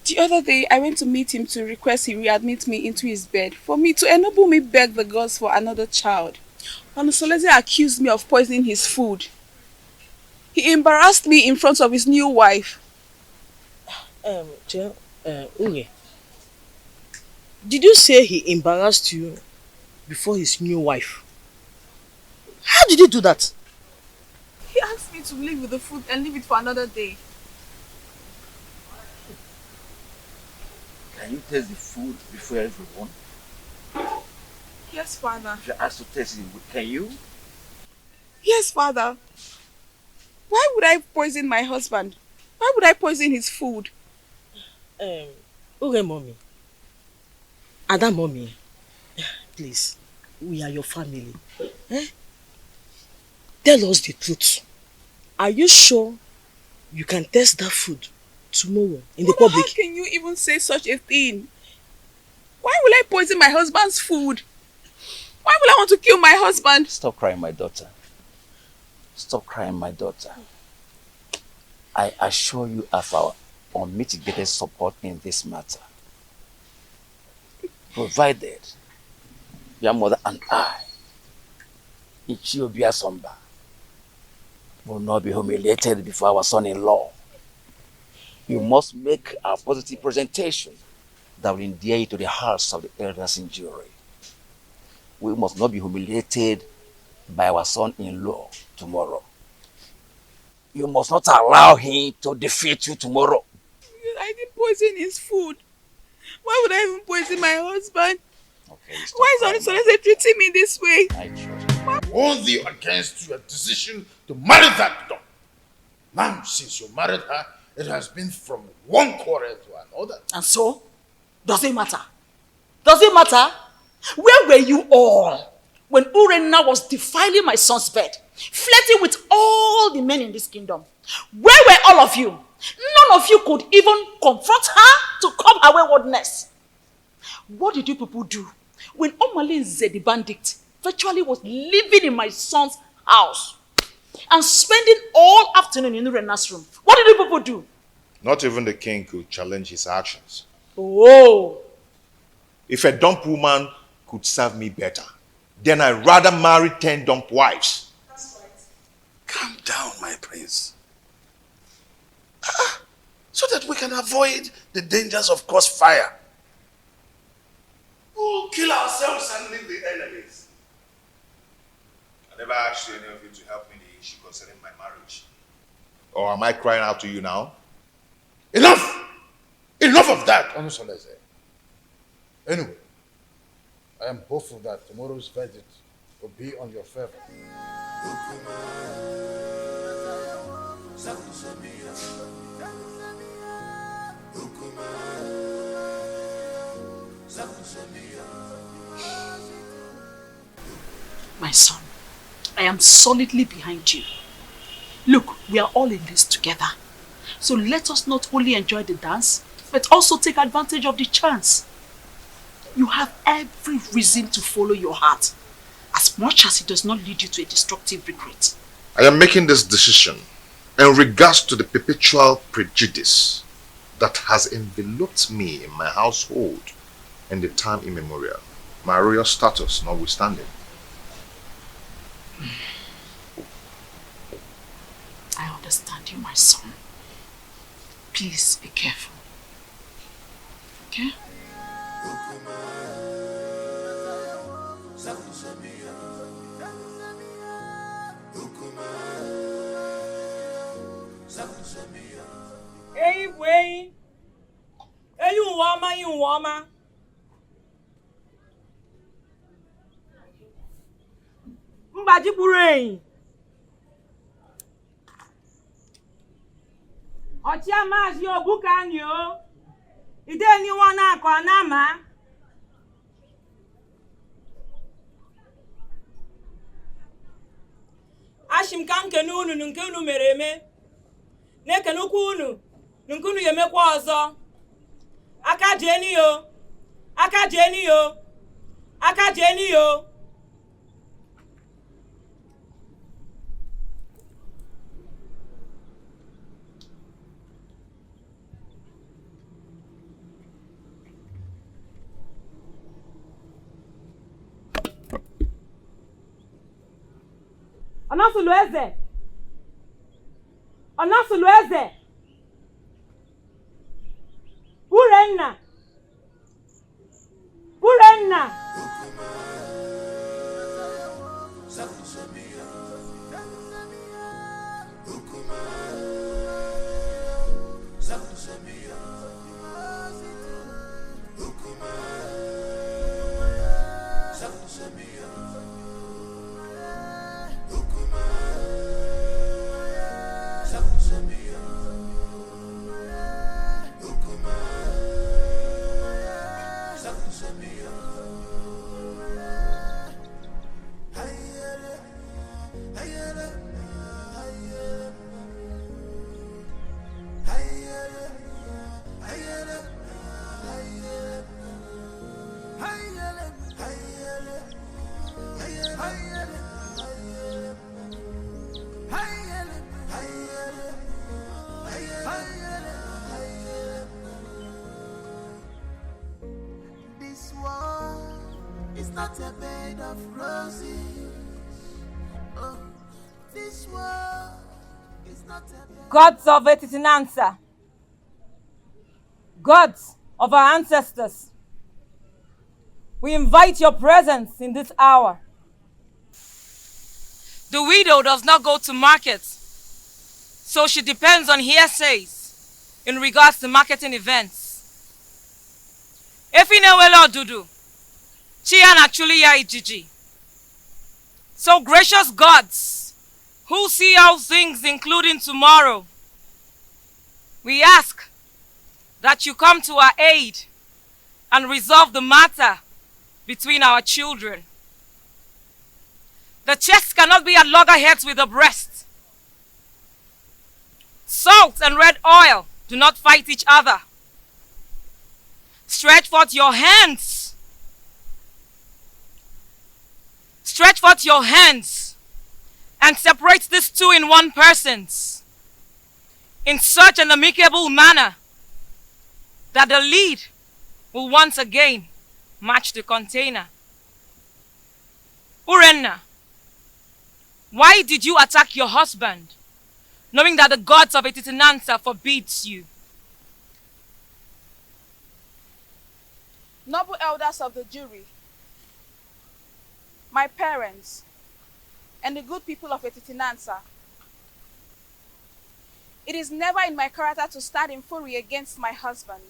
The other day, I went to meet him to request he readmit me into his bed for me to enable me beg the gods for another child. Solese accused me of poisoning his food. He embarrassed me in front of his new wife. Ure, did you say he embarrassed you before his new wife? How did he do that? He asked me to leave with the food and leave it for another day. Can you taste the food before everyone? Yes, Father. If you ask to taste it, can you? Yes, Father. Why would I poison my husband? Why would I poison his food? Ure, mommy. Ada, mommy. Please, we are your family. Tell us the truth. Are you sure you can taste that food tomorrow in the public? How can you even say such a thing? Why will I poison my husband's food? Why will I want to kill my husband? Stop crying, my daughter. Stop crying, my daughter. I assure you of our unmitigated support in this matter. Provided your mother and I, Ichiobia Somba, will not be humiliated before our son-in-law. You must make a positive presentation that will endear you to the hearts of the elders in jury. We must not be humiliated by our son-in-law tomorrow. You must not allow him to defeat you tomorrow. I didn't poison his food. Why would I even poison my husband? Okay, why is Solese treating me this way? I warn thee against your decision to marry that dog. Now, since you married her, it has been from one quarrel to another. And so? Does it matter? Does it matter? Where were you all when Urena was defiling my son's bed, flirting with all the men in this kingdom? Where were all of you? None of you could even confront her to curb her waywardness. What did you people do when Omalinze the bandit virtually was living in my son's house and spending all afternoon in Urena's room? What did you people do? Not even the king could challenge his actions. Oh. If a dump woman could serve me better, then I'd rather marry 10 dump wives. That's right. Calm down, my prince. So that we can avoid the dangers of crossfire. We'll kill ourselves and leave the enemies. I never asked any of you to help me in the issue concerning my marriage. Or am I crying out to you now? Enough! Enough of that, Solese. Anyway, I am hopeful that tomorrow's verdict will be on your favor. My son, I am solidly behind you. Look, we are all in this together. So let us not only enjoy the dance, but also take advantage of the chance. You have every reason to follow your heart, as much as it does not lead you to a destructive regret. I am making this decision in regards to the perpetual prejudice that has enveloped me in my household in the time immemorial, my royal status notwithstanding. I understand you, my son. Please be careful. Okay? Hey, boy. Hey, you woman. Mbaji Burain. Ọchịa maazị Obuka anyị o. Ide anyone na-akọ na-ama. Ashim ka nkene unu nke unu mere eme. Na-ekenukwa unu nke unu yemekwa ọzọ. Aka jeni yo. Aka jeni yo. Aka jeni yo. Onasulu eze. Onasulu eze. Urenna. Urenna. This world is not a bed of roses. Oh, this world is not a bed. Gods of Etitinansa, gods of our ancestors, we invite your presence in this hour. The widow does not go to market, so she depends on hearsays in regards to marketing events. Efinewelo dudu, chia naturally ya ijiji. So gracious gods, who see all things including tomorrow, we ask that you come to our aid and resolve the matter between our children. The chest cannot be at loggerheads with the breast. Salt and red oil do not fight each other. Stretch forth your hands. Stretch forth your hands and separate these two in one persons in such an amicable manner that the lead will once again match the container. Urenna, why did you attack your husband, knowing that the gods of Etitinansa forbids you? Noble elders of the jury, my parents, and the good people of Etitinansa, it is never in my character to stand in fury against my husband.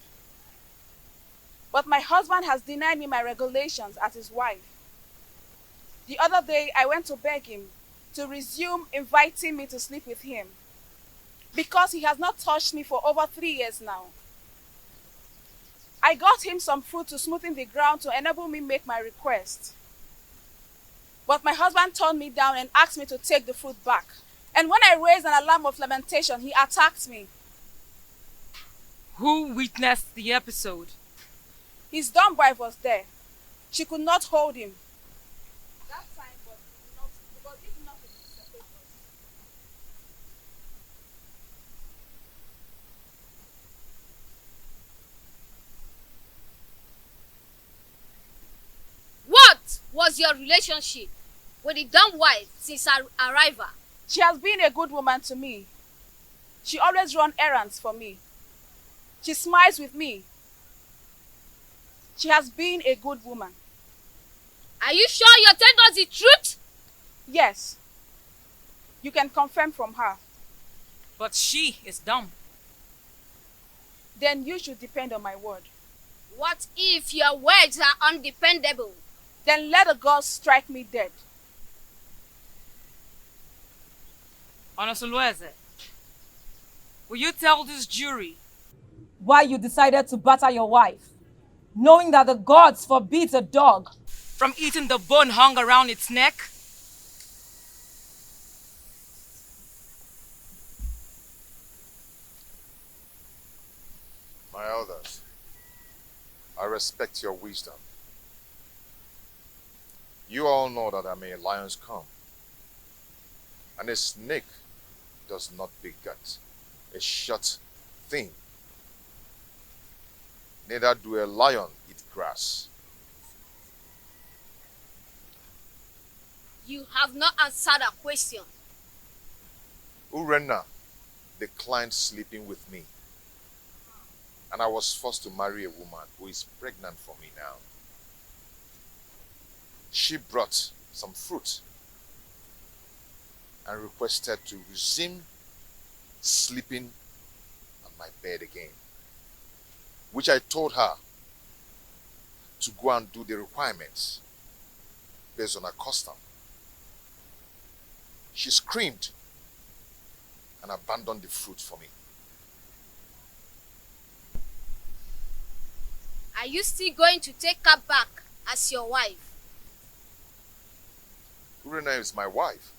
But my husband has denied me my regulations as his wife. The other day, I went to beg him to resume inviting me to sleep with him because he has not touched me for over 3 years now. I got him some fruit to smoothen the ground to enable me make my request. But my husband turned me down and asked me to take the fruit back. And when I raised an alarm of lamentation, he attacked me. Who witnessed the episode? His dumb wife was there. She could not hold him. That time, but did nothing to separate us. What was your relationship with the dumb wife since her arrival? She has been a good woman to me. She always runs errands for me. She smiles with me. She has been a good woman. Are you sure you're telling us the truth? Yes. You can confirm from her. But she is dumb. Then you should depend on my word. What if your words are undependable? Then let the gods strike me dead. Onosulueze, will you tell this jury why you decided to batter your wife, knowing that the gods forbid a dog from eating the bone hung around its neck? My elders, I respect your wisdom. You all know that I'm a lion's come, and a snake does not beget a short thing. Neither do a lion eat grass. You have not answered a question. Urena declined sleeping with me, and I was forced to marry a woman who is pregnant for me now. She brought some fruit and requested to resume sleeping on my bed again, which I told her to go and do the requirements based on her custom. She screamed and abandoned the fruit for me. Are you still going to take her back as your wife? Urena is my wife.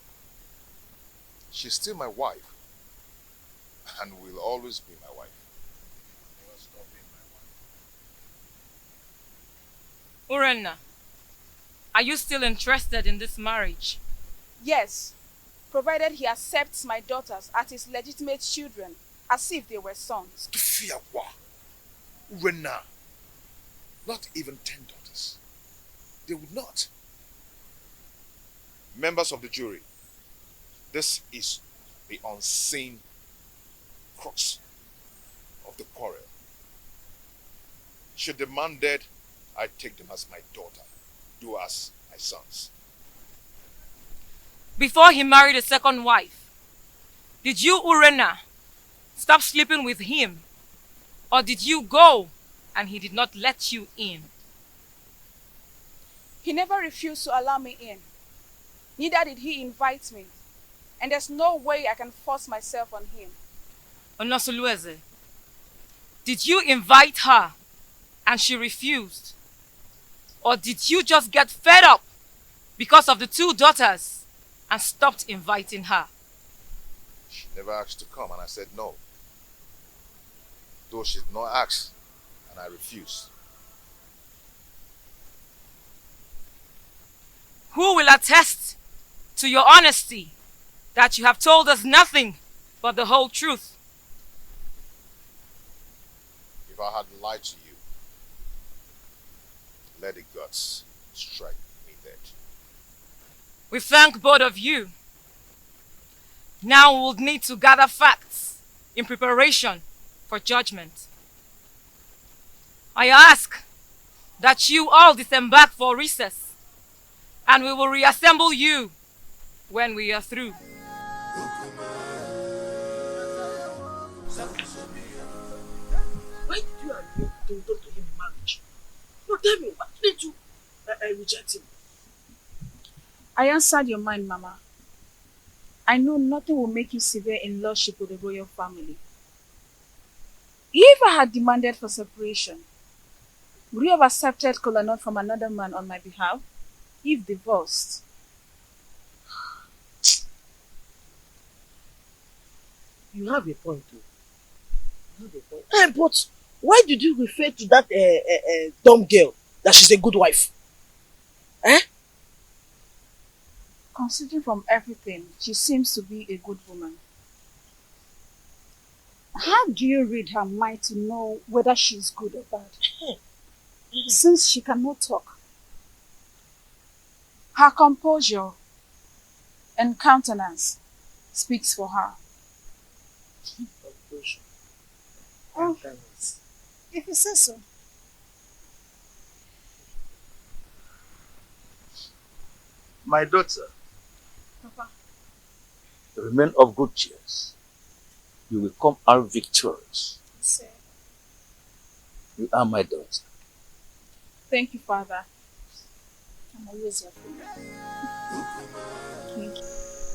She's still my wife and will always be my wife. Never stop being my wife. Urena, are you still interested in this marriage? Yes, provided he accepts my daughters as his legitimate children, as if they were sons. Urena, not even 10 daughters. They would not. Members of the jury, this is the unseen crux of the quarrel. Should the man dead, I take them as my daughter, do as my sons. Before he married a second wife, did you, Urena, stop sleeping with him? Or did you go and he did not let you in? He never refused to allow me in. Neither did he invite me. And there's no way I can force myself on him. Onosulueze, did you invite her and she refused? Or did you just get fed up because of the 2 daughters and stopped inviting her? She never asked to come and I said no. Though she did not ask and I refused. Who will attest to your honesty that you have told us nothing but the whole truth? If I had lied to you, let the gods strike me dead. We thank both of you. Now we will need to gather facts in preparation for judgment. I ask that you all disembark for recess, and we will reassemble you when we are through. Why did you agree to talk to him in marriage? No, tell me, why did you reject him? I answered your mind, Mama. I know nothing will make you severe in lordship with the royal family. If I had demanded for separation, would you have accepted Kolanut from another man on my behalf? If divorced? You have a point too. You have a point. But why did you refer to that dumb girl that she's a good wife? Considering from everything, she seems to be a good woman. How do you read her mind to know whether she's good or bad? Since she cannot talk, her composure and countenance speaks for her. Composure. Oh, if you say so. My daughter, Papa. remain of good cheer. You will come out victorious. Sir. You are my daughter. Thank you, Father. I'm always your friend. Thank you.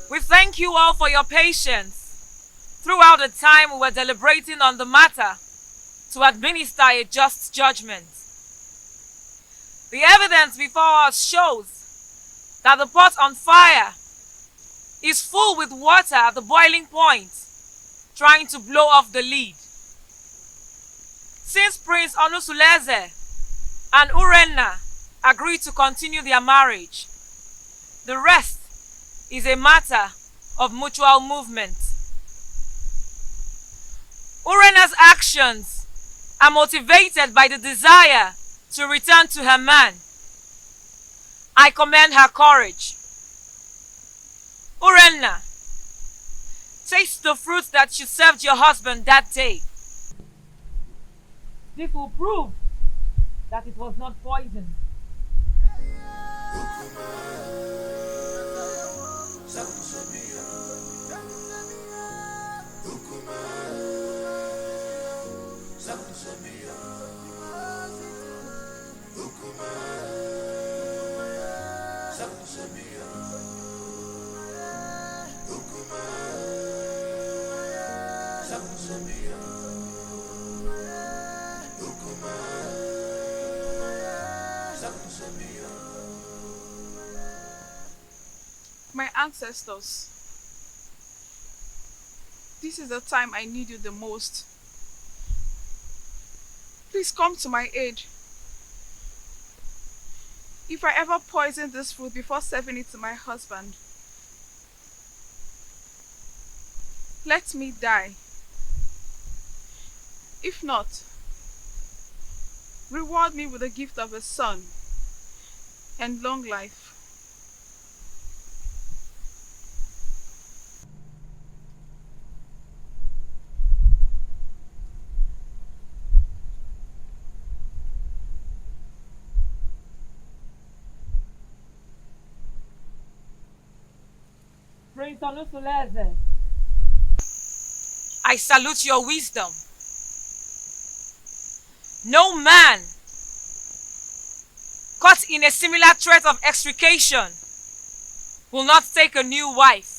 We thank you all for your patience throughout the time we were deliberating on the matter to administer a just judgment. The evidence before us shows that the pot on fire is full with water at the boiling point, trying to blow off the lid. Since Prince Onusuleze and Urena agreed to continue their marriage, the rest is a matter of mutual movement. Urena's actions are motivated by the desire to return to her man. I commend her courage. Urenna, taste the fruit that you served your husband that day. This will prove that it was not poison. My ancestors, this is the time I need you the most. Please come to my aid. If I ever poison this fruit before serving it to my husband, let me die. If not, reward me with the gift of a son and long life. I salute your wisdom. No man caught in a similar threat of extrication will not take a new wife.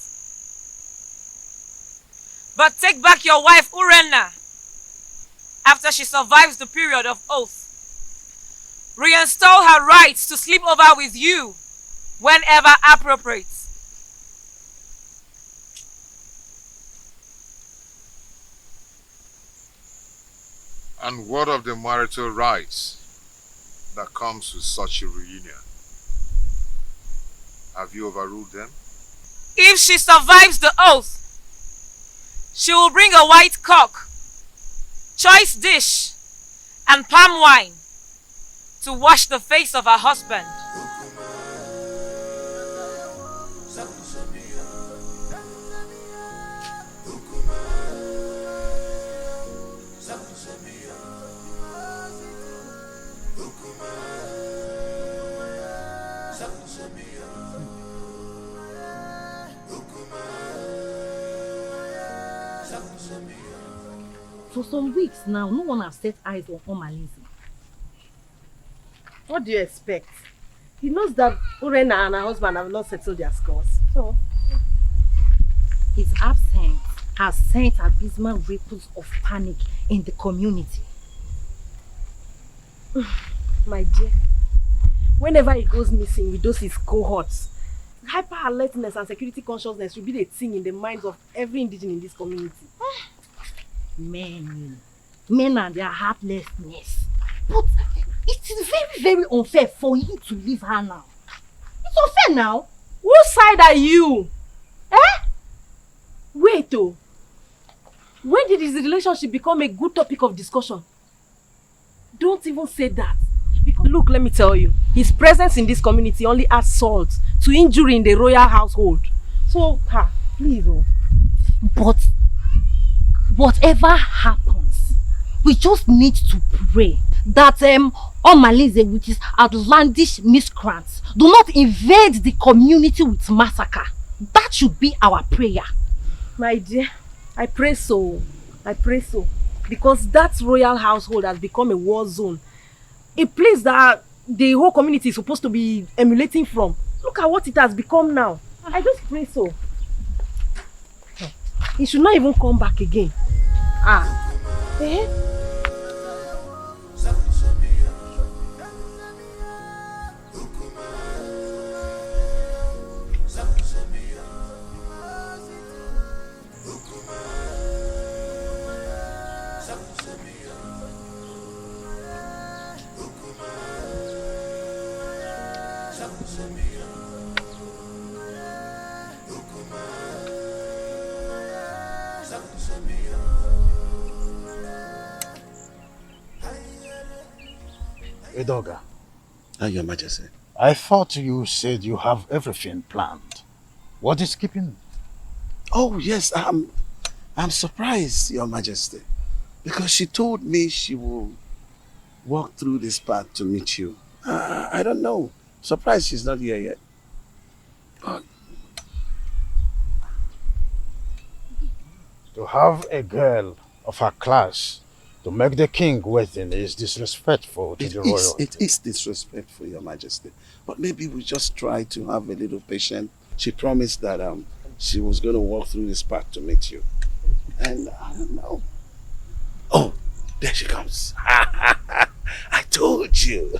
But take back your wife Urenna after she survives the period of oath. Reinstall her rights to sleep over with you whenever appropriate. And what of the marital rights that comes with such a reunion? Have you overruled them? If she survives the oath, she will bring a white cock, choice dish, and palm wine to wash the face of her husband. For some weeks now, no one has set eyes on Omalinze. What do you expect? He knows that Urenna and her husband have not settled their scores. So, his absence has sent abysmal ripples of panic in the community. My dear, whenever he goes missing with those his cohorts, hyper alertness and security consciousness will be the thing in the minds of every indigenous in this community. Men and their heartlessness. But it is very, very unfair for him to leave her now. It's unfair now. Whose side are you? Wait oh. When did his relationship become a good topic of discussion? Don't even say that. Because look, let me tell you, his presence in this community only adds salt to injury in the royal household. So, please oh. But whatever happens, we just need to pray that Omalinze with his outlandish miscreants do not invade the community with massacre. That should be our prayer. My dear, I pray so. I pray so. Because that royal household has become a war zone. A place that the whole community is supposed to be emulating from. Look at what it has become now. I just pray so. He should not even come back again. Edoga. Your Majesty. I thought you said you have everything planned. What is keeping me? Oh, yes, I'm surprised, Your Majesty, because she told me she will walk through this path to meet you. I don't know. Surprised she's not here yet. To have a girl of her class to make the king waiting is disrespectful to the royalty. It is disrespectful, Your Majesty. But maybe we just try to have a little patience. She promised that she was going to walk through this path to meet you. And I don't know. Oh, there she comes. I told you.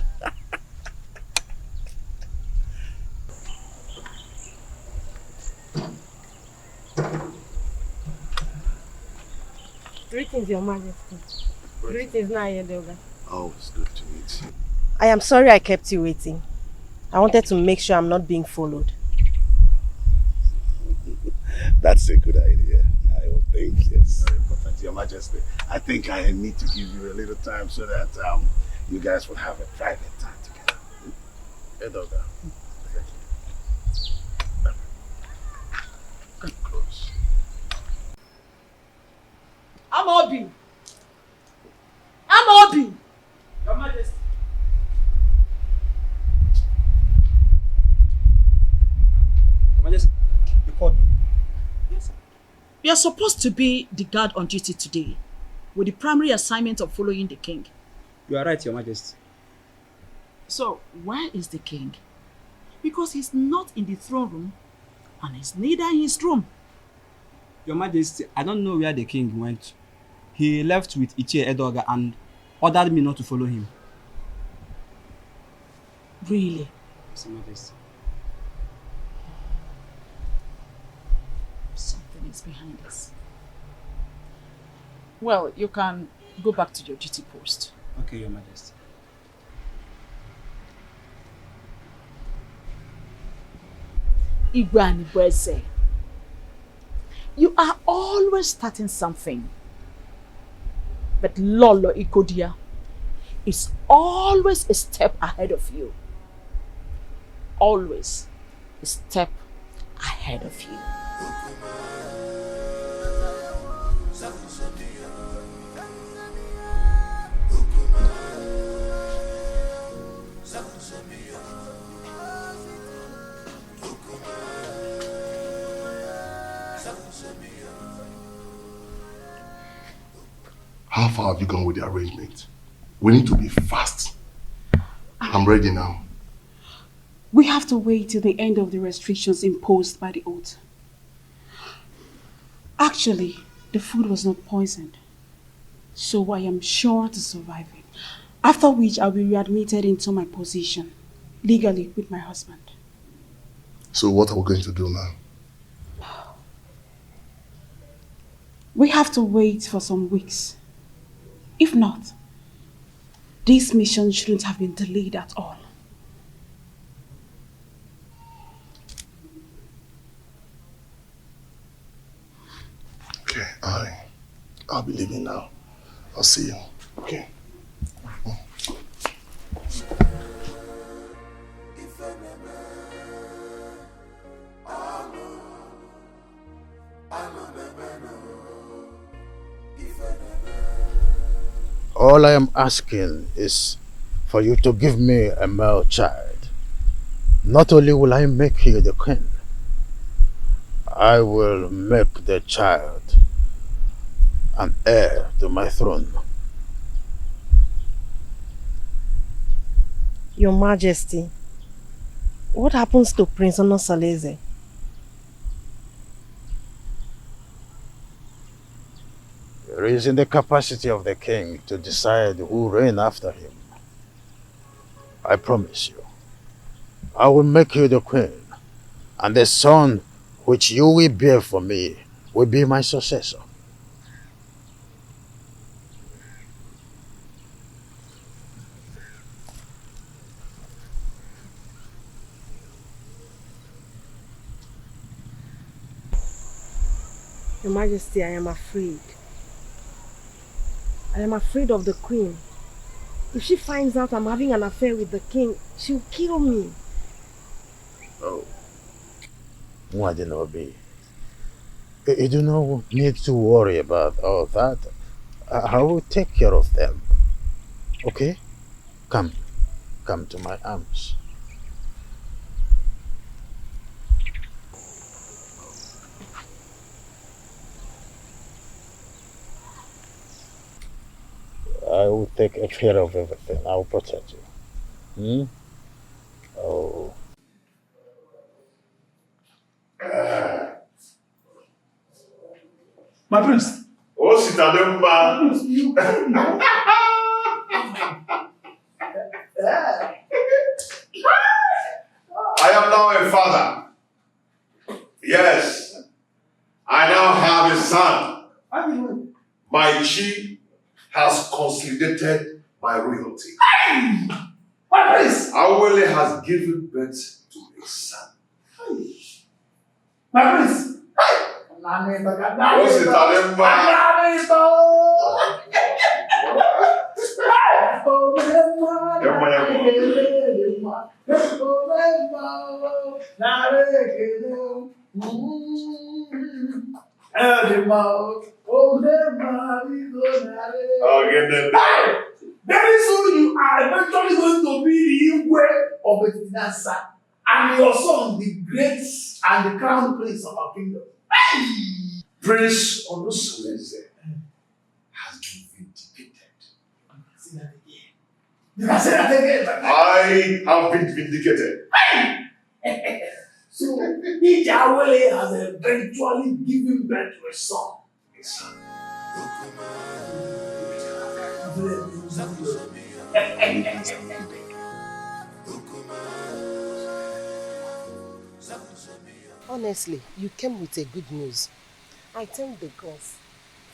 Greetings, Your Majesty. Greetings, Nayedoga. Oh, it's good to meet you. I am sorry I kept you waiting. I wanted to make sure I'm not being followed. That's a good idea. I would think, yes. Very important, Your Majesty. I think I need to give you a little time so that you guys will have a private time together. Edoga. Come close. Amobi! Amobi! Your Majesty. Your Majesty, you called me. Yes, sir. You are supposed to be the guard on duty today, with the primary assignment of following the king. You are right, Your Majesty. So, where is the king? Because he's not in the throne room, and he's neither in his room. Your Majesty, I don't know where the king went. He left with Ichie Edoga and ordered me not to follow him. Really? Yes, Your Majesty. Something is behind this. Well, you can go back to your duty post. Okay, Your Majesty. Igwani Bweze, you are always starting something. But Lolo Ikodia is always a step ahead of you. Always a step ahead of you. How far have you gone with the arrangement? We need to be fast. I'm ready now. We have to wait till the end of the restrictions imposed by the oath. Actually, the food was not poisoned, so I am sure to survive it. After which I'll be readmitted into my position, legally with my husband. So what are we going to do now? We have to wait for some weeks. If not, this mission shouldn't have been delayed at all. Okay, I'll be leaving now. I'll see you. Okay. All I am asking is for you to give me a male child. Not only will I make you the queen, I will make the child an heir to my throne. Your Majesty, what happens to Prince Onosaleze? It is in the capacity of the king to decide who reign after him. I promise you, I will make you the queen, and the son which you will bear for me will be my successor. Your Majesty, I am afraid. I am afraid of the queen. If she finds out I'm having an affair with the king, she'll kill me. Oh. Mwadinobi. You do not need to worry about all that. I will take care of them. Okay? Come to my arms. I will take care of everything. I will protect you. Oh. My prince. Oh, Sitalemba. You I am now a father. Yes. I now have a son. My chi has consolidated my royalty. My prince. Awele has given birth to a son. My prince. Oh, Sitalemba. Very soon you are eventually going to be the Igwe of Betinasa and your son the great and the crown prince of our kingdom. Prince Onusuleze has been vindicated. Say that again. You can say that again. I have been vindicated. So, Ijawele has eventually given birth to a son. A son. Honestly, you came with a good news. I thank the gods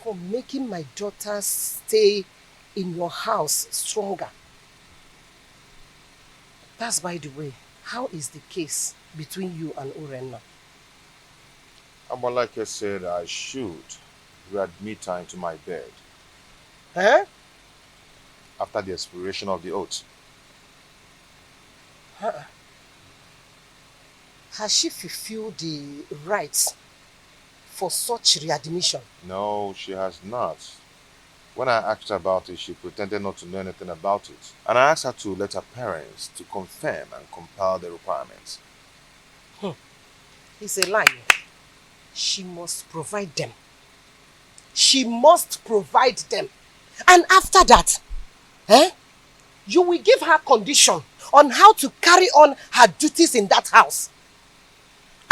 for making my daughter's stay in your house stronger. That's by the way, how is the case between you and Urenna? Like I said, I should readmit her into my bed. Huh? After the expiration of the oath. Huh? Has she fulfilled the rights for such readmission? No, she has not. When I asked her about it, she pretended not to know anything about it. And I asked her to let her parents to confirm and compile the requirements. It's a lie. She must provide them. She must provide them. And after that, you will give her condition on how to carry on her duties in that house.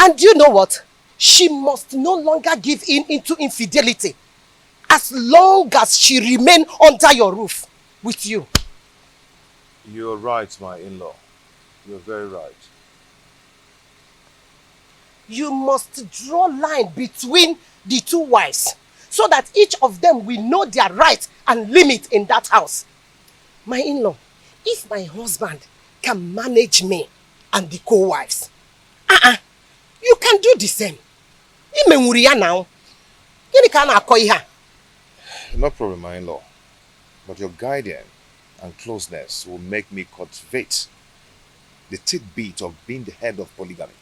And you know what? She must no longer give in into infidelity as long as she remains under your roof with you. You're right, my in-law. You're very right. You must draw line between the two wives so that each of them will know their rights and limit in that house. My in-law, if my husband can manage me and the co-wives, you can do the same. Now. No problem, my in-law. But your guidance and closeness will make me cultivate the tidbit of being the head of polygamy.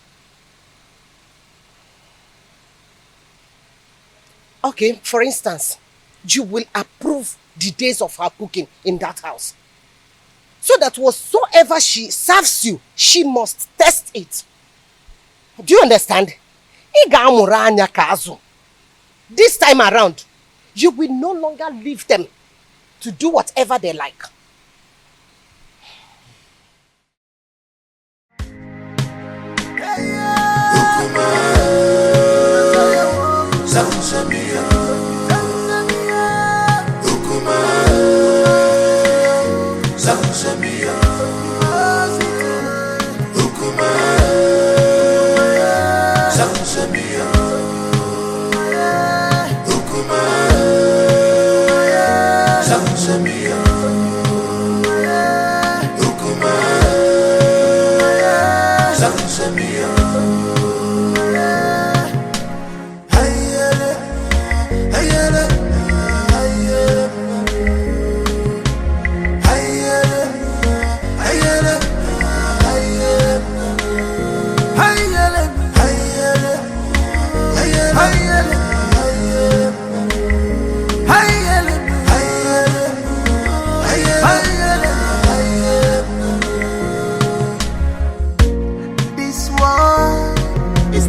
Okay, for instance, you will approve the days of her cooking in that house. So that whatsoever she serves you, she must test it. Do you understand? This time around, you will no longer leave them to do whatever they like.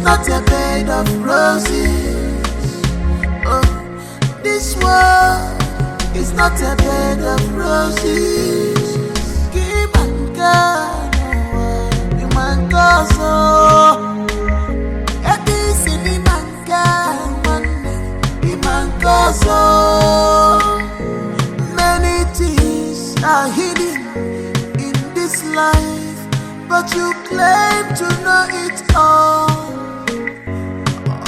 not a bed of roses. Oh, this world is not a bed of roses. Give and God, you man goes so. This in the man God, the man goes so. Many things are hidden in this life, but you claim to know it all.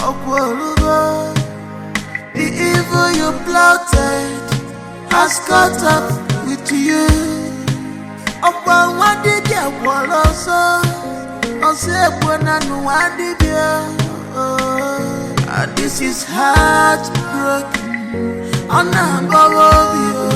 Oh, God, the evil you plotted has caught up with you. Oh, what did you want also? I said, when I know what did you? This is heartbroken. I'm not above you.